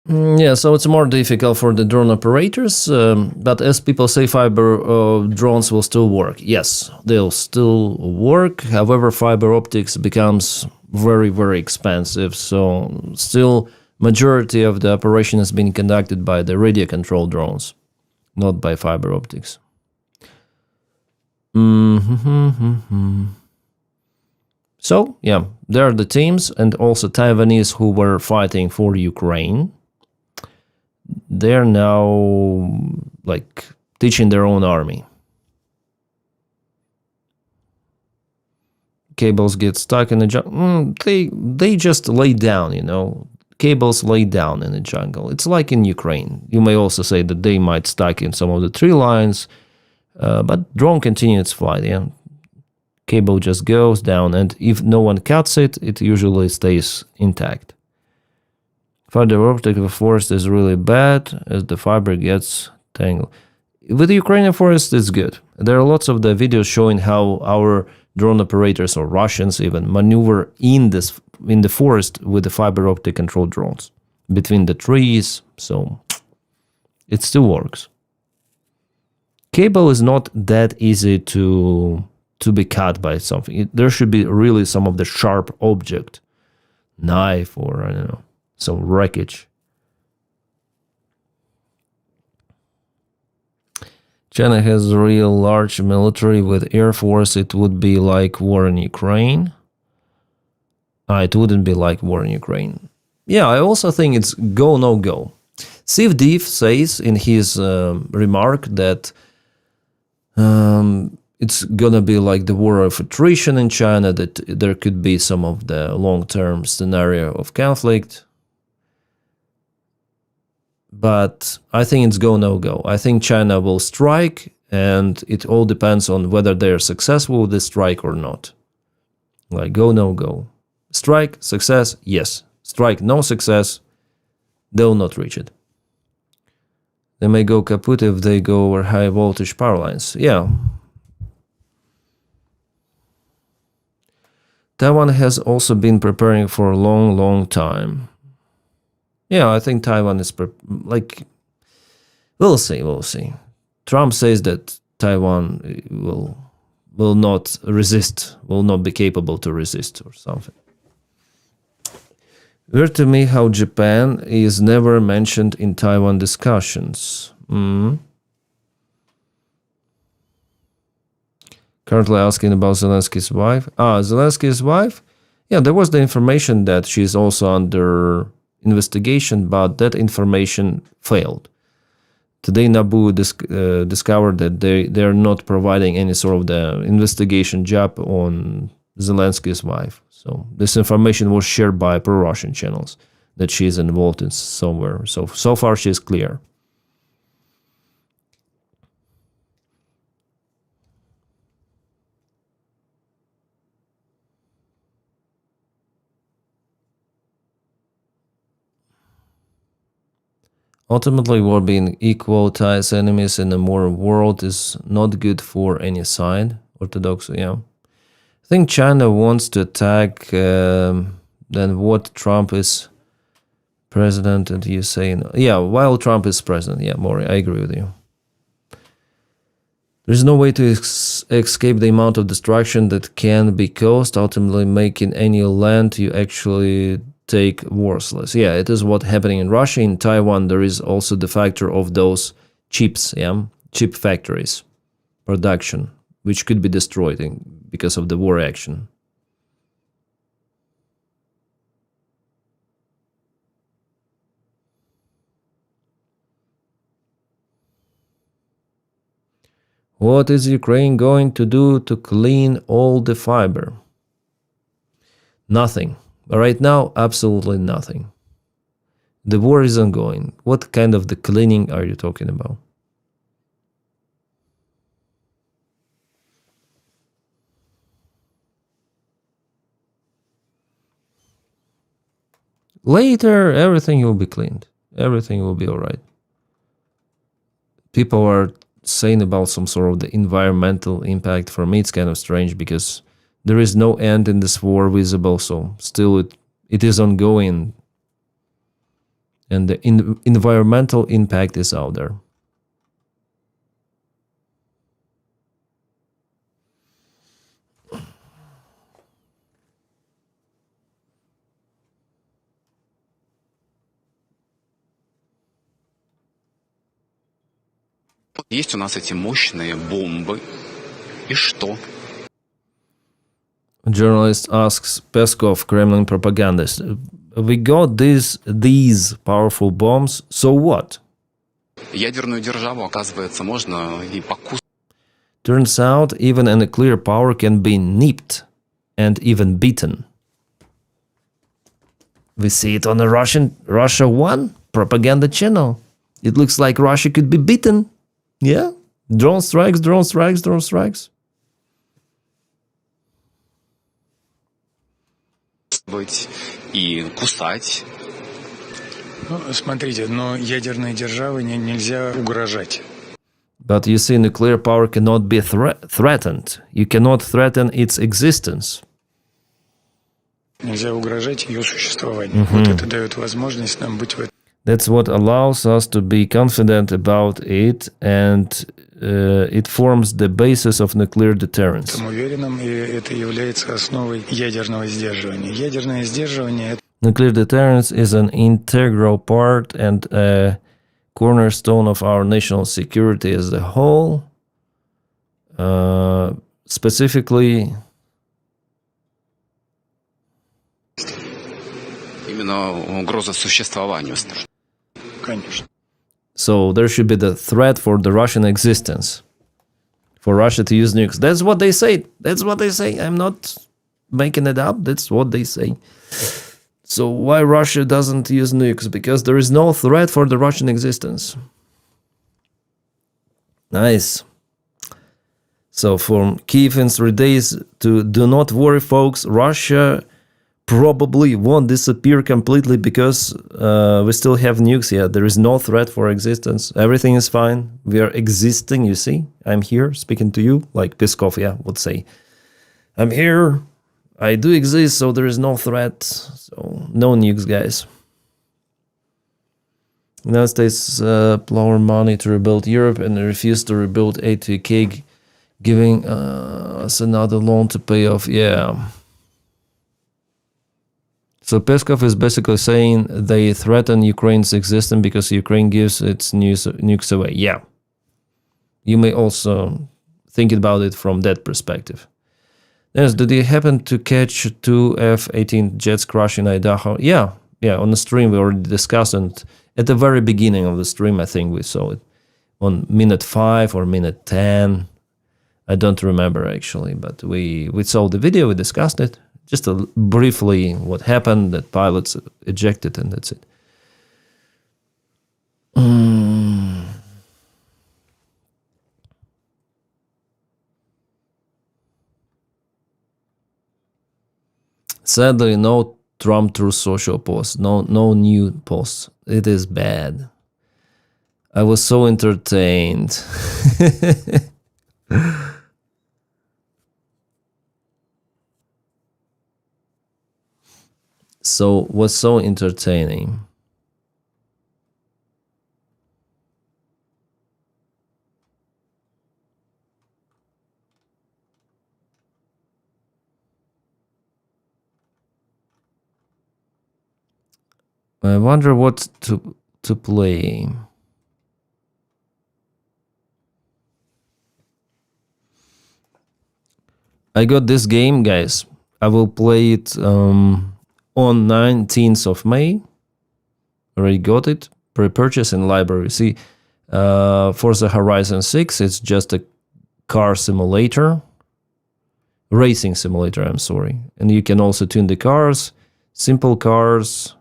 Yeah, so it's more difficult for the drone operators, but as people say, fiber drones will still work. Yes, they'll still work. However, fiber optics becomes very, very expensive. So still, majority of the operation has been conducted by the radio control drones, not by fiber optics. So, yeah, there are the teams and also Taiwanese who were fighting for Ukraine. They're now, like, teaching their own army. Cables get stuck in the jungle. They just lay down, you know. Cables lay down in the jungle. It's like in Ukraine. You may also say that they might stuck in some of the tree lines, but drone continued its flight. Yeah, cable just goes down, and if no one cuts it, it usually stays intact. Fiber optic forest is really bad as the fiber gets tangled. With the Ukrainian forest, it's good. There are lots of the videos showing how our drone operators, or Russians even, maneuver in the forest with the fiber optic control drones between the trees, so it still works. Cable is not that easy to be cut by something. There should be really some of the sharp object, knife, or I don't know, some wreckage. China has a real large military with air force. It would be like war in Ukraine. It wouldn't be like war in Ukraine. Yeah, I also think it's go, no go. Steve Deef says in his remark that it's gonna be like the war of attrition in China, that there could be some of the long-term scenario of conflict. But I think it's go, no go. I think China will strike, and it all depends on whether they're successful with the strike or not. Like go, no go. Strike, success, yes. Strike, no success, they'll not reach it. They may go kaput if they go over high voltage power lines. Yeah. Taiwan has also been preparing for a long, long time. Yeah, I think Taiwan is we'll see. Trump says that Taiwan will not resist, will not be capable to resist or something. Weird to me how Japan is never mentioned in Taiwan discussions. Currently asking about Zelensky's wife. Zelensky's wife? Yeah, there was the information that she's also under investigation, but that information failed. Today, NABU discovered that they are not providing any sort of the investigation job on Zelensky's wife. So this information was shared by pro-Russian channels that she is involved in somewhere. So far she is clear. Ultimately, war being equal ties enemies in a more world is not good for any side. Orthodox, yeah. I think China wants to attack then what Trump is president, and you say, yeah, while Trump is president. Yeah, Maury, I agree with you. There's no way to escape the amount of destruction that can be caused, ultimately making any land you actually take worthless. Yeah, it is what's happening in Russia. In Taiwan, there is also the factor of those chips, chip factories, production, which could be destroyed because of the war action. What is Ukraine going to do to clean all the fiber? Nothing. Right now, absolutely nothing. The war is ongoing. What kind of the cleaning are you talking about? Later, everything will be cleaned. Everything will be all right. People are saying about some sort of the environmental impact. For me, it's kind of strange because there is no end in this war visible, so still it is ongoing. And the environmental impact is out there. Есть у нас эти мощные бомбы. И что? A journalist asks Peskov, Kremlin propagandist, we got these powerful bombs, so what? Ядерную державу, оказывается, можно и покусать. Turns out, even a nuclear power can be nipped and even beaten. We see it on the Russia 1 propaganda channel. It looks like Russia could be beaten. Yeah? Drone strikes, drone strikes, drone strikes. быть и кусать. Ну, смотрите, но ядерной державы нельзя угрожать. But you see, nuclear power cannot be threatened. You cannot threaten its existence. Нельзя угрожать ее существованию. Вот это дает возможность нам быть в этом. That's what allows us to be confident about it, and it forms the basis of nuclear deterrence. Уверенным, и это является основой ядерного сдерживания. Ядерное сдерживание — Nuclear deterrence is an integral part and a cornerstone of our national security as a whole. Specifically, Именно угроза существованию. конечно. so there should be the threat for the Russian existence, for Russia to use nukes. That's what they say. That's what they say. I'm not making it up. That's what they say. So why Russia doesn't use nukes? Because there is no threat for the Russian existence. Nice. So from Kiev in 3 days to do not worry, folks, Russia probably won't disappear completely because we still have nukes. Yeah, there is no threat for existence. Everything is fine. We are existing, you see. I'm here speaking to you, like Peskov, yeah, would say. I'm here. I do exist, so there is no threat. So no nukes, guys. United States plow money to rebuild Europe and refuse to rebuild aid to UK, giving us another loan to pay off. Yeah. So Peskov is basically saying they threaten Ukraine's existence because Ukraine gives its nukes away. Yeah. You may also think about it from that perspective. Yes, did you happen to catch 2 F-18 jets crashing Idaho? Yeah, on the stream we already discussed it. At the very beginning of the stream, I think we saw it. On minute 5 or minute 10. I don't remember actually, but we saw the video, we discussed it. Just briefly what happened, that pilots ejected, and that's it. Sadly, no Trump True Social posts, no new posts. It is bad. I was so entertained. Was so entertaining. I wonder what to play. I got this game, guys. I will play it on 19th of May. Already got it. Pre-purchase in library. See, Forza Horizon 6, it's just a car simulator. Racing simulator, I'm sorry. And you can also tune the cars. Simple cars.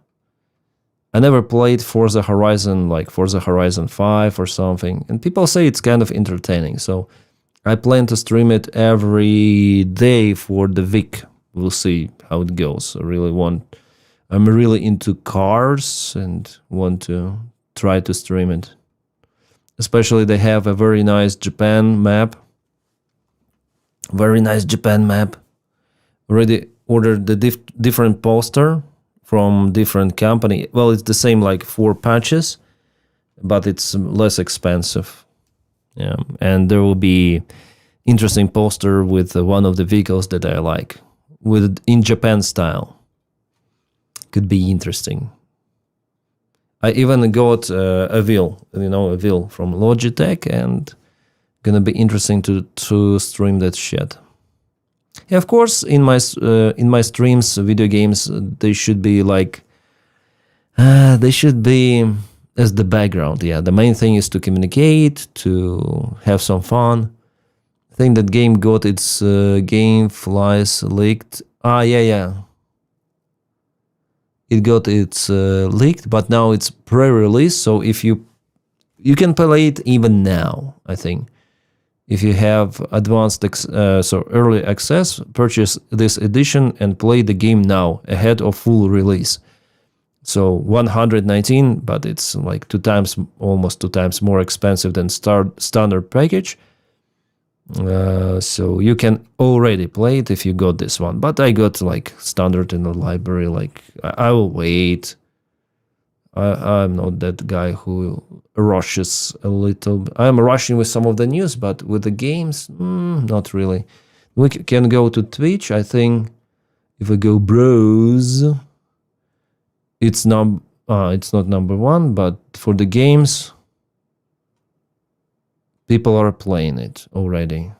I never played Forza Horizon, like Forza Horizon 5 or something. And people say it's kind of entertaining. So I plan to stream it every day for the week. We'll see how it goes. I'm really into cars and want to try to stream it. Especially they have a very nice Japan map. Very nice Japan map. Already ordered the different poster from different company. Well, it's the same like 4 patches, but it's less expensive. Yeah, and there will be interesting poster with one of the vehicles that I like, with in Japan style. Could be interesting. I even got a wheel from Logitech, and gonna be interesting to stream that shit. Yeah, of course, in my streams, video games, they should be like, they should be as the background. Yeah, the main thing is to communicate, to have some fun. I think that game got its game flies leaked. Yeah. It got its leaked, but now it's pre-release. So if you can play it even now, I think. If you have early access, purchase this edition and play the game now ahead of full release. So 119, but it's like almost two times more expensive than standard package. So you can already play it if you got this one. But I got like standard in the library. Like I will wait. I'm not that guy who rushes a little. I'm rushing with some of the news, but with the games, not really. We can go to Twitch. I think if I go browse, it's not number one, but for the games, people are playing it already.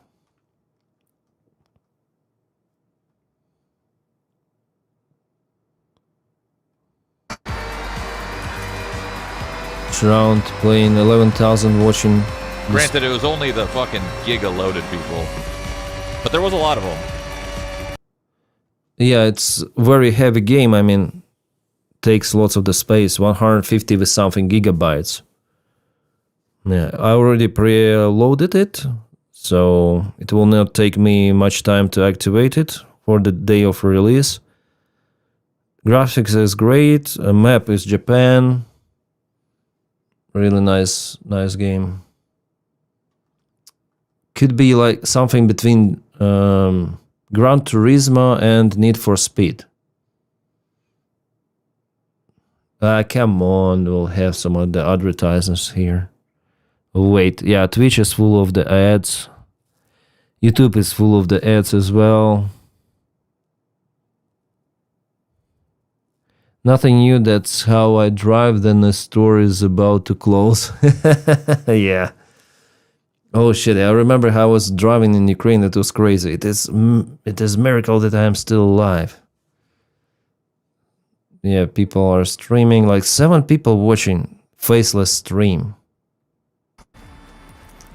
Round playing 11,000 watching. Granted, it was only the fucking giga loaded people, but there was a lot of them. Yeah, it's very heavy game. I mean, takes lots of the space, 150 with something gigabytes. Yeah, I already pre-loaded it, so it will not take me much time to activate it for the day of release. Graphics is great. A map is Japan. Really nice game. Could be like something between Gran Turismo and Need for Speed. Come on, we'll have some of the advertisements here. Wait, yeah, Twitch is full of the ads. YouTube is full of the ads as well. Nothing new, that's how I drive, then the store is about to close. Yeah. Oh shit, I remember how I was driving in Ukraine, it was crazy. It is a miracle that I am still alive. Yeah, people are streaming, like 7 people watching faceless stream.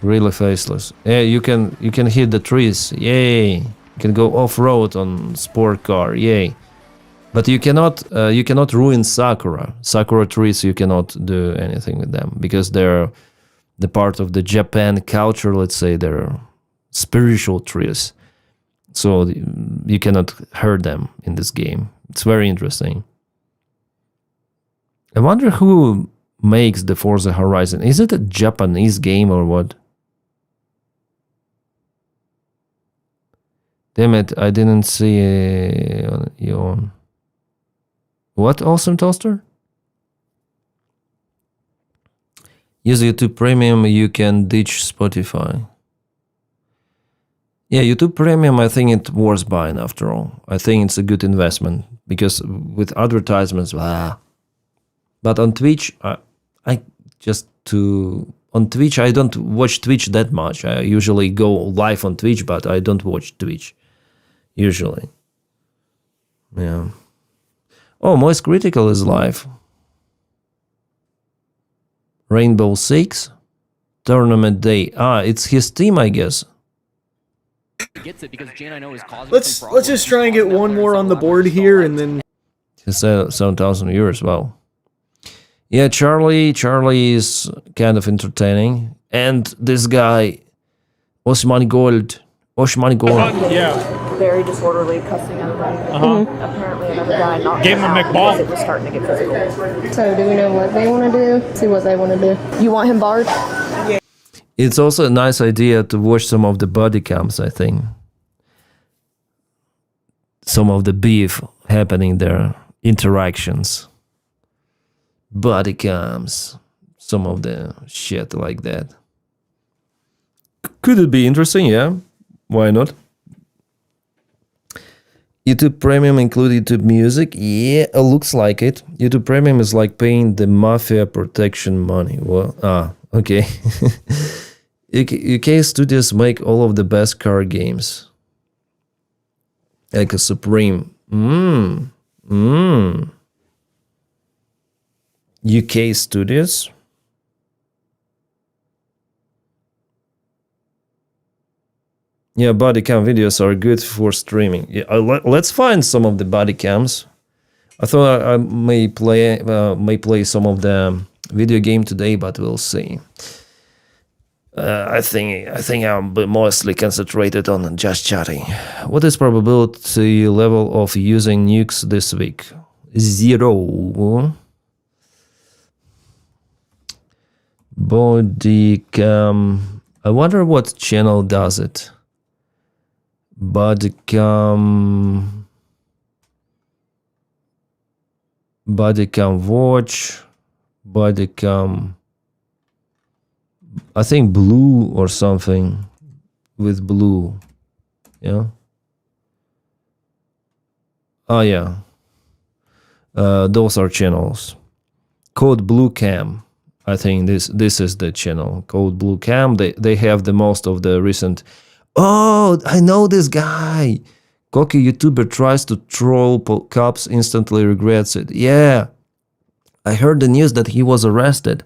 Really faceless. Yeah, you can hit the trees, yay. You can go off-road on sport car, yay. But you cannot ruin sakura trees. You cannot do anything with them because they're the part of the Japan culture. Let's say they're spiritual trees, so you cannot hurt them in this game. It's very interesting. I wonder who makes the Forza Horizon. Is it a Japanese game or what? Damn it! I didn't see you on. What, Awesome Toaster? Use YouTube Premium, you can ditch Spotify. Yeah, YouTube Premium, I think it's worth buying after all. I think it's a good investment because with advertisements, blah. But on Twitch, on Twitch, I don't watch Twitch that much. I usually go live on Twitch, but I don't watch Twitch usually. Yeah. Oh, Moist Critical is live. Rainbow Six. Tournament Day. It's his team, I guess. Let's just try and get one more on the board here, and then... 7,000 euros, wow. Yeah, Charlie is kind of entertaining. And this guy, Osman Gold. Yeah. Very disorderly, cussing everybody. Apparently another guy knocked Gave him a out McBall. because it was starting to get physical. So do we know what they want to do? See what they want to do. You want him barred? It's also a nice idea to watch some of the body cams, I think. Some of the beef happening there, interactions. Body cams, some of the shit like that. Could it be interesting? Yeah, why not? YouTube Premium include YouTube Music? Yeah, it looks like it. YouTube Premium is like paying the mafia protection money. Well, okay. UK studios make all of the best car games. Like a Supreme. UK studios? Yeah, body cam videos are good for streaming. Yeah, let's find some of the body cams. I thought I may play some of the video game today, but we'll see. I think I'm mostly concentrated on just chatting. What is probability level of using nukes this week? 0. Body cam. I wonder what channel does it. Body cam watch. Body cam. I think blue or something with blue. Yeah. Oh yeah. Those are channels. Code blue cam. I think this is the channel. Code blue cam. They have the most of the recent. Oh, I know this guy. Cocky YouTuber tries to troll cops, instantly regrets it. Yeah. I heard the news that he was arrested.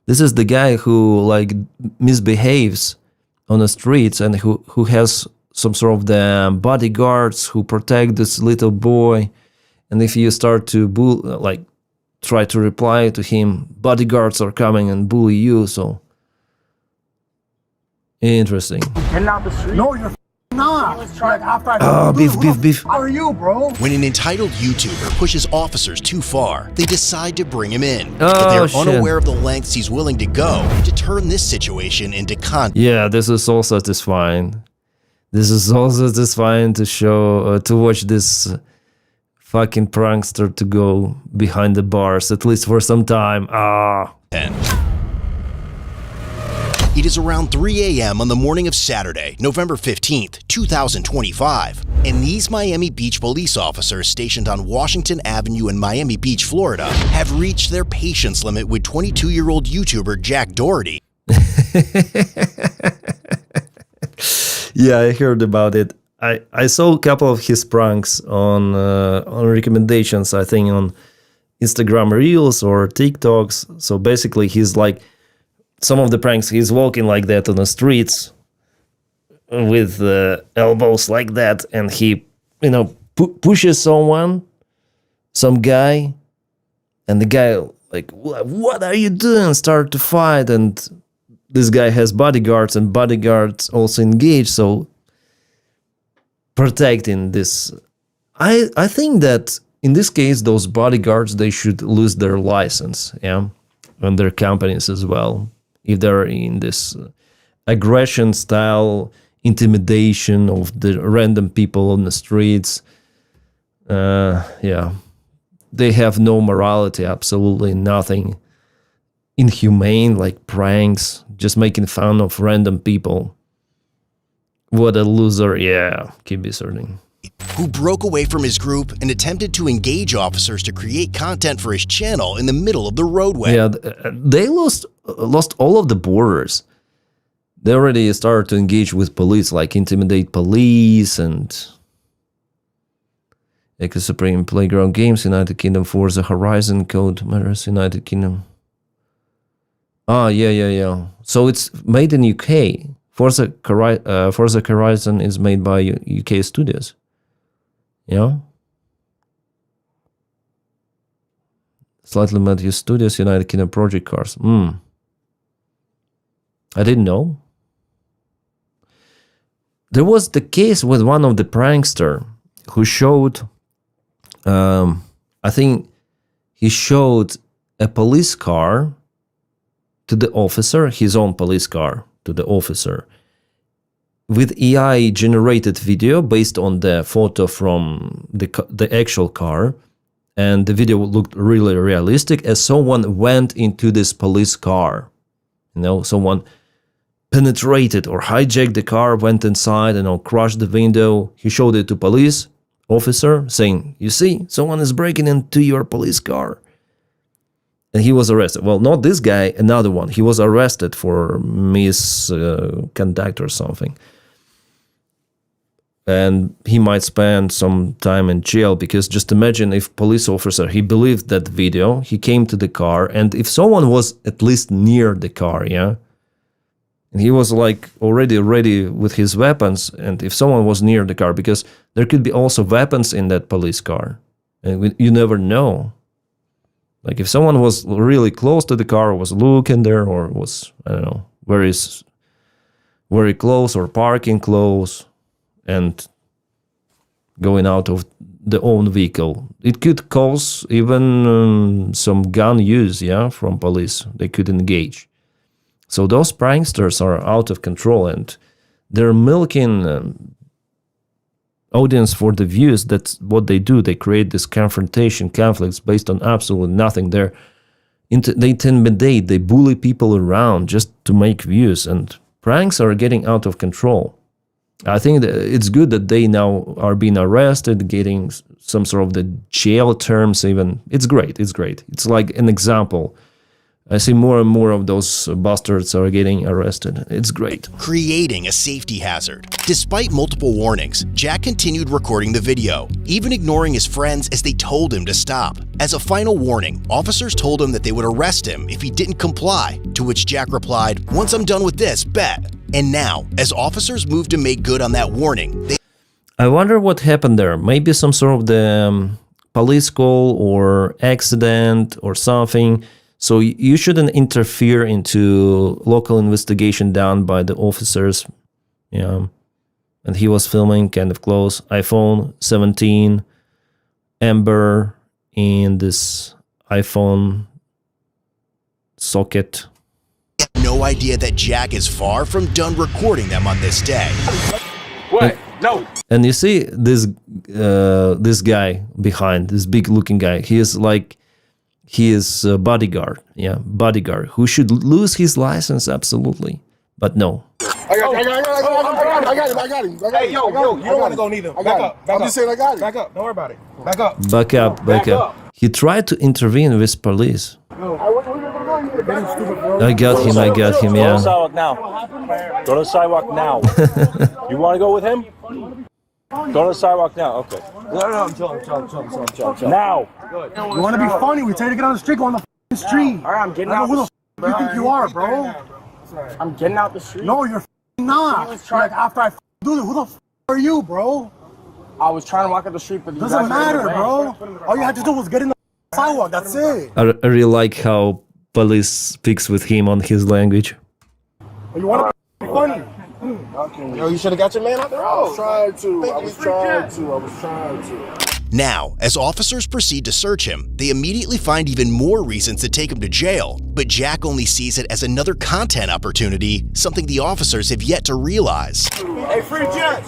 This is the guy who like misbehaves on the streets and who has some sort of the bodyguards who protect this little boy. And if you start to try to reply to him, bodyguards are coming and bully you. So interesting. And not the street. No, you're not. Oh, beef. How are you, bro? When an entitled YouTuber pushes officers too far, they decide to bring him in. Oh, but they're shit. unaware of the lengths he's willing to go to turn this situation into content. Yeah, this is so satisfying. This is so satisfying to show, to watch this fucking prankster to go behind the bars, at least for some time. It is around 3 a.m. on the morning of Saturday, November 15th, 2025, and these Miami Beach police officers stationed on Washington Avenue in Miami Beach, Florida, have reached their patience limit with 22-year-old YouTuber Jack Doherty. Yeah, I heard about it. I saw a couple of his pranks on recommendations, I think on Instagram Reels or TikToks. So basically he's like, some of the pranks, he's walking like that on the streets with elbows like that, and he, pushes some guy, and the guy like, what are you doing? Start to fight, and this guy has bodyguards, and bodyguards also engage, so protecting this. I think that in this case, those bodyguards, they should lose their license, yeah, and their companies as well. If they're in this aggression style, intimidation of the random people on the streets, yeah, they have no morality, absolutely nothing inhumane, like pranks, just making fun of random people. What a loser, yeah, keep asserting. Who broke away from his group and attempted to engage officers to create content for his channel in the middle of the roadway. Yeah, they lost all of the borders. They already started to engage with police, like intimidate police and Echo Supreme Playground Games, United Kingdom, Forza Horizon, Code Matters, United Kingdom. Ah, yeah. So it's made in UK. Forza Horizon is made by UK studios. Yeah. Slightly Matthews Studios, United Kingdom Project Cars. I didn't know. There was the case with one of the prankster who showed, I think he showed a police car to the officer, his own police car to the officer, with AI generated video based on the photo from the actual car, and the video looked really realistic as someone went into this police car. Someone penetrated or hijacked the car, went inside and crushed the window. He showed it to police officer saying, you see, someone is breaking into your police car. And he was arrested. Well, not this guy, another one. He was arrested for misconduct or something. And he might spend some time in jail, because just imagine if police officer, he believed that video, he came to the car, and if someone was at least near the car, yeah, and he was like already ready with his weapons, and if someone was near the car, because there could be also weapons in that police car, and you never know. Like if someone was really close to the car, was looking there, or was, I don't know, very very close or parking close and going out of the own vehicle. It could cause even some gun use, from police. They could engage. So those pranksters are out of control, and they're milking audience for the views. That's what they do. They create this conflicts based on absolutely nothing. They intimidate, they bully people around just to make views, and pranks are getting out of control. I think that it's good that they now are being arrested, getting some sort of the jail terms even. It's great. It's like an example. I see more and more of those bastards are getting arrested. It's great. Creating a safety hazard. Despite multiple warnings, Jack continued recording the video, even ignoring his friends as they told him to stop. As a final warning, officers told him that they would arrest him if he didn't comply, to which Jack replied, "Once I'm done with this, bet." And now, as officers moved to make good on that warning, I wonder what happened there. Maybe some sort of the police call or accident or something. So you shouldn't interfere into local investigation done by the officers. And he was filming kind of close. iPhone 17, Amber, and this iPhone socket. No idea that Jack is far from done recording them on this day. What? No. And you see this guy behind, this big looking guy. He is a bodyguard. Bodyguard who should lose his license absolutely. But no. I got him. Hey, yo, you don't want to go neither. Back up. I'm just saying I got him. Back up. Don't worry about it. Back up. Back up. He tried to intervene with police. I got him, Go to the sidewalk now. Go to the sidewalk now. You want to go with him? Go to the sidewalk now. Okay. No, I'm chilling. Now. You want to be funny? We tell you to get on the street, go on the street. All right, I'm getting out. Who the you think you are, bro? I'm getting out the street. No, you're not. Like, after I do this, who the are you, bro? I was trying to walk up the street, but you doesn't matter, bro. All you had to do was get in the sidewalk. That's it. I really like how police speaks with him on his language. You want to be funny? Yo, you should have got your man out the road. I was trying to. Now, as officers proceed to search him, they immediately find even more reasons to take him to jail. But Jack only sees it as another content opportunity, something the officers have yet to realize. Hey, free Jack!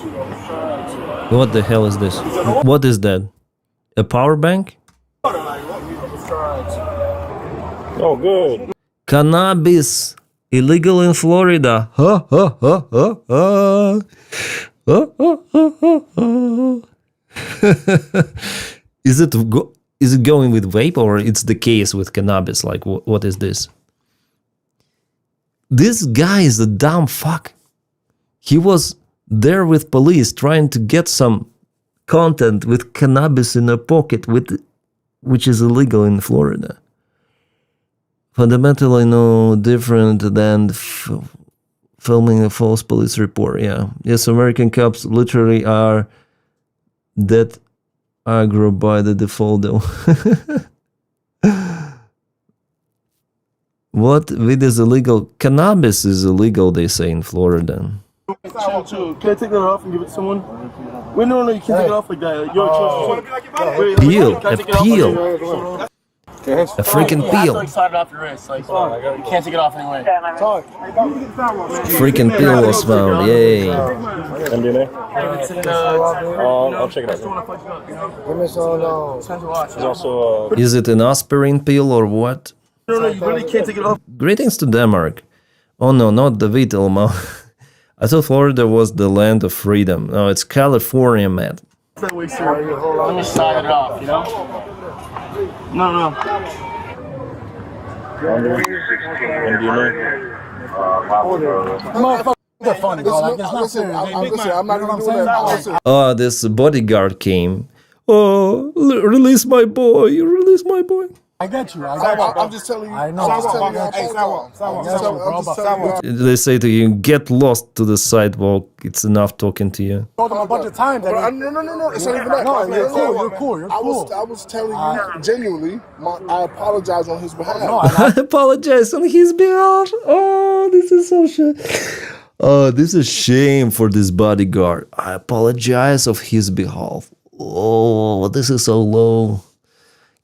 What the hell is this? What is that? A power bank? Oh, good. Cannabis. Illegal in Florida. Is it going with vape, or it's the case with cannabis? Like, what is this? This guy is a dumb fuck. He was there with police trying to get some content with cannabis in a pocket, which is illegal in Florida. Fundamentally no different than filming a false police report. Yes, American cops literally are that aggro by the default though. What weed is illegal? Cannabis is illegal, they say, in Florida. Can I take that off and give it to someone? Wait, no, you can't take it off like that. Peel, a peel. A freaking peel. Slide it off your wrist. Like, you can't take it off anyway. Freaking peel was found. Yay. MDMA? I'll check it out. Is it an aspirin pill or what? No, you really can't take it off. Greetings to Denmark. Oh no, not David Elmo. I thought Florida was the land of freedom. No, it's California, man. Let me slide it off, you know? No. Oh, this bodyguard came. Oh, release my boy. Release my boy. I got you. I'm just telling you. I know. They say to you, get lost to the sidewalk. It's enough talking to you. Told them a bunch of times. No. It's not even that. No, you're cool. I was telling you genuinely. I apologize on his behalf. I apologize on his behalf. Oh, this is so shit. Oh, this is a shame for this bodyguard. I apologize of his behalf. Oh, this is so low.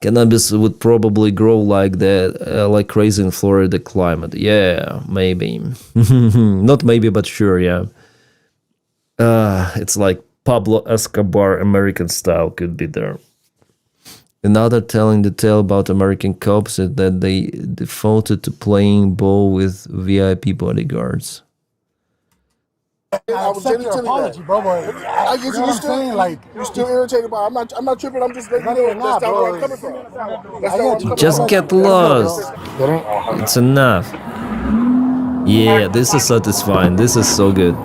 Cannabis would probably grow like that, like crazy in Florida climate. Yeah, maybe. Not maybe, but sure, yeah. It's like Pablo Escobar American style could be there. Another telling the tale about American cops is that they defaulted to playing ball with VIP bodyguards. I was genuinely telling you, bro. I get you still like you're still irritated by it. I'm not tripping. I'm just letting you know that's not where I'm coming from. That's not where I'm coming Just from. get lost. It's enough. Yeah, this is satisfying. This is so good.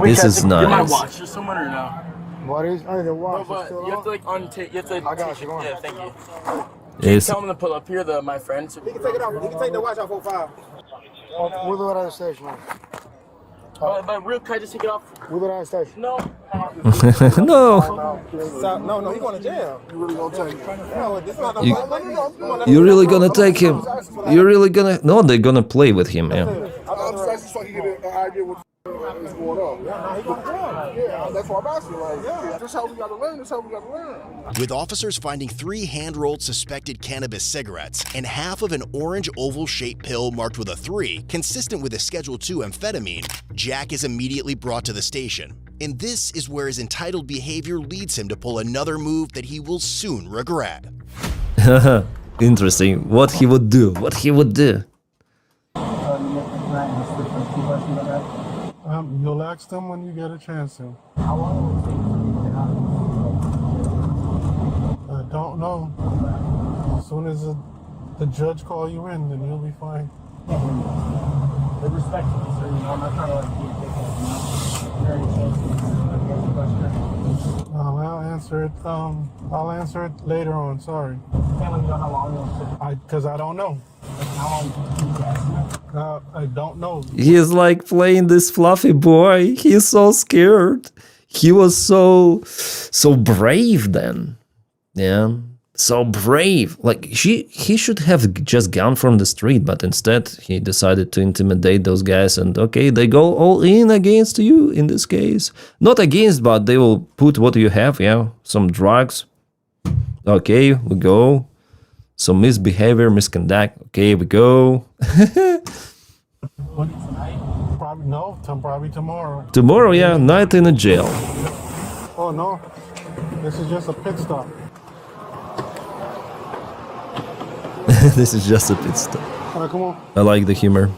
This is nice. You might watch this someone or no? What is? I didn't watch. But you have to like untake. You have to. I got you. Yeah, thank you. Yes. Tell him to pull up here. My friend. He can take it off. He can take the watch off 05. We'll do it at the station. But real, can I just take it off? We'll do it at the station. No. No. No, he's going to jail. You really going to take it? No, it's not. You're really gonna take him? You're really gonna? No, they're gonna play with him. Yeah. I'm just so you get an idea what is going on. Yeah, that's why I'm asking. Like, yeah, that's how we got to learn. That's how we got to learn. With officers finding 3 hand-rolled suspected cannabis cigarettes and half of an orange oval-shaped pill marked with a 3, consistent with a Schedule II amphetamine, Jack is immediately brought to the station. And this is where his entitled behavior leads him to pull another move that he will soon regret. Interesting. What he would do. What he would do. You'll ask them when you get a chance to. I don't know. As soon as the judge call you in, then you'll be fine. They respect me, so I'm not trying to like be a dickhead. I'll answer it. I'll answer it later on. Sorry. Can't let me know how long it'll take. Because I don't know. How long I don't know. He's like playing this fluffy boy. He's so scared. He was so brave then. Yeah. So brave. Like he should have just gone from the street, but instead he decided to intimidate those guys and okay, they go all in against you in this case. Not against, but they will put what you have, yeah. Some drugs. Okay, we go. Some misbehavior, misconduct. Okay, we go. What, tonight? Probably no. Probably tomorrow. Tomorrow, yeah, night in a jail. Oh no, this is just a pit stop. This is just a pit stop. All right, come on. I like the humor.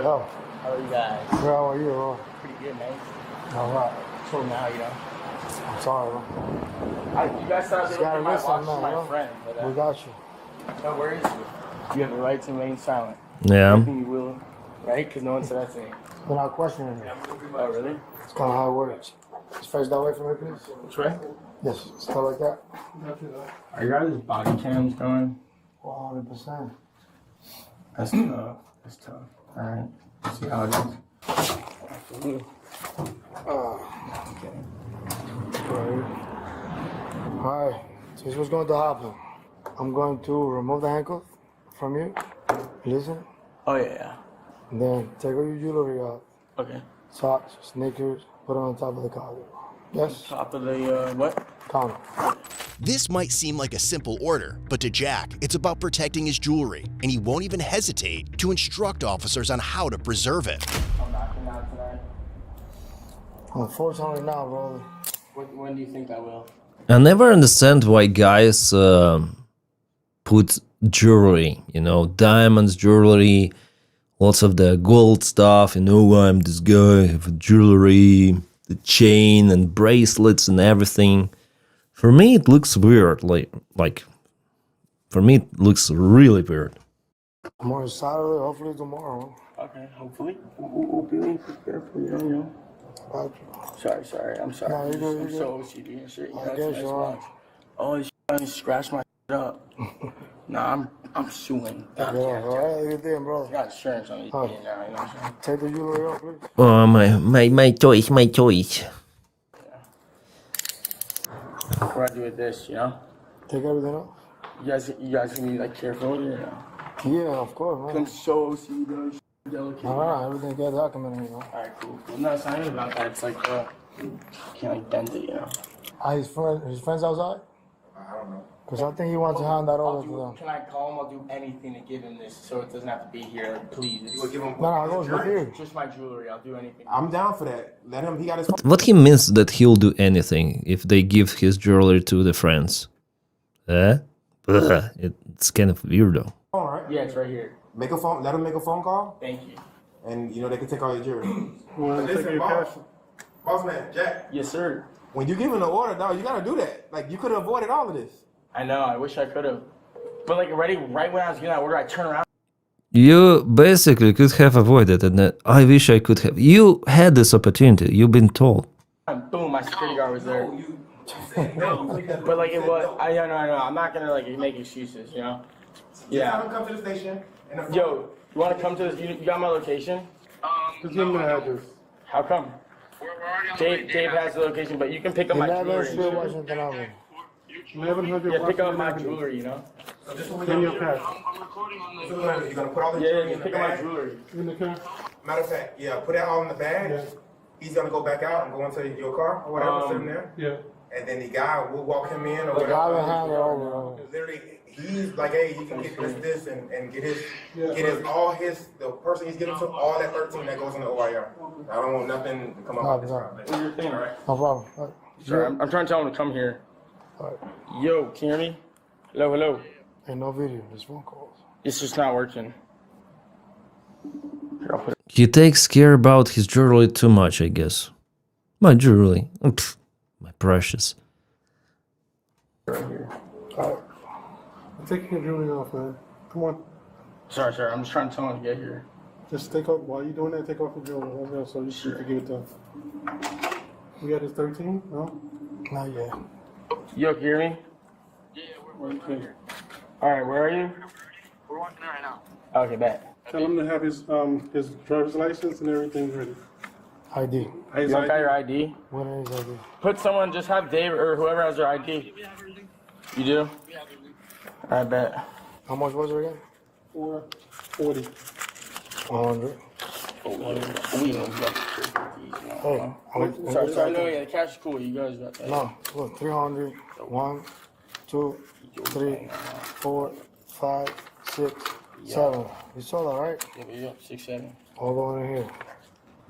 How are you guys? How are you, bro? Pretty good, man. All right. So now, you know. I'm sorry, bro. You guys thought they gotta were my listen, man, my friend. But, we got you. no worries. You have the right to remain silent. Yeah. Everything you will, right? Because no one said that thing. We're not questioning you. Oh, really? It's kind of how it works. Just face that way for me, please. Which way? Yes, stuff like that. Are your guys' body cams going? 100%. That's tough. That's tough. All right. See how it is. Absolutely. Okay. Alright, so here's what's going to happen. I'm going to remove the handcuff from you. Listen. Oh, yeah. And then take all your jewelry out. Okay. Socks, sneakers, put it on top of the counter. Yes? Top of the, what? Counter. This might seem like a simple order, but to Jack, it's about protecting his jewelry, and he won't even hesitate to instruct officers on how to preserve it. I'm knocking out tonight. Unfortunately not, brother. When do you think I will? I never understand why guys put jewelry, you know, diamonds, jewelry, lots of the gold stuff, you know, I'm this guy, I have jewelry, the chain and bracelets and everything. For me, it looks weird, like for me, it looks really weird. Tomorrow is Saturday, hopefully tomorrow. Okay, hopefully. We'll be prepared for you, you know. Sorry, I'm sorry. No, you're I'm good. so OCD and shit. You I know, guess it's you are. Oh, this shit scratched my shit up. Nah, I'm suing. Yeah, alright, you did, bro. I got insurance on these now, you know what I'm saying? Take the jewelry off, please. Oh, my choice, my choice. What do I do with this, you know? Take everything off? You guys can be like careful with it. Yeah, of course, man. I'm so OCD, bro. Delicate. Alright, everything gets documented, you know. Alright, cool. No, it's not even about that. It's like, you can't like bend it, you know. Are his friends outside? I don't know. Because I think he wants to hand that over to them. Can I call him? I'll do anything to give him this so it doesn't have to be here. Like, please. You would give him it goes with you. Just my jewelry. I'll do anything. I'm down for that. Let him. He got his. What he means that he'll do anything if they give his jewelry to the friends? It's kind of weird though. All right. Yeah, it's right here. Make a phone. Let him make a phone call. Thank you. And you know they can take all your jewelry. Well, Listen, boss man, Jack. Yes, sir. When you give him the order, dog, you gotta do that. Like you could have avoided all of this. I know. I wish I could have. But like right when I was getting that order, I turned around. You basically could have avoided it, and I wish I could have. You had this opportunity. You've been told. And boom, my security guard was there. But like it was. I know. I'm not gonna like make excuses, you know. Yeah. Have him come to the station. Yo, you want to come to this? You got my location? Just give me the address. How come? Dave has the location, but you can pick up my jewelry. 1100 Washington Avenue. 1100 Yeah, pick up Washington my Avenue. jewelry, you know? In your pack. You're gonna put all the Yeah, jewelry you in the pick up my bag. jewelry. In the car? Matter of fact, yeah, put that all in the bag. Yeah. He's gonna go back out and go into your car or whatever, sitting there. Yeah. And then the guy will walk him in or The guy will whatever. hand it over. Literally, he's like, hey, he can get this and get his the person he's giving to all that 13 that goes in the OIR. I don't want nothing to come up with this problem. Do your thing, alright? No problem. All right. Sure, I'm trying to tell him to come here. All right. Yo, can you hear me? Hello. Ain't no video, just phone calls. It's just not working. Here, I'll put it. He takes care about his jewelry too much, I guess. My jewelry. Pfft, my precious. Right here. All right. I'm taking your jewelry off, man. Come on. Sorry, I'm just trying to tell him to get here. Just take off, while you're doing that, take off the jewelry. So you can give it to him. We got his 13? No? Not yet. Yo, can you hear me? Yeah, we're here. Alright, where are you? We're walking there right now. Okay, bet. Tell him to have his driver's license and everything ready. ID. You don't got your ID? What is ID? Put someone, just have Dave or whoever has their ID. You do? I bet. How much was it again? 440. 100. We don't get Hey, sorry, no, yeah, the cash is cool. You guys got that. No, look, 300. 1, 2, 3, 4, 5, 6, 7. You saw that, right? Yeah, 6, 7. All going in here.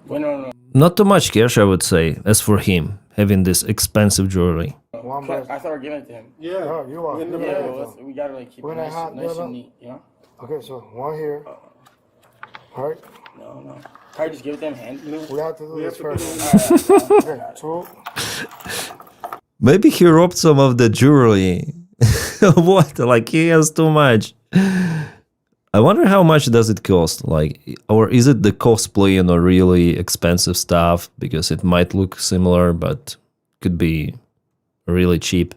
Wait, no. Not too much cash, I would say, as for him, having this expensive jewelry. One I best. thought we were giving it to him. Yeah. No, you are. Yeah, well, we gotta like keep it When I had nice the and neat, you know? Okay, so one here. All right. No. Can I just give it to him hand? We have to do this first. Okay, 2. Maybe he robbed some of the jewelry. What? Like, he has too much. I wonder how much does it cost? Like, or is it the cosplay and or really expensive stuff? Because it might look similar, but could be really cheap.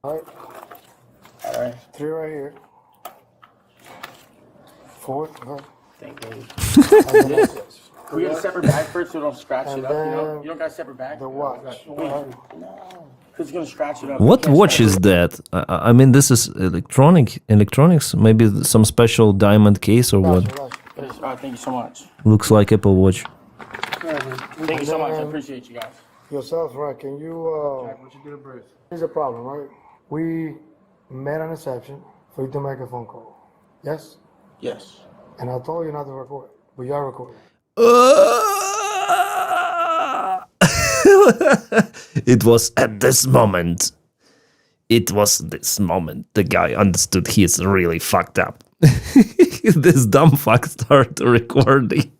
All right. 3 right here. 4. Go. Thank you. We get a separate bag first so we don't scratch it up, you know? You don't got a separate bag? The watch. No. Because it's going to scratch it up. What watch is that? I mean, this is electronics? Maybe some special diamond case or what? Thank you so much. Looks like Apple Watch. Thank you so much. I appreciate you guys. Yourself, right? Can you, Would you get a brace? here's the problem, right? We made an exception for you to make a phone call. Yes? Yes. And I told you not to record, but you are recording. It was at this moment. It was this moment the guy understood he's really fucked up. This dumb fuck started recording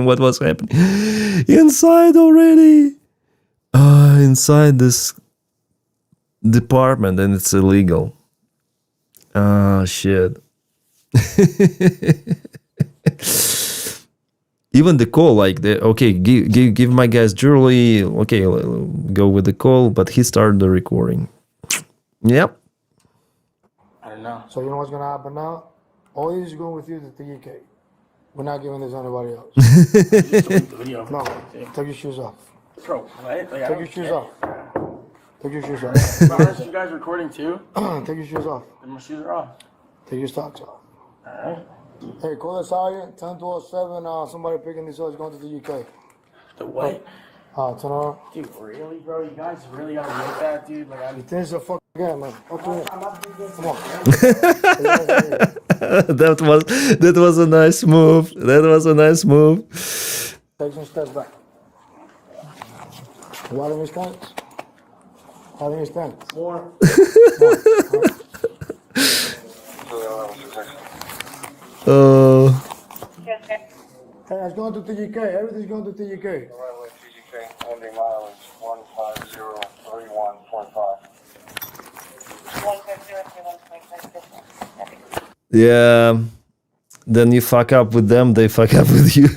what was happening inside already. Inside this department, and it's illegal. Ah, shit. Even the call, like, okay, give my guys jewelry. Okay, go with the call, but he started the recording. Yep. I don't know. So you know what's gonna happen now? All this is going with you to the UK. We're not giving this to anybody else. No, take your shoes off. Bro, what? Like, Take your shoes off. Take your shoes off. Aren't you guys recording too? Take your shoes off. Then my shoes are off. Take your socks off. Alright. Hey, call the sergeant. 10-7. Somebody picking these up is going to the UK. The what? Turn around. Dude, really, bro? You guys really gotta make that, dude? Like, You think it's a fucking game, man. Okay. Come on. That was a nice move. That was a nice move. Take some steps back. Why don't we stand? How do we stand? More. Hey, it's going to TGK. Everything's going to TGK. Ending mileage 15031.5. Yeah. Then you fuck up with them, they fuck up with you.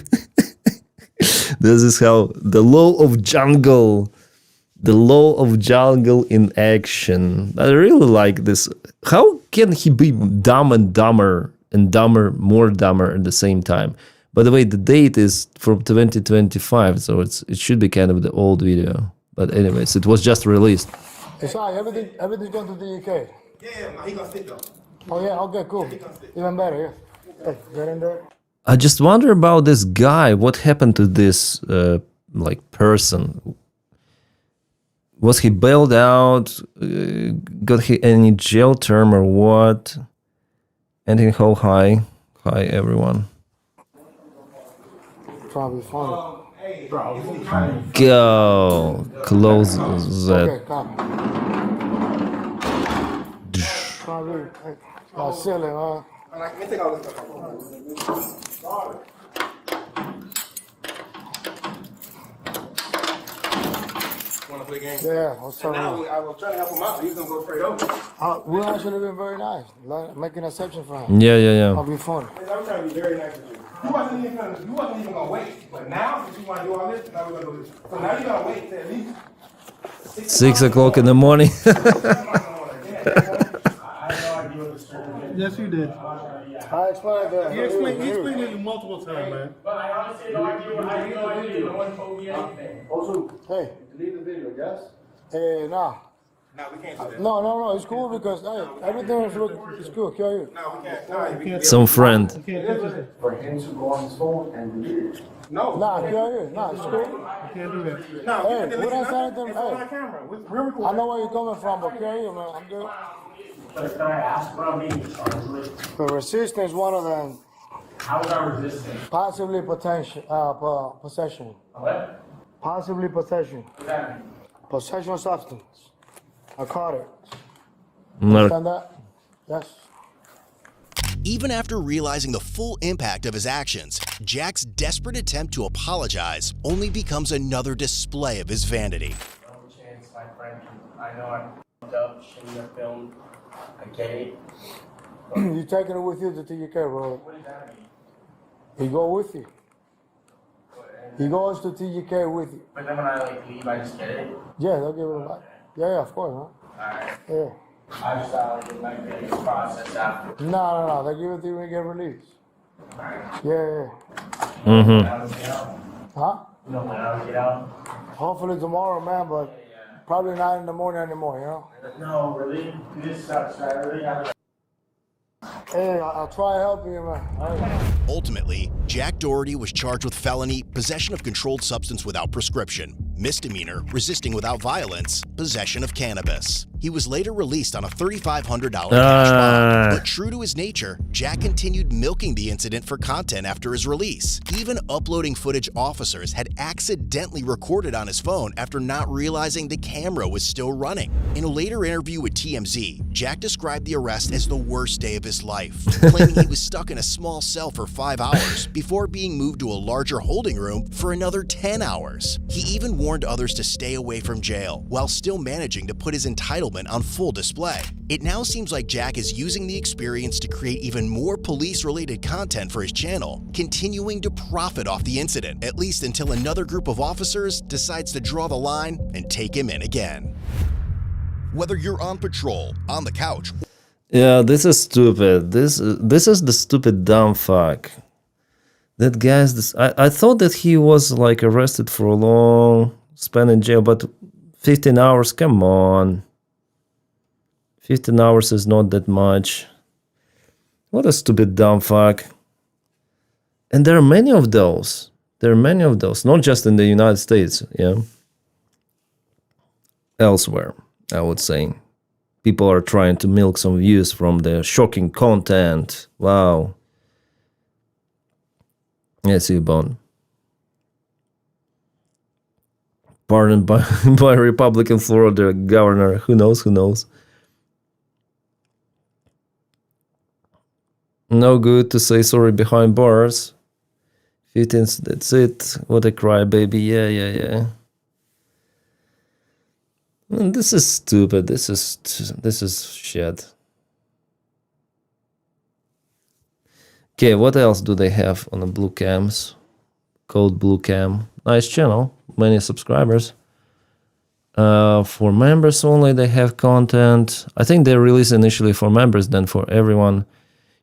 This is how the law of jungle. The law of jungle in action. I really like this. How can he be dumb and dumber more dumber at the same time? By the way, the date is from 2025, so it should be kind of the old video. But anyways, it was just released. It's all right. Everything's going to the UK. Yeah, he gonna sit though. Oh yeah, okay, cool. Even better, yeah. Hey, get in there. I just wonder about this guy. What happened to this person? Was he bailed out? Got he any jail term or what? Anything? How high? Hi everyone. Probably funny. Go close that. Okay, come. Probably silly, huh? Let me take all this stuff. Want to play games? Yeah, what's up? Now I was trying to help him out, so he's gonna go straight over. We actually been very nice, making an exception for him. Yeah. I'll be fun. I'm trying to be very nice with you. You wasn't even gonna wait, but now since you want to do all this, now we're gonna do this. So now you gotta wait till at least 6 o'clock in the morning. Yes, you did. I explained that. He explained it multiple times, man. But I honestly no idea. No one told me anything. Also, hey. delete the video, yes? Hey, nah. No, we can't do that. No, it's cool because hey, everything is cool. Carry it. No, we can't. Some friend. For him to go on his phone and delete it. No. Nah, carry it. Nah, it's cool. You can't do that. No, Hey, what I said to them, it's on my camera. We're recording. I know where you're coming from, but carry it, man. I'm good. But can I ask what I'm being charged with? The resistance, one of them. How is that resistant? Possibly possession. What? Possibly possession. What's that mean? Possession of substance. I caught it. No. Understand that? Yes. Even after realizing the full impact of his actions, Jack's desperate attempt to apologize only becomes another display of his vanity. No chance, my friend. I know I f***ed up, shouldn't have filmed. I get it. You taking it with you to TGK, bro? What does that mean? He go with you. He goes to TGK with you. But then when I leave, I just get it? Yeah, they'll give it back. Yeah, of course, huh? Alright. Yeah. I just thought it might be a process after. No. They give it to you when you get released. Yeah. Mm-hmm. Huh? You know when I would get out? Hopefully tomorrow, man, but probably not in the morning anymore, you know? No, really? This sucks. I really have to. Hey, I'll try to help you, man. Ultimately, Jack Doherty was charged with felony possession of controlled substance without prescription, misdemeanor resisting without violence, possession of cannabis. He was later released on a $3,500 cash bond, but true to his nature, Jack continued milking the incident for content after his release, even uploading footage officers had accidentally recorded on his phone after not realizing the camera was still running. In a later interview with TMZ, Jack described the arrest as the worst day of his life, claiming he was stuck in a small cell for 5 hours before being moved to a larger holding room for another 10 hours. He even warned others to stay away from jail while still managing to put his entitlement on full display. It now seems like Jack is using the experience to create even more police-related content for his channel, continuing to profit off the incident, at least until another group of officers decides to draw the line and take him in again. Whether you're on patrol, on the couch, Yeah, this is stupid. This is the stupid dumb fuck. That guy's this. I thought that he was like arrested for a long span in jail, but 15 hours, come on. 15 hours is not that much. What a stupid dumb fuck. And there are many of those. There are many of those, not just in the United States, yeah. Elsewhere, I would say. People are trying to milk some views from the shocking content. Wow. Yes, you Bond. Pardoned by Republican Florida governor. Who knows? Who knows? No good to say sorry behind bars. 15, that's it. What a crybaby. Yeah. And this is stupid. This is shit. Okay, what else do they have on the Blue Cams? Code Blue Cam. Nice channel. Many subscribers. For members only, they have content. I think they released initially for members, then for everyone.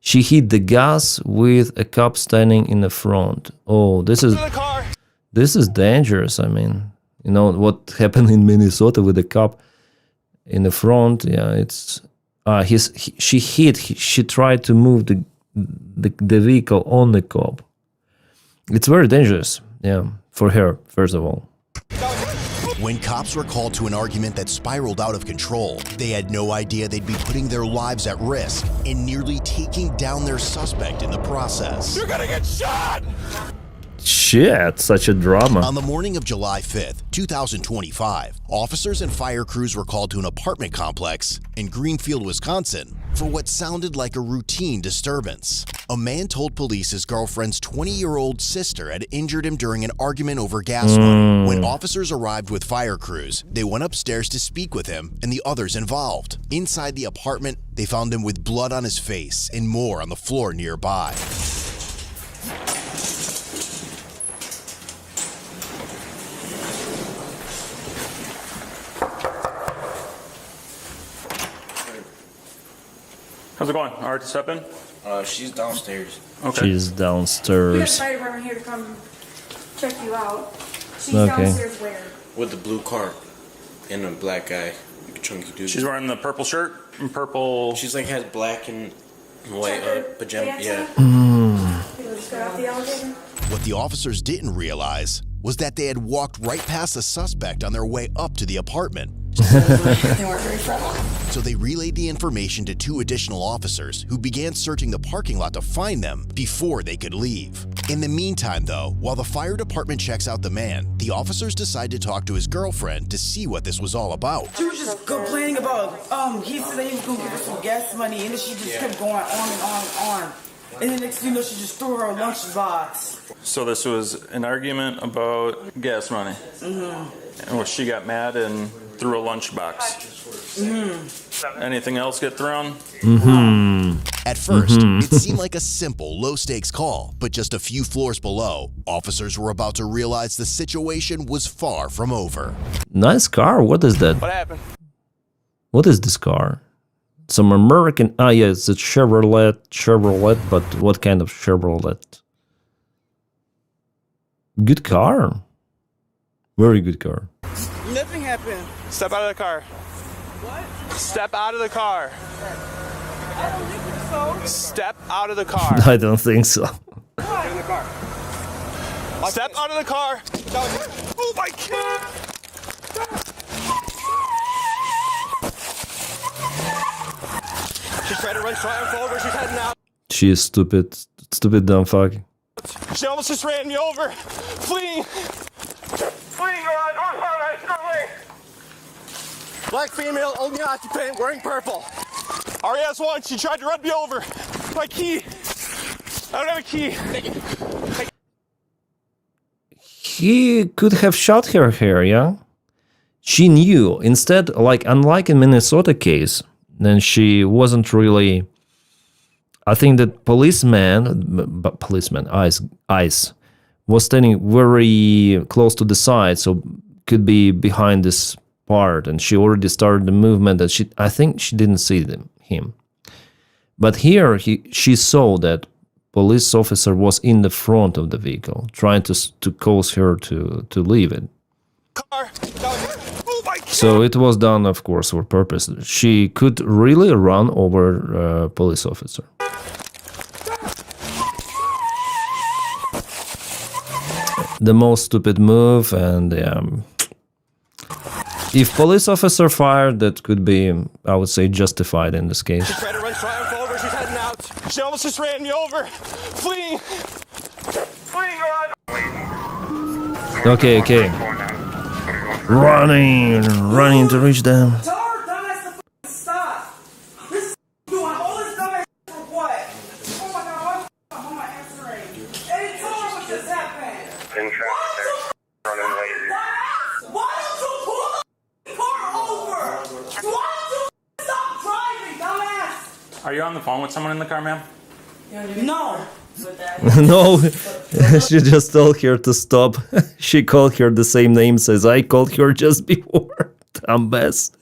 She hit the gas with a cop standing in the front. Oh, this is dangerous. I mean, you know what happened in Minnesota with the cop in the front. Yeah, it's she tried to move the vehicle on the cop. It's very dangerous. Yeah, for her first of all. When cops were called to an argument that spiraled out of control, they had no idea they'd be putting their lives at risk and nearly taking down their suspect in the process. You're gonna get shot! Shit, such a drama. On the morning of July 5th, 2025, officers and fire crews were called to an apartment complex in Greenfield, Wisconsin, for what sounded like a routine disturbance. A man told police his girlfriend's 20-year-old sister had injured him during an argument over gas money. When officers arrived with fire crews, they went upstairs to speak with him and the others involved. Inside the apartment, they found him with blood on his face and more on the floor nearby. How's it going? All right to step in? She's downstairs. Okay. She's downstairs. We have fire department here to come check you out. She's Okay. downstairs where? With the blue car and a black guy. Chunky dude. She's wearing the purple shirt and purple. She's like has black and white pajama. Yeah. People just got off the elevator. What the officers didn't realize was that they had walked right past the suspect on their way up to the apartment. They weren't very friendly. So they relayed the information to 2 additional officers who began searching the parking lot to find them before they could leave. In the meantime, though, while the fire department checks out the man, the officers decide to talk to his girlfriend to see what this was all about. She was just complaining about, he said that he was going to give her some gas money, and then she just kept going on and on and on. And then next thing you know, she just threw her lunchbox. So this was an argument about gas money. Mm-hmm. And she got mad and threw a lunchbox. Mm-hmm. Anything else get thrown? At first, it seemed like a simple, low-stakes call, but just a few floors below, officers were about to realize the situation was far from over. Nice car. What is that? What happened? What is this car? Some American. Ah, yeah, it's a Chevrolet, but what kind of Chevrolet? Good car. Very good car. Nothing happened. Step out of the car. What? Step out of the car. I don't think so. Step out of the car. I don't think so. Get in the car. Step out of the car. Oh my God. She's trying to run triumph over. She's heading out. She is stupid. Stupid dumb fuck. She almost just ran me over. Fleeing. Fleeing on black female, only occupant, wearing purple. RES1, she tried to run me over. My key. I don't have a key. He could have shot her here, yeah? She knew. Instead, like, unlike in Minnesota case, then she wasn't really... I think that policeman, Ice, was standing very close to the side, so could be behind this part, and she already started the movement that I think she didn't see him. But here, she saw that police officer was in the front of the vehicle, trying to cause her to leave it. Car. Oh my God. So it was done, of course, for purpose. She could really run over a police officer. The most stupid move, and if police officer fired, that could be, I would say, justified in this case. She tried to run Triumph over. She's heading out. She almost just ran me over. Fleeing. Fleeing on. Okay. Running to reach them. Tell her dumbass to stop. This is doing all this dumbass for what? Oh my god, I'm on my X-ray. Hey, tell her what just happened. Why don't you pull the car over? Why don't you stop driving, dumbass? Are you on the phone with someone in the car, ma'am? No. No, she just told her to stop. She called her the same names as I called her just before. Dumbass.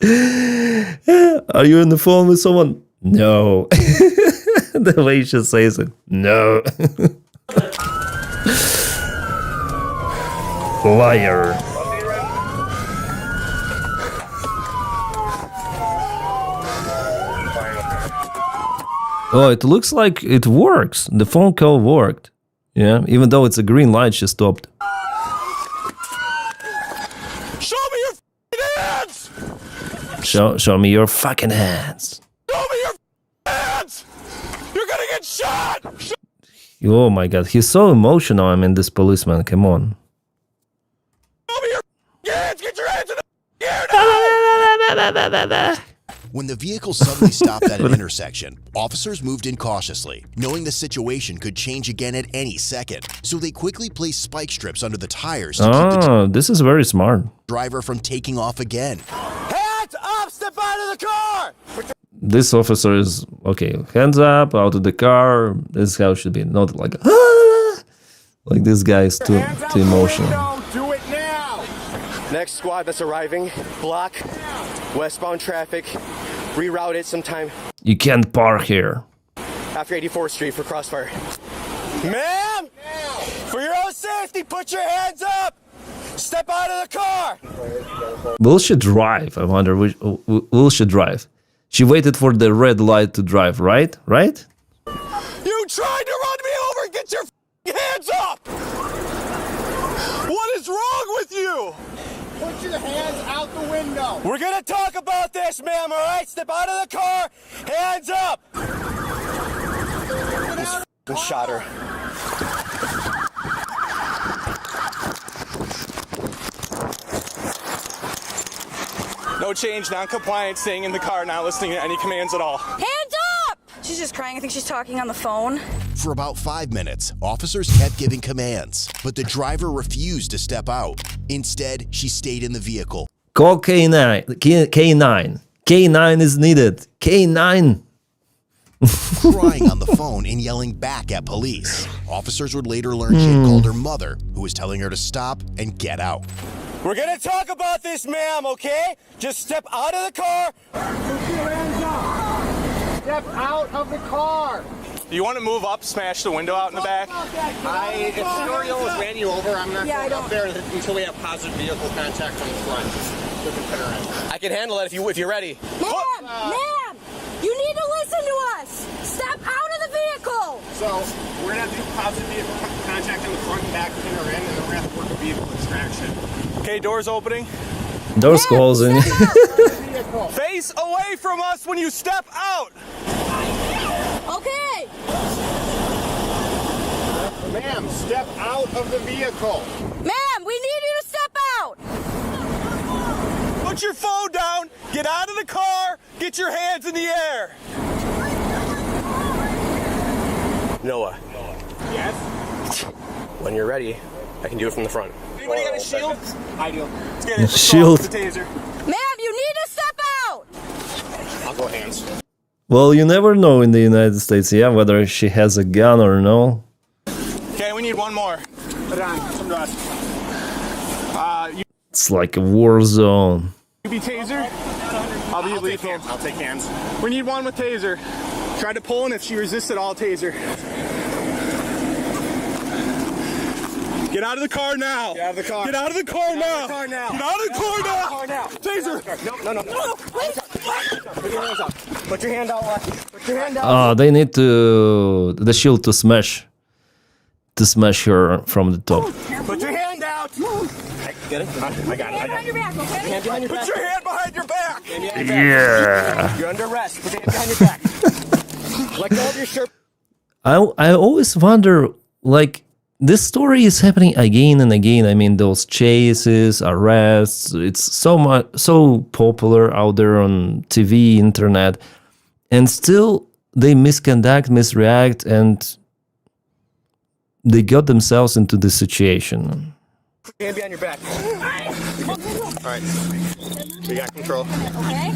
Are you on the phone with someone? No. The way she says it. No. Liar. Oh, it looks like it works. The phone call worked. Yeah, even though it's a green light, she stopped. Show me your hands! Show me your fucking hands. Show me your hands! You're gonna get shot! Oh my god, he's so emotional. I mean, this policeman, come on. Show me your hands! Get your hands in the air! When the vehicle suddenly stopped at an intersection, officers moved in cautiously, knowing the situation could change again at any second. So they quickly placed spike strips under the tires to keep the this is very smart. driver from taking off again. Hands up! Step out of the car! This officer is, okay, hands up, out of the car. This is how it should be, not like, like this guy is too emotional. Do it now! Next squad that's arriving, block westbound traffic, reroute it sometime You can't park here. after 84th Street for crossfire. Ma'am! For your own safety, put your hands up! Step out of the car! Will she drive? I wonder, will she drive? She waited for the red light to drive, right? Right? You tried to run me over! Get your hands up! What is wrong with you? Put your hands out the window. We're gonna talk about this, ma'am, alright? Step out of the car! Hands up! And shot her. No change, non-compliant, staying in the car, not listening to any commands at all. Hands up! She's just crying. I think she's talking on the phone. For about 5 minutes, officers kept giving commands, but the driver refused to step out. Instead, she stayed in the vehicle. Call K9. K9. K9 is needed. K9. Crying on the phone and yelling back at police. Officers would later learn she had called her mother, who was telling her to stop and get out. We're gonna talk about this, ma'am, okay? Just step out of the car. Put your hands up. Step out of the car. You want to move up, smash the window out in the back? If Scenario ran you over, I'm not going up there until we have positive vehicle contact from the front. I can handle it if you're ready. Ma'am! You need to listen to us! Step out of the vehicle! So, we're going to have to do positive vehicle contact in the front and back, pin her in, and then we're going to have to work a vehicle extraction. Okay, doors opening. Doors closing. Face away from us when you step out. Okay! Ma'am, step out of the vehicle. Ma'am, we need you to step out! Put your phone down, get out of the car, get your hands in the air. Noah. Yes? When you're ready, I can do it from the front. Anybody got a shield? I do. Let's get it. Shield. The taser. Ma'am, you need to step out! I'll go hands. Well, you never know in the United States, yeah, whether she has a gun or no. Okay, we need one more. Put it on. Come to us. It's like a war zone. You be taser? I'll be lethal. I'll take hands. We need one with taser. Try to pull, and if she resists at all, taser. Get out of the car now. Get out of the car. Get out of the car now. Get out Get out of the car now. Taser. No. Put your hands out. Put your hand out. Put your hand out. They need the shield to smash her from the top. Put your hand out. Get it? I got it. Behind your back, okay? Hand behind your back. Put your hand behind your back. Yeah. You're under arrest. Put your hand behind your back. Let go of your shirt. I always wonder, like, this story is happening again and again. I mean, those chases, arrests, it's so popular out there on TV, internet, and still they misreact, and they got themselves into this situation. Hand behind your back. All right. We got control. Okay?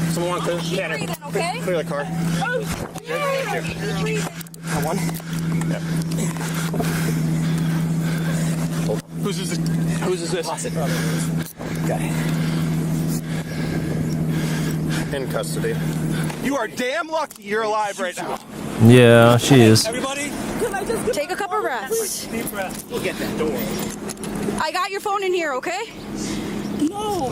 Someone want to Keep breathing, okay? clear the car. Keep breathing. One. Yeah. Whose is this? Got it. In custody. You are damn lucky you're alive right now. Yeah, she is. Everybody, Take a couple breaths. deep breath. Look at that door. I got your phone in here, okay? No.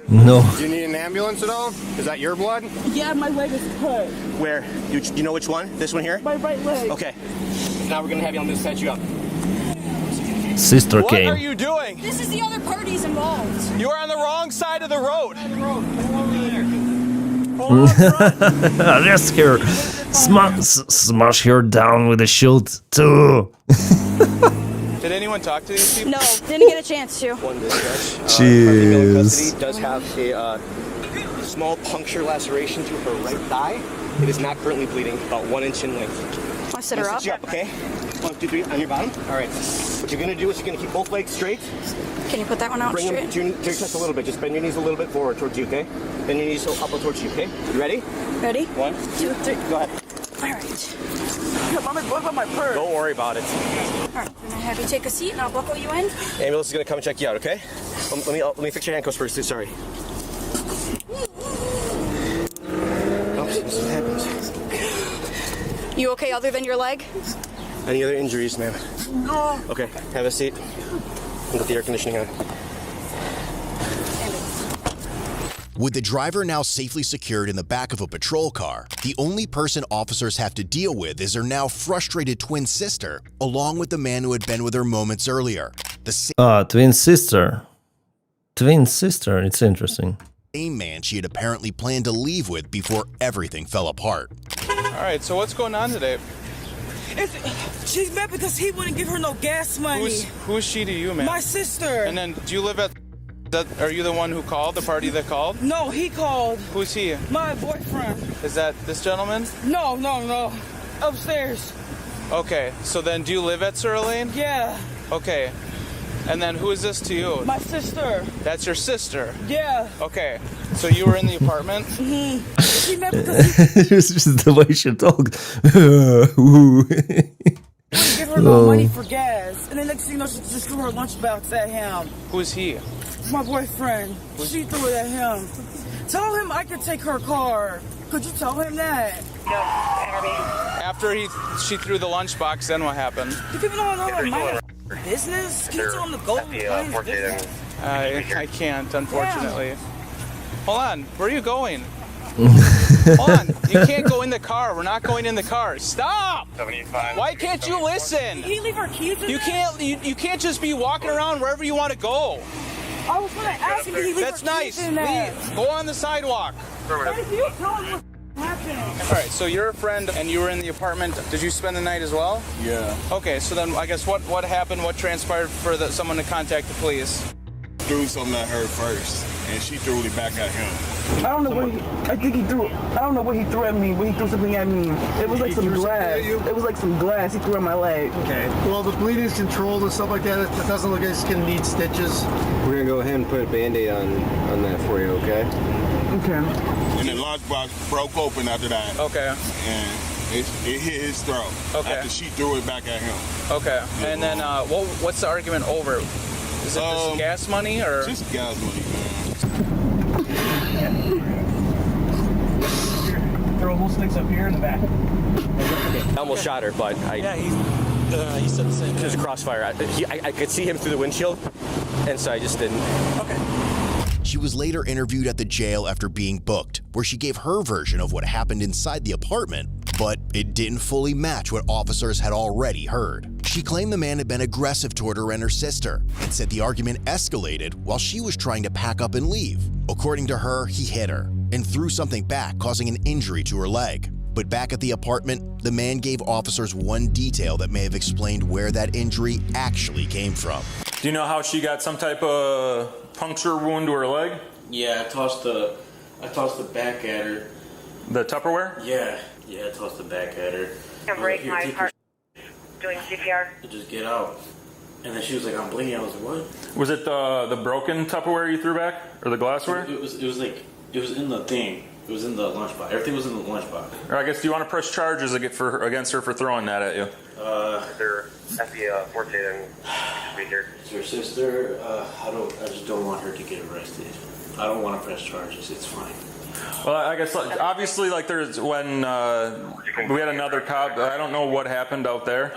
No. Do you need an ambulance at all? Is that your blood? Yeah, my leg is cut. Where? You know which one? This one here? My right leg. Okay. Now we're gonna have you on this set you up. Sister What came. are you doing? This is the other parties involved. You are on the wrong side of the road. Arrest her. Smash her down with a shield too. Did anyone talk to these people? No, didn't get a chance to. One dispatch. Jeez. Custody does have a small puncture laceration to her right thigh. It is not currently bleeding, about 1 inch in length. I set her up. Sit you up, okay? 1, 2, 3, on your bottom. All right. What you're gonna do is you're gonna keep both legs straight. Can you put that one out Bring them straight? to your chest a little bit. Just bend your knees a little bit forward towards you, okay? Bend your knees up towards you, okay? You ready? Ready? 1, 2, 3. Go ahead. All right. What about my purse? Don't worry about it. All right. I'm gonna have you take a seat and I'll buckle you in. Ambulance is gonna come and check you out, okay? Let me fix your handcuffs first. Sorry. Oh, this is what happens. You okay other than your leg? Any other injuries, ma'am? No. Okay, have a seat. And get the air conditioning on. With the driver now safely secured in the back of a patrol car, the only person officers have to deal with is their now frustrated twin sister, along with the man who had been with her moments earlier. The Twin sister. Twin sister, it's interesting. same man she had apparently planned to leave with before everything fell apart. All right, so what's going on today? She's mad because he wouldn't give her no gas money. Who's she to you, man? My sister. And then, do you live at? Are you the one who called? The party that called? No, he called. Who's he? My boyfriend. Is that this gentleman? No. Upstairs. Okay, so then do you live at Sur Lane? Yeah. Okay. And then who is this to you? My sister. That's your sister? Yeah. Okay. So you were in the apartment? Mm-hmm. She met because It's just the way she talked. give her no money for gas. And then next thing you know, she just threw her lunchbox at him. Who's he? My boyfriend. She threw it at him. Tell him I can take her car. Could you tell him that? After she threw the lunchbox, then what happened? Do people don't know my business? Can you tell him to go mind his business? I can't, unfortunately. Hold on, where are you going? Hold on, you can't go in the car. We're not going in the car. Stop! Why can't you listen? Did he leave our keys in You there? you can't just be walking around wherever you want to go. I was gonna ask him, did he leave That's our nice. keys in there? Leave. Go on the sidewalk. If you tell him what's happening. All right, so you're a friend and you were in the apartment. Did you spend the night as well? Yeah. Okay, so then I guess what happened? What transpired for someone to contact the police? Threw something at her first, and she threw it back at him. I don't know what I don't know what he threw at me, but he threw something at me. It was like some glass. It was like some glass he threw at my leg. Okay. Well, the bleeding's controlled and stuff like that. It doesn't look like it's gonna need stitches. We're gonna go ahead and put a Band-Aid on that for you, okay? Okay. And the lunchbox broke open after that. Okay. And it hit his throat. Okay. After she threw it back at him. Okay. And then what's the argument over? Is it just gas money or? Just gas money, man. Throw whole sticks up here in the back. I almost shot her, but Yeah, He said the same. There's a crossfire. I could see him through the windshield, and so I just didn't. Okay. She was later interviewed at the jail after being booked, where she gave her version of what happened inside the apartment, but it didn't fully match what officers had already heard. She claimed the man had been aggressive toward her and her sister, and said the argument escalated while she was trying to pack up and leave. According to her, he hit her and threw something back, causing an injury to her leg. But back at the apartment, the man gave officers one detail that may have explained where that injury actually came from. Do you know how she got some type of puncture wound to her leg? Yeah, I tossed the back at her. The Tupperware? Yeah, I tossed the back at her. I'm breaking my heart. Doing CPR. Just get out. And then she was like, I'm bleeding. I was like, what? Was it the broken Tupperware you threw back? Or the glassware? It was in the thing. It was in the lunchbox. Everything was in the lunchbox. Or I guess, do you want to press charges against her for throwing that at you? They're FB Forte and be here. It's her sister. I just don't want her to get arrested. I don't want to press charges. It's fine. Well, I guess obviously, there's when we had another cop. I don't know what happened out there,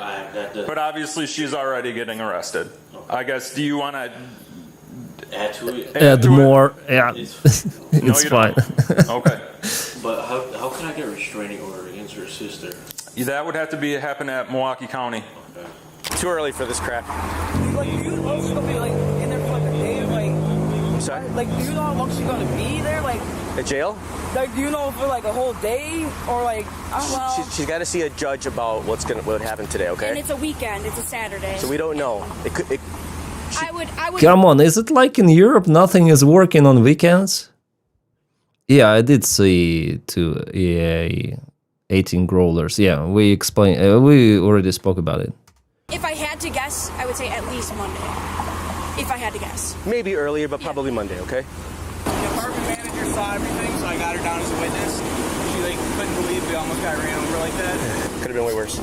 but obviously she's already getting arrested. Okay. I guess. Do you want to add to it? Add more. Yeah, it's fine. Okay. But how can I get a restraining order against her sister? That would have to happen at Milwaukee County. Okay. Too early for this crap. Do you know she's gonna be in there for a day? I'm sorry? Do you know how long she's gonna be there? At jail? Do you know for a whole day or I don't know? She's got to see a judge about what happened today. Okay. And it's a weekend. It's a Saturday. So we don't know. I would. Come on, is it like in Europe? Nothing is working on weekends. Yeah, I did see 2 EA 18 growlers. Yeah, we explained. We already spoke about it. If I had to guess, I would say at least Monday. If I had to guess. Maybe earlier, but probably Monday. Okay. The apartment manager saw everything, so I got her down as a witness. She couldn't believe we almost got ran over like that. Could have been way worse.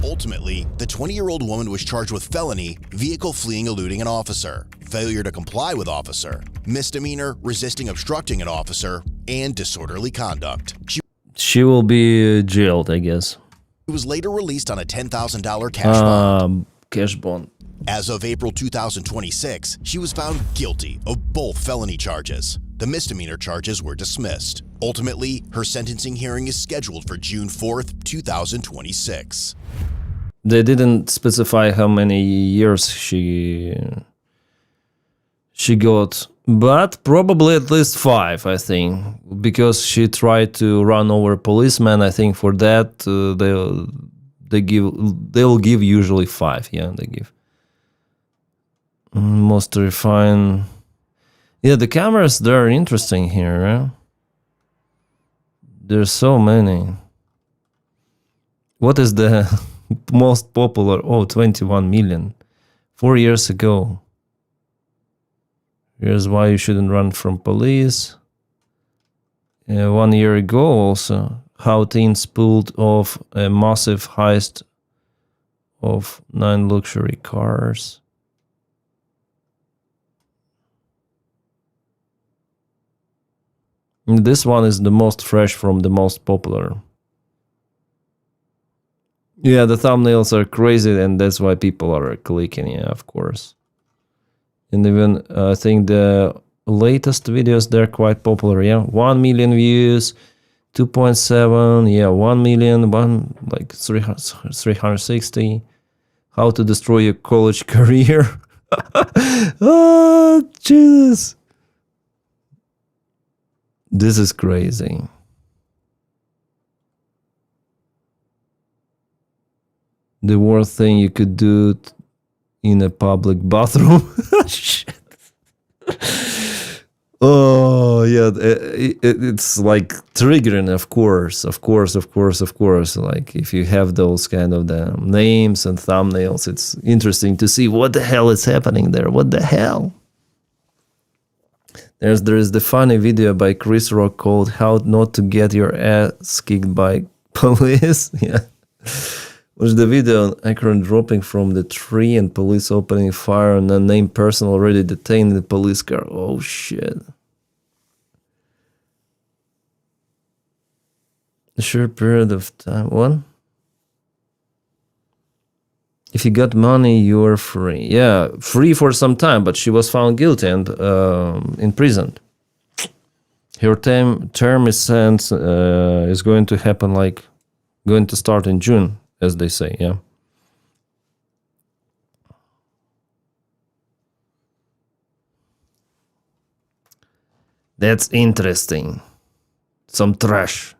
Ultimately, the 20-year-old woman was charged with felony, vehicle fleeing eluding an officer, failure to comply with officer, misdemeanor, resisting obstructing an officer, and disorderly conduct. She will be jailed, I guess. She was later released on a $10,000 cash bond. Cash bond. As of April 2026, she was found guilty of both felony charges. The misdemeanor charges were dismissed. Ultimately, her sentencing hearing is scheduled for June 4th, 2026. They didn't specify how many years she got, but probably at least 5, I think, because she tried to run over a policeman. I think for that they'll give usually 5. Yeah, they give. Most refined. Yeah, the cameras, they're interesting here. Right? There's so many. What is the most popular? Oh, 21 million. 4 years ago. Here's why you shouldn't run from police. 1 year ago also, how teens pulled off a massive heist of 9 luxury cars. This one is the most fresh from the most popular. Yeah, the thumbnails are crazy and that's why people are clicking, yeah, of course. And even I think the latest videos, they're quite popular, yeah. 1 million views, 2.7, yeah, 1 million, 360. How to destroy your college career. Oh, Jesus. This is crazy. The worst thing you could do in a public bathroom. Shit. Oh, yeah. It's like triggering, of course. Like if you have those kind of the names and thumbnails, it's interesting to see what the hell is happening there. What the hell? There is the funny video by Chris Rock called "How Not to Get Your Ass Kicked by Police." Yeah, was the video on Akron dropping from the tree and police opening fire on an unnamed person already detained in the police car. Oh shit! A short period of time. What? If you got money, you're free. Yeah, free for some time, but she was found guilty and imprisoned. Her term is going to happen, like, going to start in June, as they say, yeah. That's interesting. Some trash.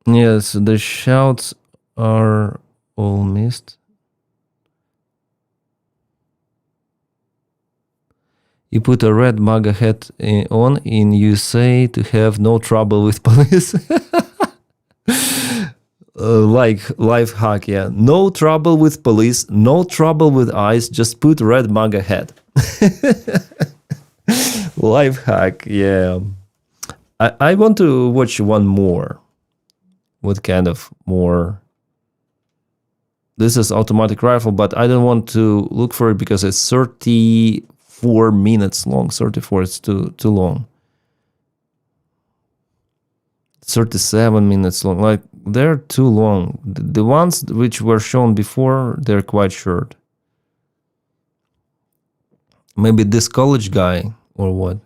Yes, the shouts are all missed. You put a red MAGA hat on in USA to have no trouble with police. Like life hack, yeah. No trouble with police, no trouble with ICE, just put red MAGA hat. Life hack, yeah. I want to watch one more. What kind of more? This is automatic rifle, but I don't want to look for it because it's 34 minutes long. 34 is too long. 37 minutes long. Like, they're too long. The ones which were shown before, they're quite short. Maybe this college guy or what?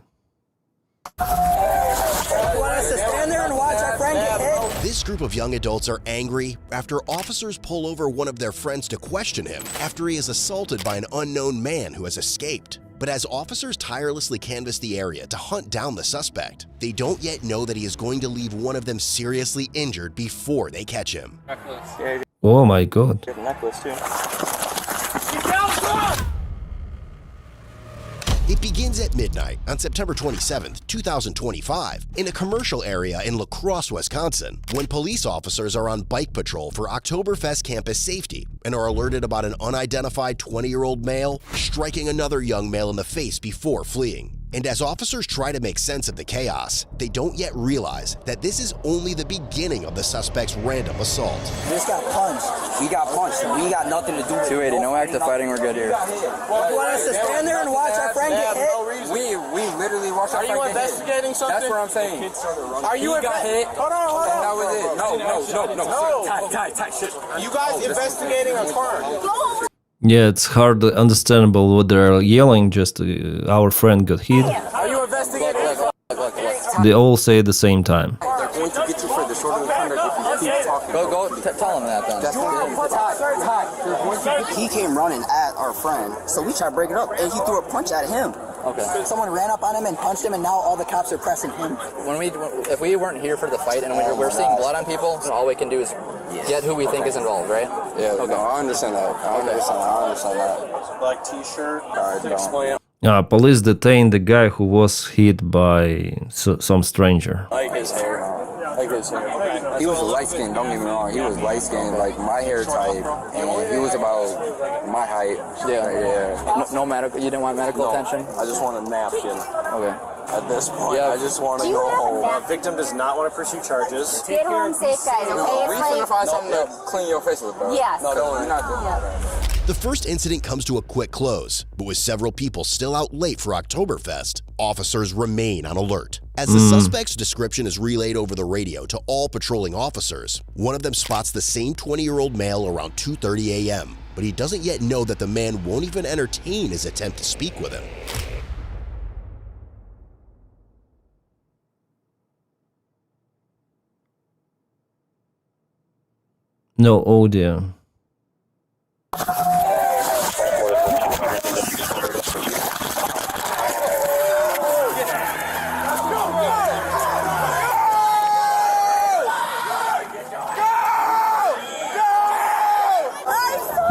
This group of young adults are angry after officers pull over one of their friends to question him after he is assaulted by an unknown man who has escaped. But as officers tirelessly canvass the area to hunt down the suspect, they don't yet know that he is going to leave one of them seriously injured before they catch him. Oh my God. It begins at midnight on September 27th, 2025, in a commercial area in La Crosse, Wisconsin, when police officers are on bike patrol for Oktoberfest campus safety and are alerted about an unidentified 20-year-old male striking another young male in the face before fleeing. And as officers try to make sense of the chaos, they don't yet realize that this is only the beginning of the suspect's random assault. We just got punched. We got punched. We got nothing to do with it. 280, no active fighting, we're good here. Well, you want us to stand there and watch our friend get hit? We literally watched our friend get hit. Are you investigating something? That's what I'm saying. Are you got hit? Hold on. And that was it. No. Tight. Shit. You guys investigating a car? Yeah, it's hard understandable what they're yelling, just our friend got hit. Are you investigating? They all say at the same time. They're going to get you for the short of the conduct if you keep talking. Go, tell him that then. He came running at our friend, so we tried to break it up, and he threw a punch at him. Okay. Someone ran up on him and punched him, and now all the cops are pressing him. If we weren't here for the fight and we're seeing blood on people, all we can do is get who we think is involved, right? Yeah. Okay. No, I understand that. I understand that. Black T-shirt. Explain. Police detained the guy who was hit by some stranger. Like his hair. He was light skinned, don't get me wrong. He was light skinned, like my hair type, and he was about my height. Yeah. No medical. You didn't want medical attention? I just want a napkin. Okay. At this point, I just want to go home. Victim does not want to pursue charges. Get home safe, guys, okay? We finna find something to clean your face with, bro. Yes. No, don't worry. Not doing that. The first incident comes to a quick close, but with several people still out late for Oktoberfest, officers remain on alert. As the suspect's description is relayed over the radio to all patrolling officers, one of them spots the same 20-year-old male around 2:30 a.m., but he doesn't yet know that the man won't even entertain his attempt to speak with him. No audio.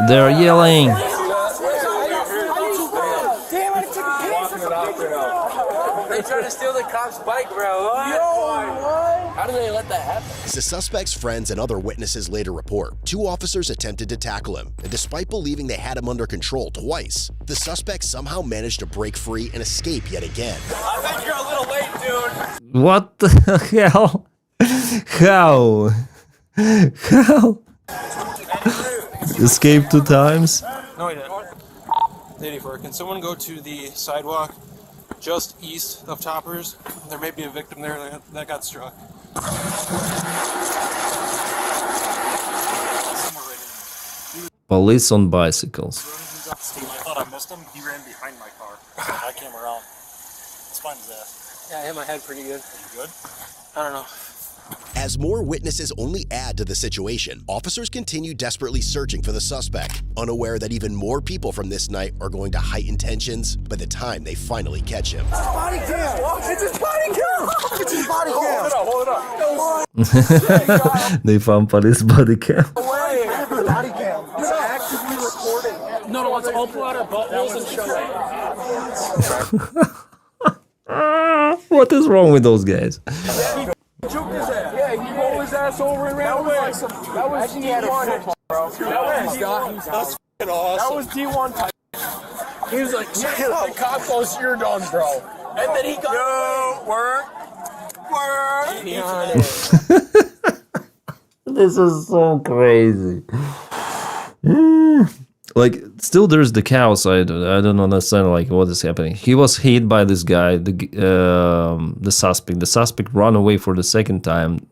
They're yelling. They tried to steal the cop's bike, bro. How did they let that happen? As the suspect's friends and other witnesses later report, two officers attempted to tackle him, and despite believing they had him under control twice, the suspect somehow managed to break free and escape yet again. I think you're a little late, dude. What the hell? How? Escape 2 times? No, he didn't. 84. Can someone go to the sidewalk just east of Toppers? There may be a victim there that got struck. Police on bicycles. I thought I missed him. He ran behind my car. I came around. Spun his ass. Yeah, I hit my head pretty good. You good? I don't know. As more witnesses only add to the situation, officers continue desperately searching for the suspect, unaware that even more people from this night are going to heighten tensions by the time they finally catch him. Body cam! It's his body cam! It's his body cam! Hold it up. They found police body cam. Body cam. It's actively recording. No, let's all pull out our buttholes and show it. What is wrong with those guys? Juked his ass. Yeah, he rolled his ass over and ran away. That was D1, bro. That was D1 type. He was like, the cop goes, you're done, bro. And then he got away. This is so crazy. Like, still there's the chaos. I don't understand like what is happening. He was hit by this guy, the suspect. The suspect ran away for the second time,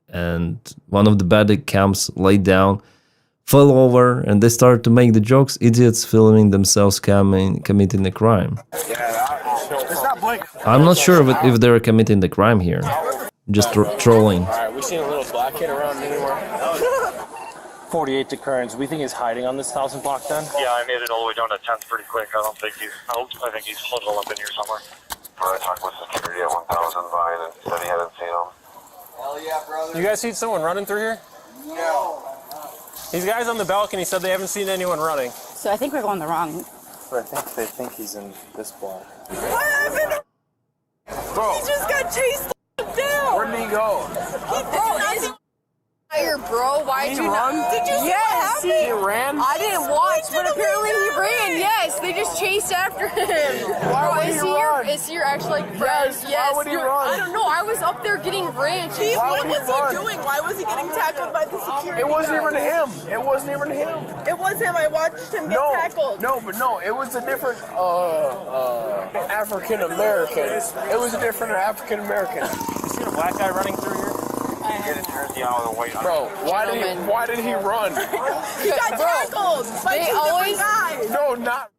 and one of the body cams laid down, fell over, and they started to make the jokes. Idiots filming themselves committing the crime. I'm not sure if they're committing the crime here. Just trolling. Alright, we seen a little black kid around anywhere. 48 to Kearns. We think he's hiding on this 1,000 block then? Yeah, I made it all the way down to 10th pretty quick. I think he's huddled up in here somewhere. I talked with security at 1,000 Vine and said he hadn't seen him. Hell yeah, brother. You guys see someone running through here? No. These guys on the balcony said they haven't seen anyone running. So I think we're going the wrong. But I think they think he's in this block. What happened? Bro. He just got chased down. Where did he go? Bro, why did you run? Did you see what happened? He ran? I didn't watch, but apparently he ran. Yes, they just chased after him. Why would he run? Is he your actual like friend? Yes, why would he run? I don't know. I was up there getting ran. What was he doing? Why was he getting tackled by the security? It wasn't even him. It was him. I watched him get tackled. No, it was a different African American. It was a different African American. You seen a black guy running through here? Bro, why did he run? He got tackled by two different guys. No, not.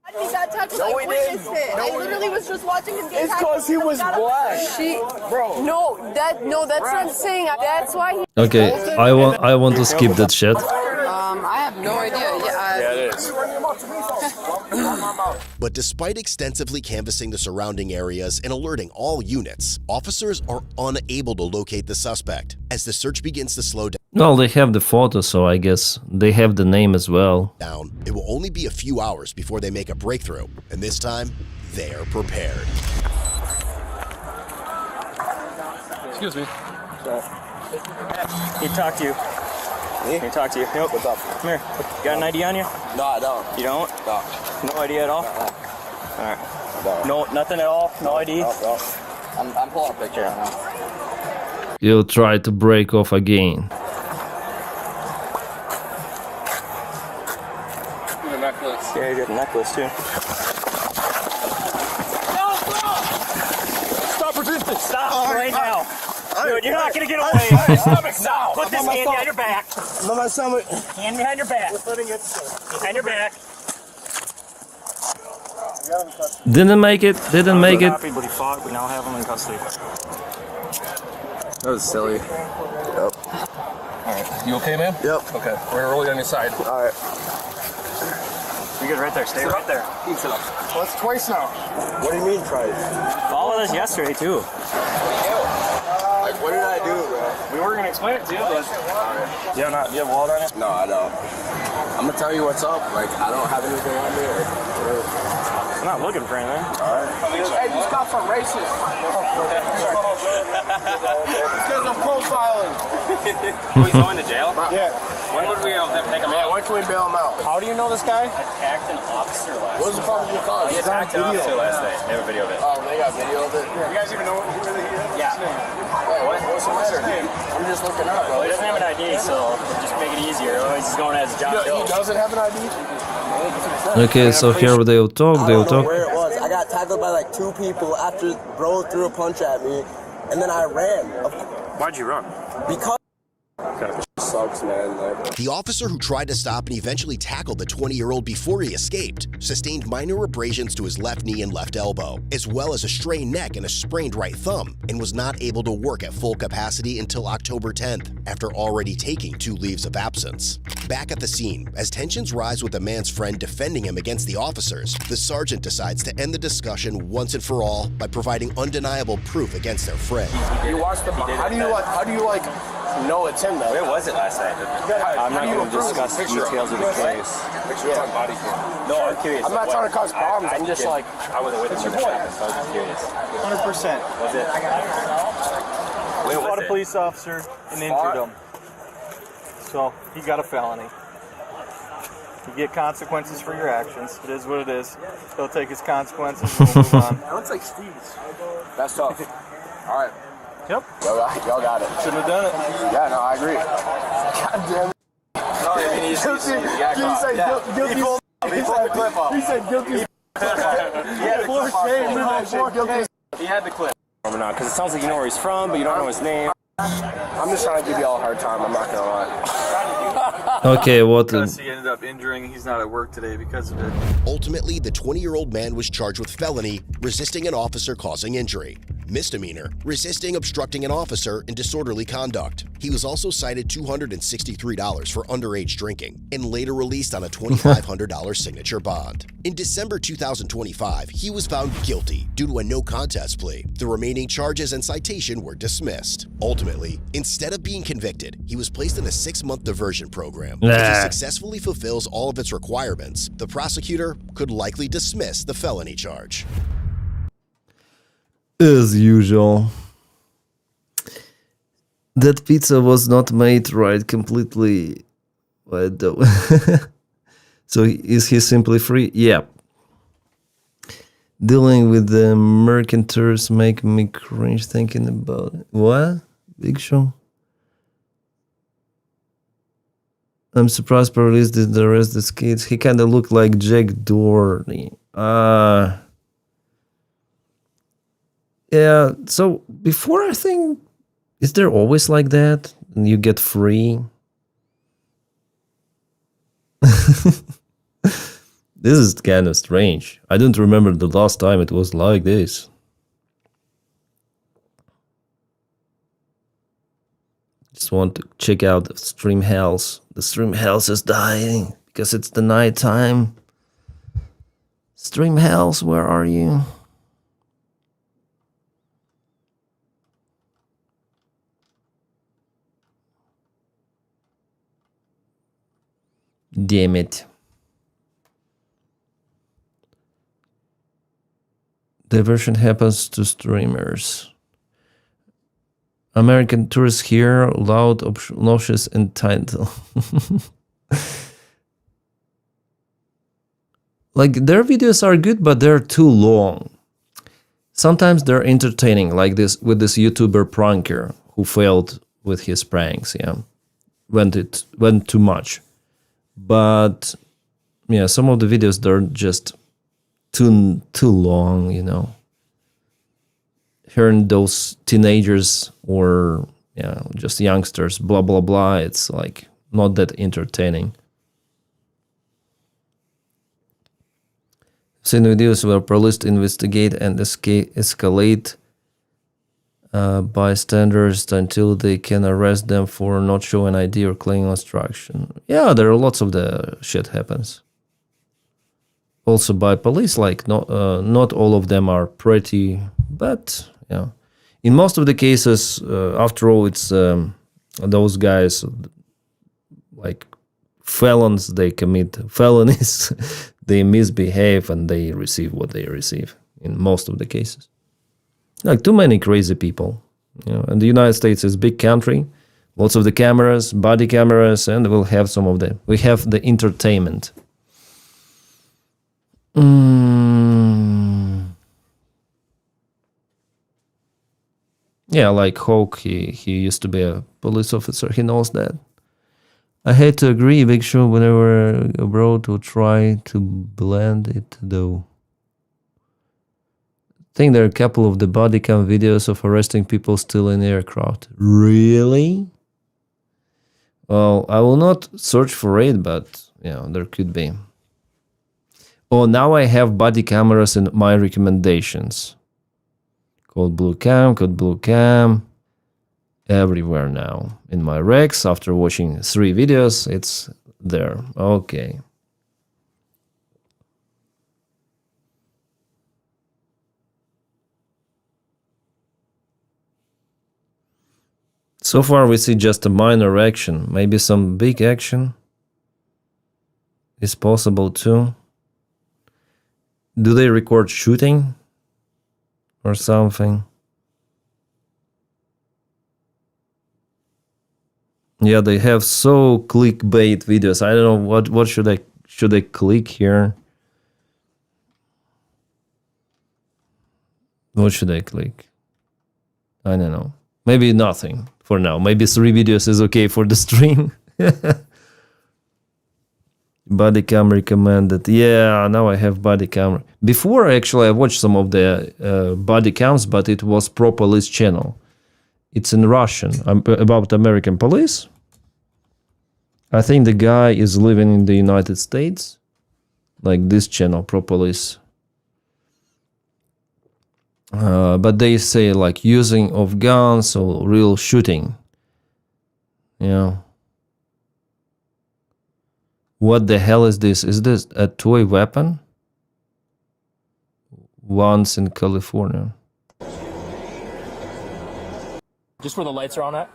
He got tackled. I witnessed it. I literally was just watching him get tackled. It's because he was black. Bro. No, that's not saying. That's why he. Okay, I want to skip that shit. I have no idea. Yeah, it is. But despite extensively canvassing the surrounding areas and alerting all units, officers are unable to locate the suspect. As the search begins to slow down, Well, they have the photo, so I guess they have the name as well. it will only be a few hours before they make a breakthrough, and this time, they are prepared. Excuse me. He talked to you. Me? He talked to you. Yep. What's up? Come here. You got an ID on you? No, I don't. You don't? No. No ID at all? Alright. No, nothing at all? No ID? No. I'm pulling a picture right now. You'll try to break off again. The necklace. Yeah, you got a necklace too. Stop resisting. Stop right now. Dude, you're not gonna get away. Stop. Put this hand behind your back. My stomach. Hand behind your back. Behind your back. Didn't make it. Didn't make it. Happy, but he fought. We now have him in custody. That was silly. Yep. Alright. You okay, man? Yep. Okay. We're gonna roll you on your side. Alright. You're good right there. Stay right there. Eat it up. Well, that's twice now. What do you mean twice? Followed us yesterday too. Like, what did I do, bro? We were gonna explain it to you, but do you have a wallet on you? No, I don't. I'm gonna tell you what's up. Like, I don't have anything on me or whatever. I'm not looking for anything. Alright. Hey, these cops are racist. These guys are profiling. He's going to jail? Yeah. When would we take him out? When can we bail him out? How do you know this guy? Attacked an officer last What was the problem with your car? He attacked an officer last night. They have a video of it. Oh, they got video of it? You guys even know who he is? Yeah. What's the matter? I'm just looking up, bro. Well, he doesn't have an ID, so just make it easier. Otherwise, he's going as John Doe. He doesn't have an ID? Okay, so here they'll talk. I don't know where it was. I got tackled by like 2 people after bro threw a punch at me, and then I ran. Why'd you run? Because sucks, man. Like. The officer who tried to stop and eventually tackled the 20-year-old before he escaped sustained minor abrasions to his left knee and left elbow, as well as a strained neck and a sprained right thumb, and was not able to work at full capacity until October 10th, after already taking 2 leaves of absence. Back at the scene, as tensions rise with the man's friend defending him against the officers, the sergeant decides to end the discussion once and for all by providing undeniable proof against their friend. You watched the. How do you know it's him though? Where was it last night? I'm not going to discuss details of the case. No, I'm curious. I'm not trying to cause problems. I'm just like. I wasn't with him when this happened, so I was just curious. 100%. Was it? We fought a police officer and injured him. So he got a felony. You get consequences for your actions. It is what it is. He'll take his consequences and we'll move on. That looks like Steve's. That's tough. All right. Yep. Y'all got it. Shouldn't have done it. Yeah, no, I agree. God damn it. Sorry, I mean, he said guilty. He pulled the clip off. He said guilty. He had the clip. Because it sounds like you know where he's from, but you don't know his name. I'm just trying to give you all a hard time. I'm not going to lie. Okay, what? Because he ended up injuring. He's not at work today because of it. Ultimately, the 20-year-old man was charged with felony, resisting an officer causing injury, misdemeanor, resisting obstructing an officer, and disorderly conduct. He was also cited $263 for underage drinking and later released on a $2,500 signature bond. In December 2025, he was found guilty due to a no contest plea. The remaining charges and citation were dismissed. Ultimately, instead of being convicted, he was placed in a 6-month diversion program. If he successfully fulfills all of its requirements, the prosecutor could likely dismiss the felony charge. As usual. That pizza was not made right completely. So is he simply free? Yeah. Dealing with the mercantors make me cringe thinking about it. What? Big Show? I'm surprised police did arrest this kid. He kind of looked like Jack Doherty. Yeah, so before I think, is there always like that? And you get free? This is kind of strange. I don't remember the last time it was like this. Just want to check out the stream house. The stream house is dying because it's the night time. Stream house, where are you? Damn it. Diversion happens to streamers. American tourists here, loud, obnoxious, entitled. Like, their videos are good, but they're too long. Sometimes they're entertaining, like this with this YouTuber pranker who failed with his pranks, yeah. Went too much. But yeah, some of the videos, they're just too long, you know. Hearing those teenagers or just youngsters blah blah blah, it's like not that entertaining. Seen videos where police investigate and escalate bystanders until they can arrest them for not showing ID or claiming obstruction. Yeah, there are lots of the shit happens. Also by police, like not all of them are pretty, but yeah, in most of the cases, after all, it's those guys like felons. They commit felonies, they misbehave, and they receive what they receive. In most of the cases, like too many crazy people. You know, and the United States is a big country, lots of the cameras, body cameras, and we'll have some of them. We have the entertainment. Yeah, like Hawk, he used to be a police officer. He knows that. I hate to agree, Big Show, whenever abroad will try to blend it though. I think there are a couple of the body cam videos of arresting people still in aircraft. Really? Well, I will not search for it, but there could be. Oh, now I have body cameras in my recommendations. Code Blue Cam. Everywhere now. In my Rex, after watching 3 videos, it's there. Okay. So far we see just a minor action. Maybe some big action is possible too. Do they record shooting or something? Yeah, they have so clickbait videos. I don't know what should I click here? What should I click? I don't know. Maybe nothing for now. Maybe 3 videos is okay for the stream. Body cam recommended. Yeah, now I have body cam. Before, actually, I watched some of the body cams, but it was pro police channel. It's in Russian, about American police. I think the guy is living in the United States. Like this channel, pro police. But they say like using of guns or real shooting. Yeah. What the hell is this? Is this a toy weapon? Once in California. Just where the lights are on at?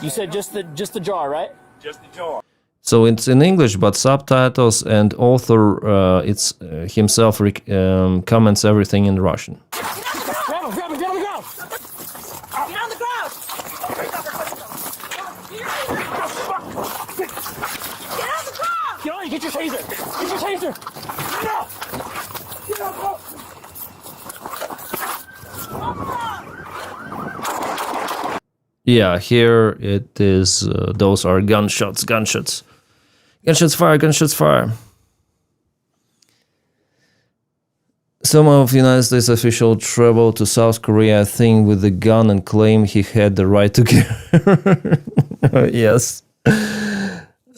You said just the jar, right? Just the jar. So it's in English, but subtitles and author it's himself comments everything in Russian. Grab him, get on the ground! Get on the ground! Get on, get your taser! Get your taser! No! Get on, go! Yeah, here it is. Those are gunshots. Gunshots fire. Some of United States officials traveled to South Korea, I think, with a gun and claim he had the right to carry. Yes.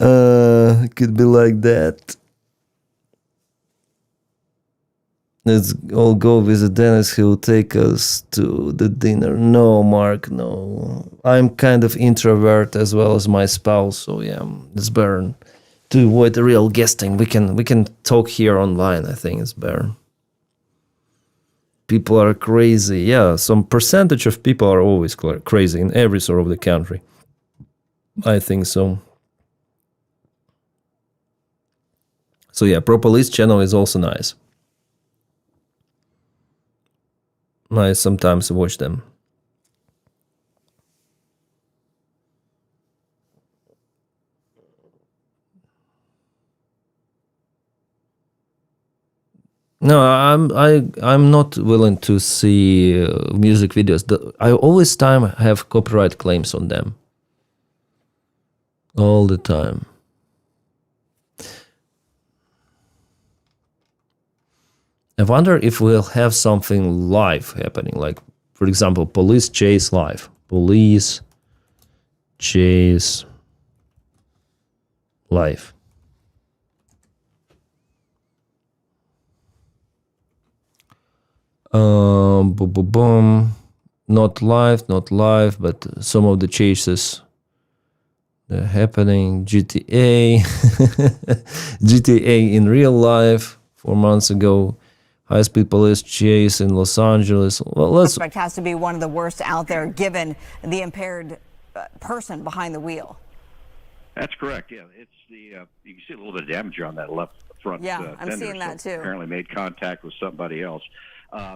It could be like that. Let's all go visit Denys. He'll take us to the dinner. No, Mark, no. I'm kind of introvert as well as my spouse, so yeah, it's better to avoid the real guesting. We can talk here online. I think it's better. People are crazy. Yeah, some percentage of people are always crazy in every sort of the country. I think so. So yeah, Pro Police channel is also nice. I sometimes watch them. No, I'm not willing to see music videos. I always have copyright claims on them. All the time. I wonder if we'll have something live happening, like, for example, police chase live. Police chase live. Boom, boom, boom. Not live, but some of the chases they're happening. GTA. GTA in real life 4 months ago. High-speed police chase in Los Angeles. Well, Suspect has to be one of the worst out there, given the impaired person behind the wheel. That's correct. Yeah, it's the you can see a little bit of damage on that left front. Yeah, I'm fender, seeing that too. Apparently made contact with somebody else.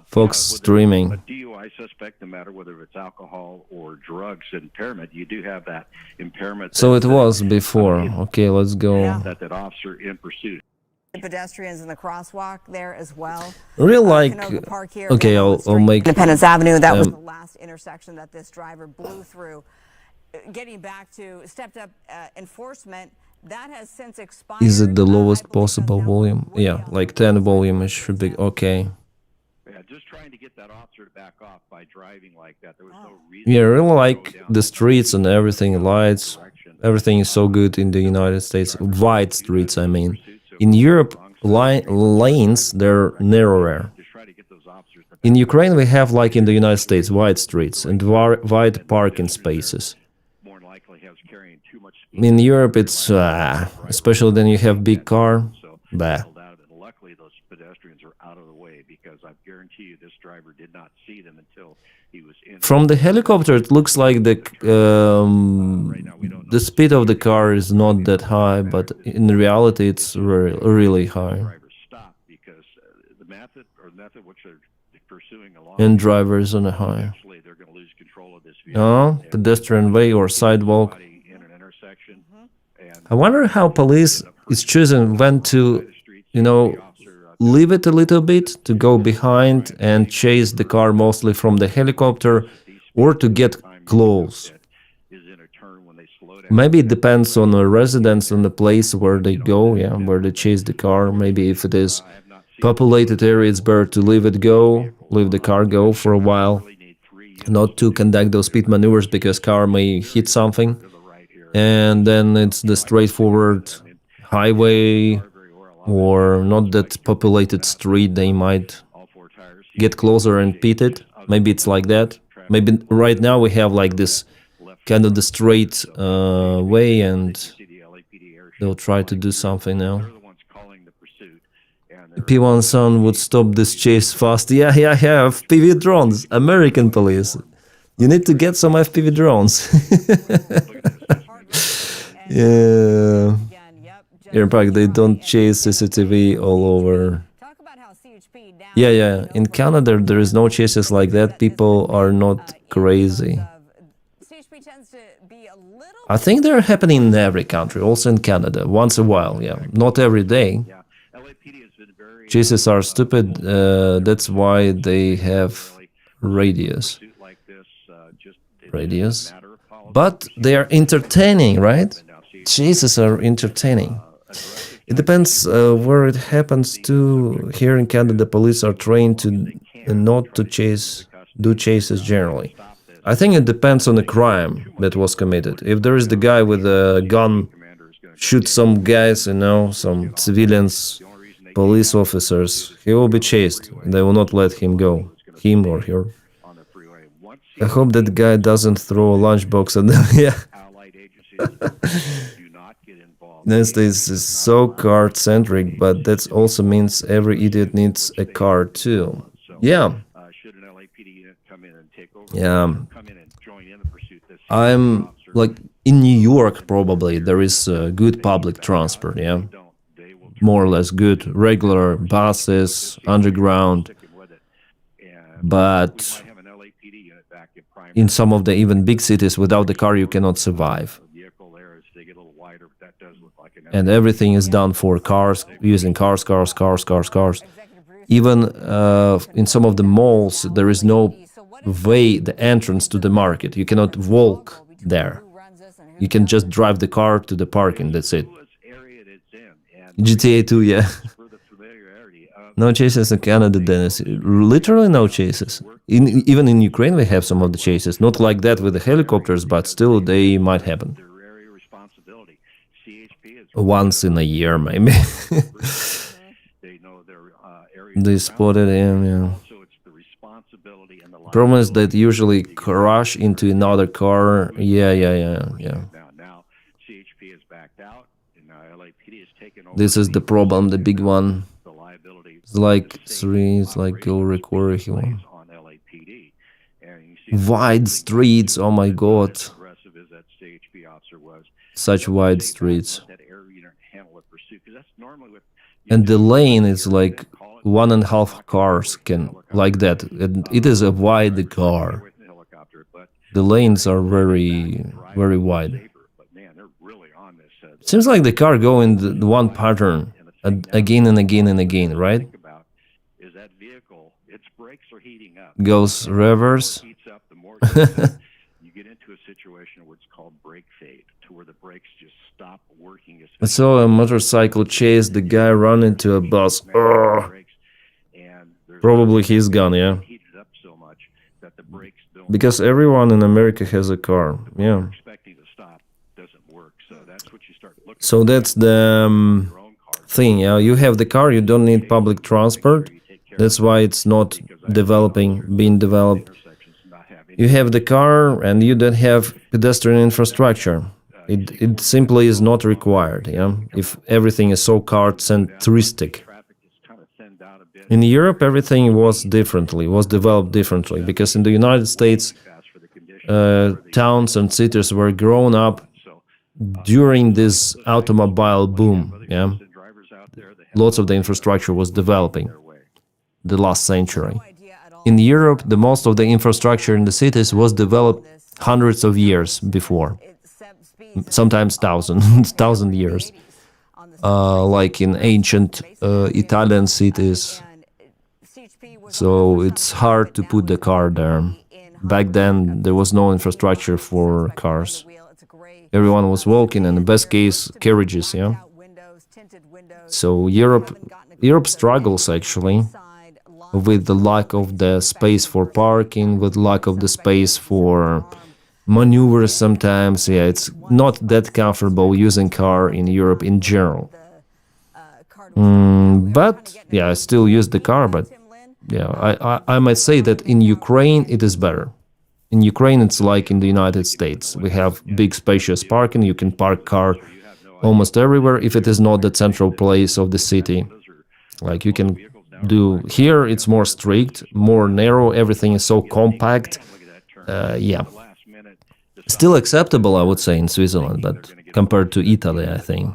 Folks streaming. A DUI suspect, no matter whether it's alcohol or drugs impairment, you do have that impairment. So it was before. Okay, let's go. That officer in pursuit. The pedestrians in the crosswalk there as well. Real like. Okay, I'll make Independence Avenue. That was the last intersection that this driver blew through. getting back to stepped up enforcement, that has since expired. Is it the lowest possible volume? Yeah, like 10 volume, it should be okay. Yeah, just trying to get that officer to back off by driving like that. There was no reason. Yeah, I really like the streets and everything, lights. Everything is so good in the United States. Wide streets, I mean. In Europe, lanes, they're narrower. In Ukraine, we have, like in the United States, wide streets and wide parking spaces. In Europe, it's, especially when you have big car, bah. Luckily, those pedestrians are out of the way because I guarantee you this driver did not see them until he was in. From the helicopter, it looks like the speed of the car is not that high, but in reality, it's really high. And drivers on a high. Oh, pedestrian way or sidewalk. I wonder how police is choosing when to, leave it a little bit, to go behind and chase the car mostly from the helicopter, or to get close. Maybe it depends on the residents on the place where they go, where they chase the car. Maybe if it is populated area, it's better to leave the car go for a while, not to conduct those speed maneuvers because car may hit something. And then it's the straightforward highway or not that populated street, they might get closer and pit it. Maybe it's like that. Maybe right now we have like this kind of the straight way and they'll try to do something now. P1 son would stop this chase fast. Yeah, FPV drones, American police. You need to get some FPV drones. Yeah. In fact, they don't chase CCTV all over. Yeah. In Canada, there is no chases like that. People are not crazy. I think they're happening in every country, also in Canada, once a while, Not every day. Chases are stupid, that's why they have radius. But they are entertaining, right? Chases are entertaining. It depends where it happens to. Here in Canada, police are trained to not to do chases generally. I think it depends on the crime that was committed. If there is the guy with a gun, shoot some guys, some civilians, police officers, he will be chased. They will not let him go, him or her. I hope that guy doesn't throw a lunchbox at them. Yeah. United States is so car-centric, but that also means every idiot needs a car too. Yeah. I'm like in New York. Probably there is good public transport. More or less good regular buses, underground. But in some of the even big cities, without the car, you cannot survive. And everything is done for cars, using cars. Even in some of the malls, there is no way, the entrance to the market. You cannot walk there. You can just drive the car to the parking, that's it. GTA 2, yeah. No chases in Canada, Denys. Literally no chases. Even in Ukraine we have some of the chases. Not like that with the helicopters, but still they might happen. Once in a year, maybe. They spotted him, yeah. Problem is that usually crash into another car. Yeah. This is the problem, the big one. It's like go record here. Wide streets, oh my god. Such wide streets. And the lane is like 1.5 cars can like that. And it is a wide car. The lanes are very, very wide. It seems like the car go in the one pattern again and again and again, right? Goes reverse. I saw a motorcycle chase the guy run into a bus. Ugh. Probably he's gone, yeah. Because everyone in America has a car, yeah. So that's the thing, yeah. You have the car, you don't need public transport. That's why it's not being developed. You have the car and you don't have pedestrian infrastructure. It simply is not required, yeah. If everything is so car-centristic. In Europe, everything was developed differently, because in the United States, towns and cities were grown up during this automobile boom, yeah. Lots of the infrastructure was developing the last century. In Europe, the most of the infrastructure in the cities was developed hundreds of years before, sometimes thousand years, like in ancient Italian cities. So it's hard to put the car there. Back then, there was no infrastructure for cars. Everyone was walking, and in the best case, carriages, yeah. So Europe struggles actually with the lack of the space for parking, with lack of the space for maneuvers sometimes. Yeah, it's not that comfortable using car in Europe in general. But yeah, I still use the car, but yeah, I might say that in Ukraine it is better. In Ukraine it's like in the United States. We have big spacious parking, you can park car almost everywhere if it is not the central place of the city. Like you can do here, it's more strict, more narrow, everything is so compact. Yeah. Still acceptable, I would say, in Switzerland, but compared to Italy, I think.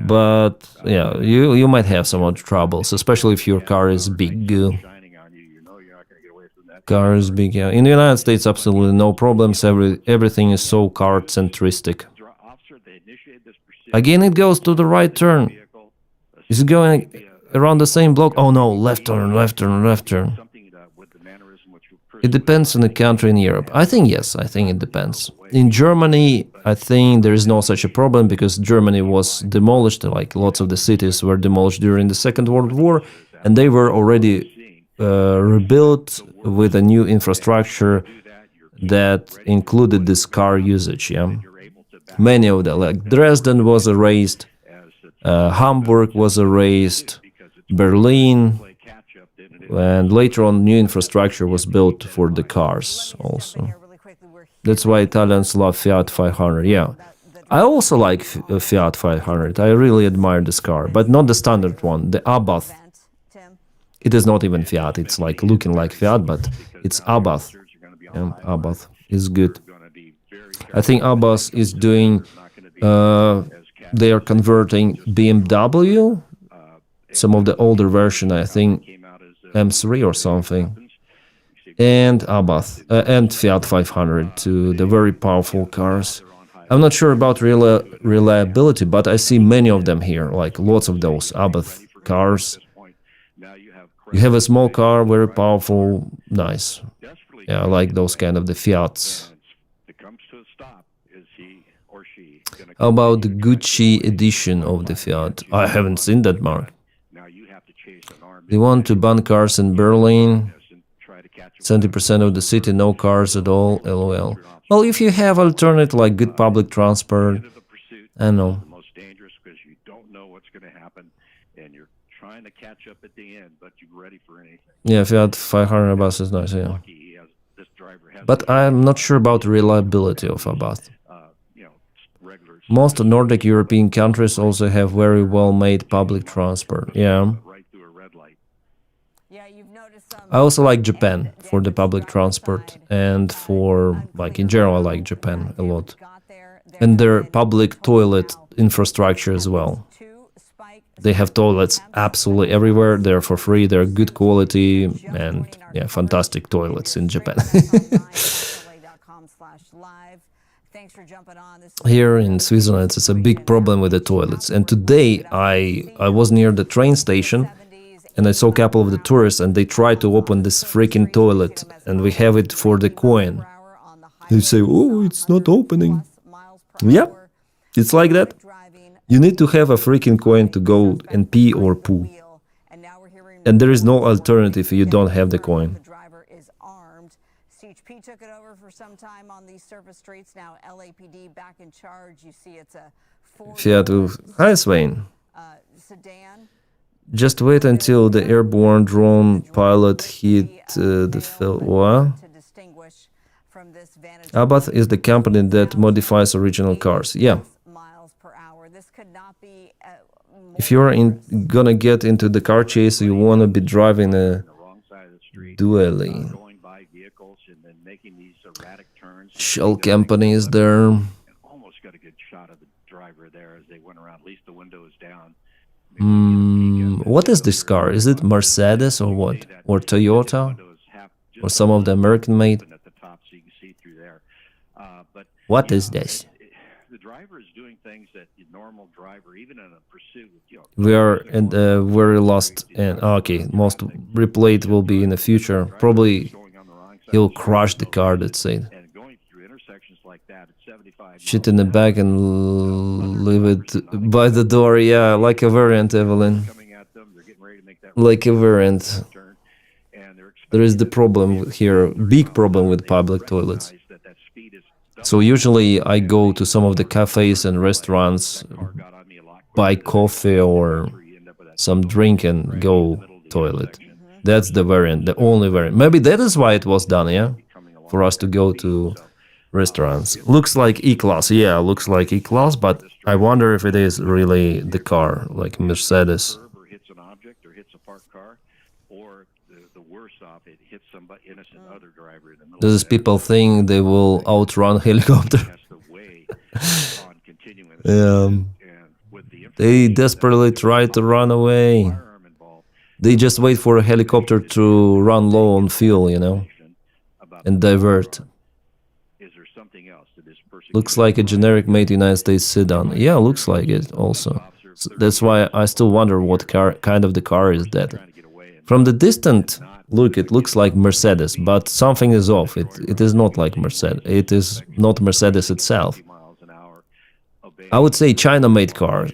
But yeah, you might have some other troubles, especially if your car is big. Car is big, yeah. In the United States, absolutely no problems. Everything is so car-centristic. Again, it goes to the right turn. Is it going around the same block? Oh no, left turn, left turn, left turn. It depends on the country in Europe. I think yes, I think it depends. In Germany, I think there is no such a problem because Germany was demolished, like lots of the cities were demolished during the Second World War, and they were already rebuilt with a new infrastructure that included this car usage, yeah. Many of them, like Dresden was erased, Hamburg was erased, Berlin, and later on new infrastructure was built for the cars also. That's why Italians love Fiat 500, yeah. I also like Fiat 500, I really admire this car, but not the standard one, the Abarth. It is not even Fiat, it's like looking like Fiat, but it's Abarth. Yeah, Abarth is good. I think Abarth is doing, they are converting BMW, some of the older version, I think M3 or something, and Abarth, and Fiat 500 to the very powerful cars. I'm not sure about reliability, but I see many of them here, like lots of those Abarth cars. You have a small car, very powerful, nice. Yeah, I like those kind of the Fiats. How about the Gucci edition of the Fiat? I haven't seen that, Mark. They want to ban cars in Berlin. 70% of the city, no cars at all, LOL. Well, if you have alternate, like good public transport, I know. Yeah, Fiat 500 bus is nice, yeah. But I'm not sure about the reliability of a bus. Most Nordic European countries also have very well-made public transport, yeah. I also like Japan for the public transport and for, like, in general, I like Japan a lot. And their public toilet infrastructure as well. They have toilets absolutely everywhere, they're for free, they're good quality, and yeah, fantastic toilets in Japan. Here in Switzerland, it's a big problem with the toilets. And today I was near the train station and I saw a couple of the tourists and they tried to open this freaking toilet and we have it for the coin. They say, oh, it's not opening. Yeah, it's like that. You need to have a freaking coin to go and pee or poo. And there is no alternative if you don't have the coin. CHP took it over for some time on these surface streets. Now LAPD back in charge. You see it's a Fiat. Hi, Swain. Sedan. Just wait until the airborne drone pilot hit the field. What? Abath is the company that modifies original cars. Yeah. If you're gonna get into the car chase, you wanna be driving a dually. Shell company is there. Almost got a good shot of the driver there as they went around. At least the window is down. What is this car? Is it Mercedes or what? Or Toyota? Or some of the American made? What is this? The driver is doing things that the normal driver, even in a pursuit, We are at the very last and okay, most replayed will be in the future. Probably he'll crush the car, that's it. Shit in the back and leave it by the door. Yeah, like a variant, Evelyn. Like a variant. There is the problem here, big problem with public toilets. So usually I go to some of the cafes and restaurants, buy coffee or some drink and go toilet. That's the variant, the only variant. Maybe that is why it was done, yeah? For us to go to restaurants. Looks like E-Class, yeah, looks like E-Class, but I wonder if it is really the car, like Mercedes. Does people think they will outrun helicopter? They desperately try to run away. They just wait for a helicopter to run low on fuel, you know, and divert. Looks like a generic made United States sedan. Yeah, looks like it also. So that's why I still wonder what kind of the car is that. From the distant look, it looks like Mercedes, but something is off. It is not like Mercedes. It is not Mercedes itself. I would say China-made car,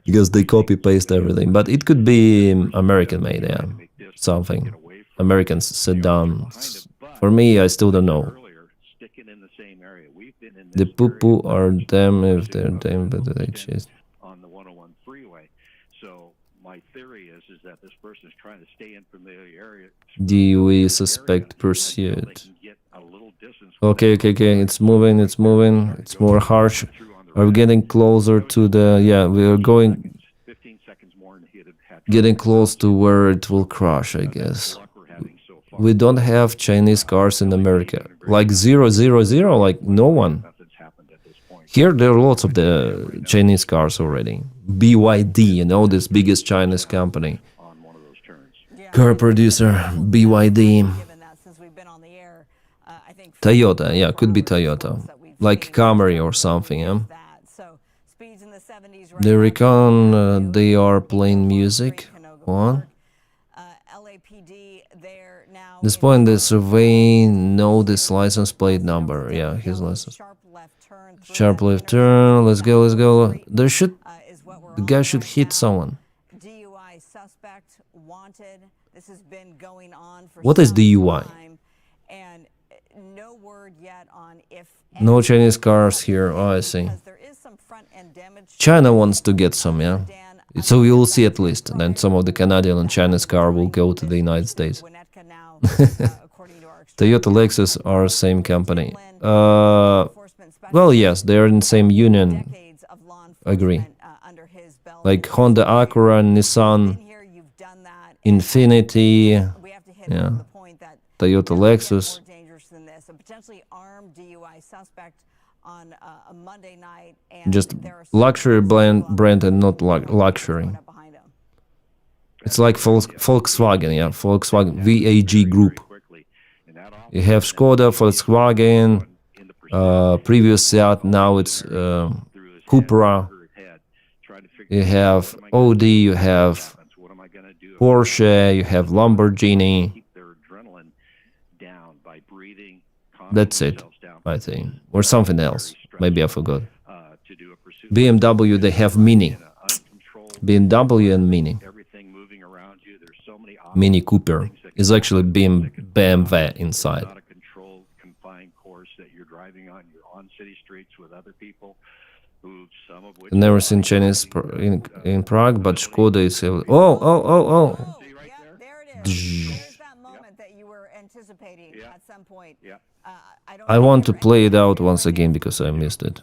because they copy-paste everything. But it could be American-made, yeah, something. American sedan. For me, I still don't know. The poo-poo are them if they're them, but they chase. On the 101 freeway. So my theory is that this person is trying to stay in from the area. DUE suspect pursuit. Okay, it's moving, it's more harsh. We're getting closer to the, yeah, we are getting close to where it will crash, I guess. We don't have Chinese cars in America. Like 000, like no one. Here there are lots of the Chinese cars already. BYD, you know, this biggest Chinese company. Car producer, BYD. Toyota, yeah, could be Toyota. Like Camry or something, yeah. The Recon, they are playing music. What? This point, the survey know this license plate number. Yeah, his license. Sharp left turn. Let's go. There should, the guy should hit someone. What is DUI? No Chinese cars here. Oh, I see. China wants to get some, yeah. So we will see at least. And then some of the Canadian and Chinese car will go to the United States. Toyota, Lexus are same company. Well, yes, they are in the same union. Agree. Like Honda, Acura, Nissan, Infiniti, yeah. Toyota, Lexus. Just luxury brand and not luxury. It's like Volkswagen, yeah, Volkswagen VAG Group. You have Skoda, Volkswagen, previous Seat, now it's Cupra. You have Audi, you have Porsche, you have Lamborghini. That's it, I think. Or something else. Maybe I forgot. BMW, they have Mini. BMW and Mini. Mini Cooper is actually BMW inside. Never seen Chinese in Prague, but Skoda is. Oh! I want to play it out once again because I missed it.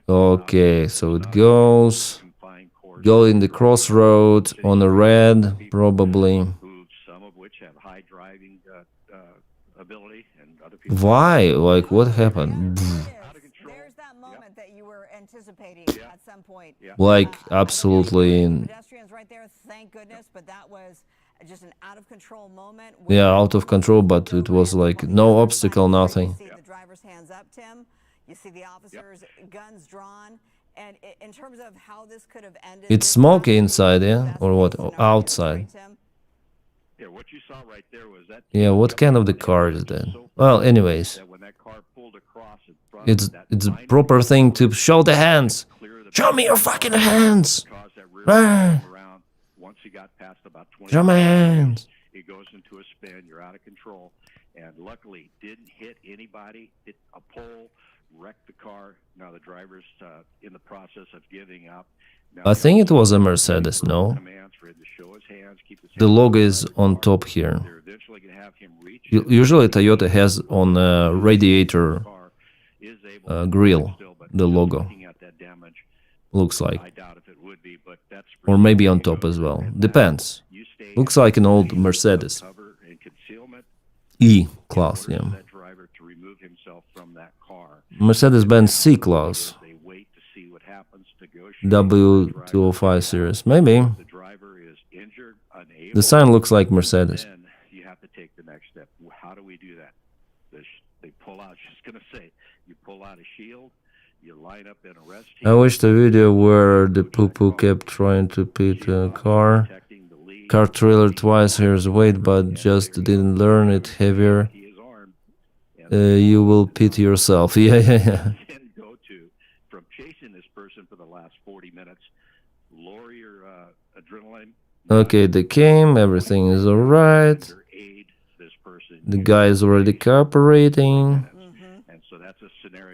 Okay, so it goes. Go in the crossroad on a red, probably. Why? Like, what happened? Like, absolutely. Yeah, out of control, but it was like no obstacle, nothing. You see the officers' guns drawn, and in terms of how this could have ended, It's smoky inside, yeah, or what? Outside. Yeah, what you saw right there was that. Yeah, what kind of the car is that? Well, anyways, it's a proper thing to show the hands. Show me your fucking hands. Show my hands. It goes into a spin. You're out of control, and luckily didn't hit anybody. Hit a pole. Wrecked the car. Now the driver's in the process of giving up. I think it was a Mercedes, no? The logo is on top here. Usually Toyota has on a radiator grill the logo. Looks like. Or maybe on top as well. Depends. Looks like an old Mercedes. E-Class, yeah. Mercedes-Benz C-Class. W205 series. Maybe. The sign looks like Mercedes. You have to take the next step. How do we do that? They pull out, just going to say, you pull out a shield, you line up in a rest. I wish the video where the poo-poo kept trying to pit a car trailer twice here's weight, but just didn't learn it heavier. You will pit yourself. Yeah. From chasing this person for the last 40 minutes, lower your adrenaline. Okay, they came. Everything is all right. The guy is already cooperating.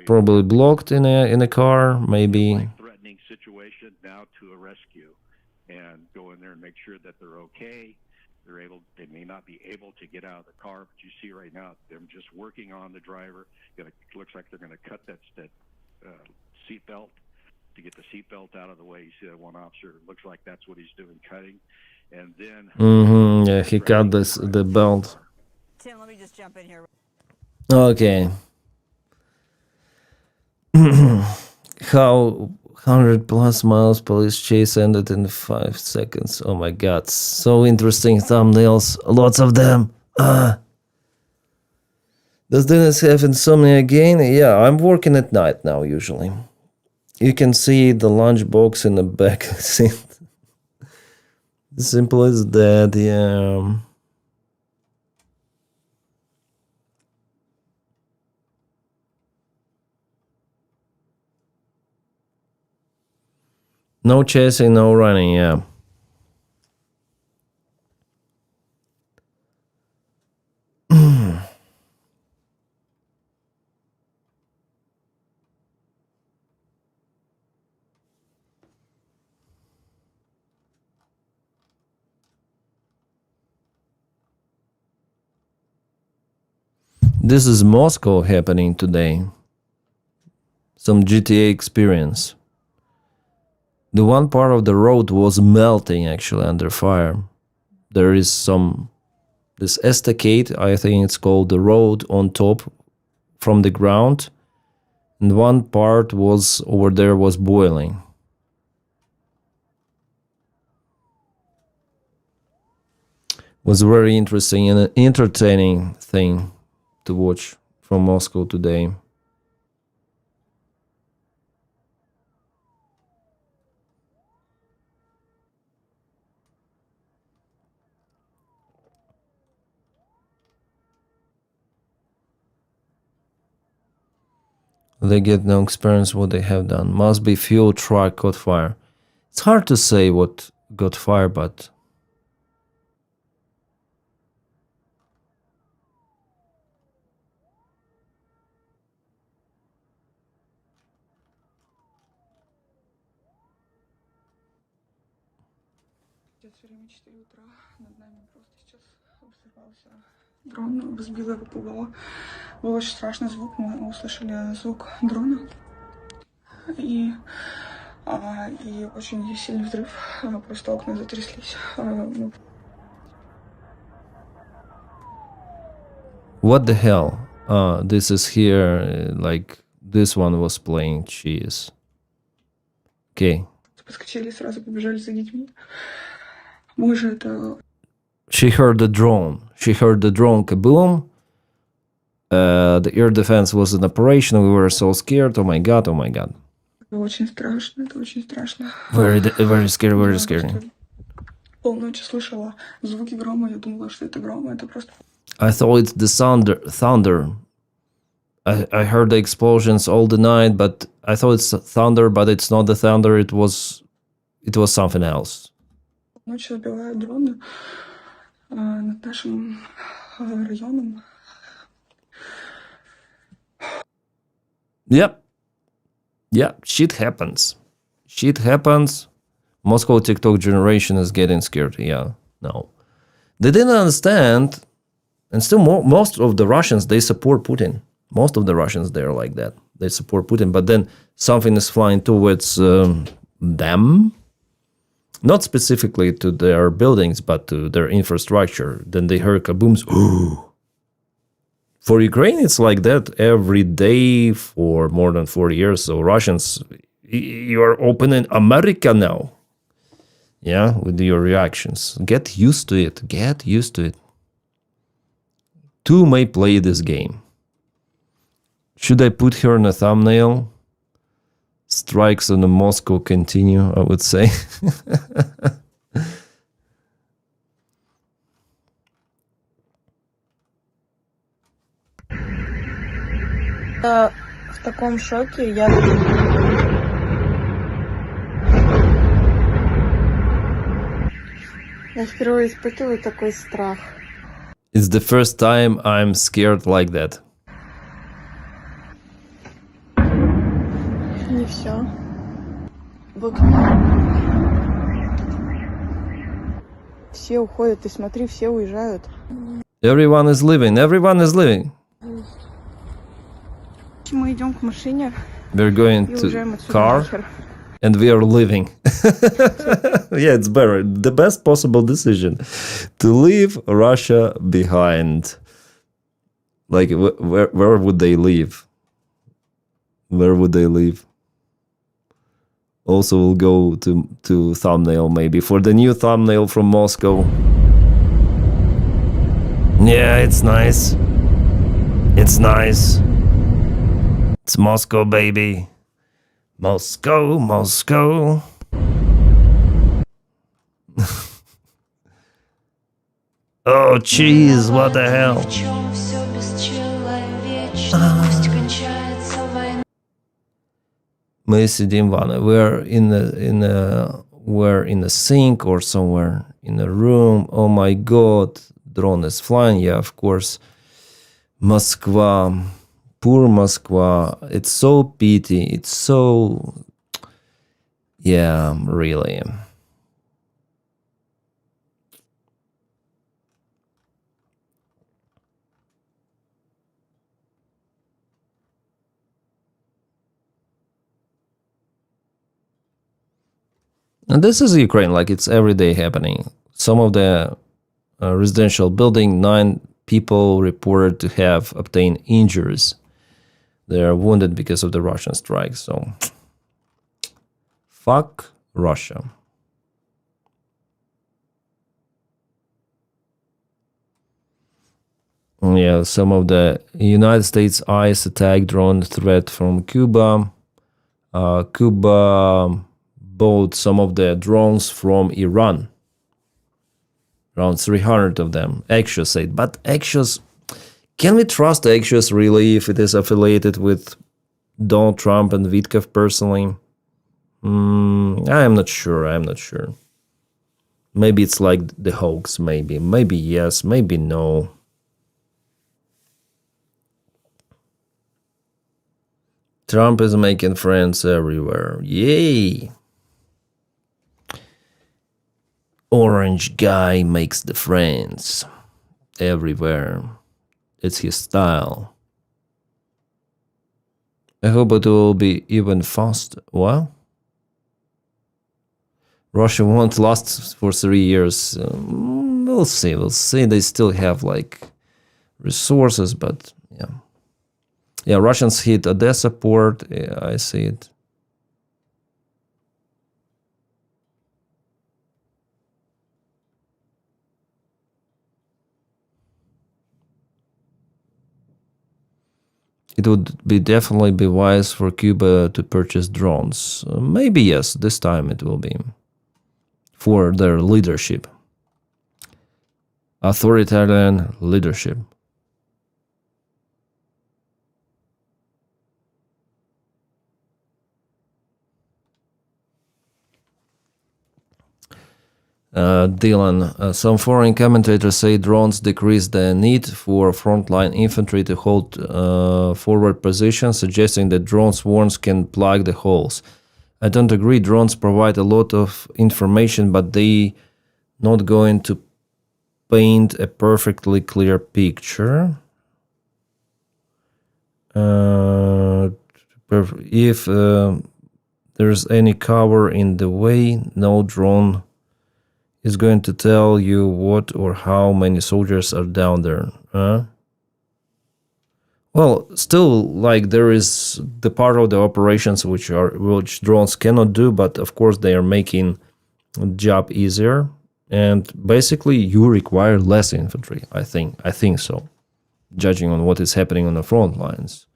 Probably blocked in a car, maybe. Threatening situation now to a rescue and go in there and make sure that they're okay. They may not be able to get out of the car, but you see right now they're just working on the driver. Looks like they're going to cut that seatbelt to get the seatbelt out of the way. You see that one officer. Looks like that's what he's doing, cutting, and then. Yeah, he cut the belt. Tim, let me just jump in here. Okay. How 100+ miles police chase ended in 5 seconds. Oh my god, so interesting thumbnails, lots of them. Does Denys have insomnia again? Yeah, I'm working at night now usually. You can see the lunchbox in the back seat. Simple as that, yeah. No chasing, no running, yeah. This is Moscow happening today. Some GTA experience. The one part of the road was melting actually under fire. There is this estacade, I think it's called, the road on top from the ground. And one part was over there was boiling. Was a very interesting and entertaining thing to watch from Moscow today. They get no experience what they have done. Must be fuel truck caught fire. It's hard to say what got fire, but Время 4 утра, над нами просто сейчас взорвался дрон, взбил его пугало. Был очень страшный звук, мы услышали звук дрона и очень сильный взрыв, просто окна затряслись. what the hell? This is here, like this one was playing cheese. Okay. Подскочили, сразу побежали за детьми. Мы же это... She heard the drone. She heard the drone kaboom. The air defense was in operation. We were so scared. Oh my god, oh my god. Это очень страшно, это очень страшно. Very scary, very scary. Полночь слышала звуки грома, я думала, что это гром, это просто... I thought it's the thunder. I heard the explosions all the night, but I thought it's thunder, but it's not the thunder. It was something else. Ночью сбивают дроны над нашим районом. Yep, shit happens. Moscow TikTok generation is getting scared. Yeah, no. They didn't understand, and still most of the Russians, they support Putin. Most of the Russians, they're like that. They support Putin, but then something is flying towards them. Not specifically to their buildings, but to their infrastructure. Then they heard kabooms. For Ukraine, it's like that every day for more than 40 years. So Russians, you are opening America now. Yeah, with your reactions. Get used to it. Get used to it. Two may play this game. Should I put her in a thumbnail? Strikes on the Moscow continue, I would say. В таком шоке я впервые испытываю такой страх. It's the first time I'm scared like that. Не все. Вот. Все уходят, ты смотри, все уезжают. Everyone is leaving. Мы идем к машине. We're going to car and we are leaving. Yeah, it's better. The best possible decision to leave Russia behind. Like, where would they leave? Where would they leave? Also, we'll go to thumbnail maybe for the new thumbnail from Moscow. Yeah, it's nice. It's nice. It's Moscow, baby. Moscow. Oh, jeez, what the hell? Мы сидим в ванной. We're in a sink or somewhere in a room. Oh my god, drone is flying. Yeah, of course. Moskva, poor Moskva. It's so pity. It's so, yeah, really. And this is Ukraine, like it's every day happening. Some of the residential building, 9 people reported to have obtained injuries. They are wounded because of the Russian strike. So, fuck Russia. Yeah, some of the United States ICE attack drone threat from Cuba. Cuba bought some of the drones from Iran. Around 300 of them. Axios said, but Axios, can we trust Axios really if it is affiliated with Donald Trump and Witkov personally? I'm not sure. Maybe it's like the hoax, maybe yes, maybe no. Trump is making friends everywhere. Yay! Orange guy makes the friends everywhere. It's his style. I hope it will be even faster. What? Russia won't last for 3 years. We'll see. They still have like resources, but yeah. Yeah, Russians hit Odessa port. Yeah, I see it. It would definitely be wise for Cuba to purchase drones. Maybe yes, this time it will be. For their leadership. Authoritarian leadership. Dylan, some foreign commentators say drones decrease the need for frontline infantry to hold forward positions, suggesting that drone swarms can plug the holes. I don't agree. Drones provide a lot of information, but they not going to paint a perfectly clear picture. If there's any cover in the way, no drone is going to tell you what or how many soldiers are down there. Well, still, like, there is the part of the operations which drones cannot do, but of course they are making the job easier, and basically you require less infantry. I think so, judging on what is happening on the front lines.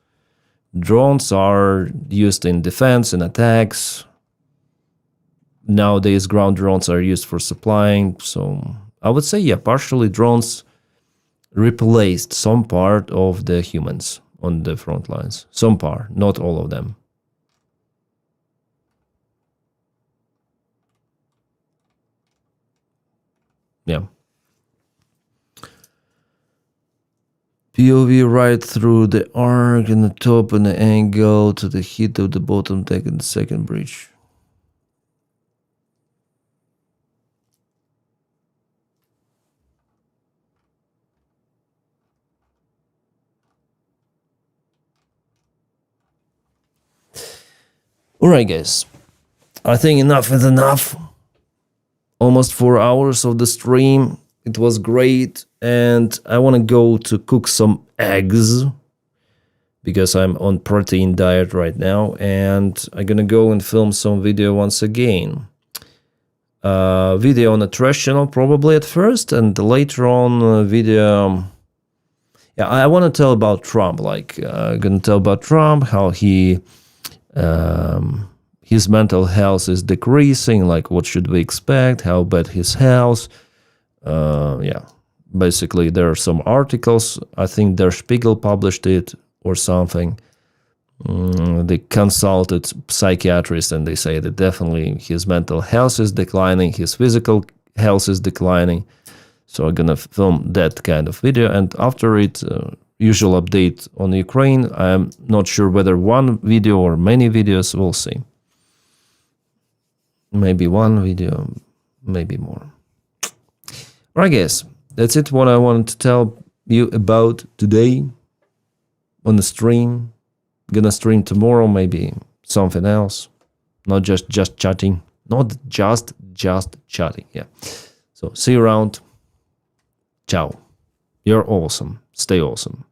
Drones are used in defense and attacks. Nowadays, ground drones are used for supplying. So I would say, yeah, partially drones replaced some part of the humans on the front lines. Some part, not all of them. Yeah. POV right through the arc in the top and the angle to the hit of the bottom deck in the second breach. Alright guys, I think enough is enough. Almost 4 hours of the stream. It was great, and I want to go to cook some eggs because I'm on protein diet right now, and I'm gonna go and film some video once again. Video on the trash channel probably at first, and later on video. Yeah, I want to tell about Trump. Like, I'm gonna tell about Trump, how he. His mental health is decreasing, like what should we expect, how bad his health. Yeah, basically there are some articles, I think Der Spiegel published it or something. They consulted psychiatrists and they say that definitely his mental health is declining, his physical health is declining. So I'm gonna film that kind of video, and after it, usual update on Ukraine. I'm not sure whether one video or many videos, we'll see. Maybe one video, maybe more. Alright guys, that's it what I wanted to tell you about today on the stream. Gonna stream tomorrow, maybe something else. Not just chatting. Not just chatting, yeah. So see you around. Ciao. You're awesome. Stay awesome.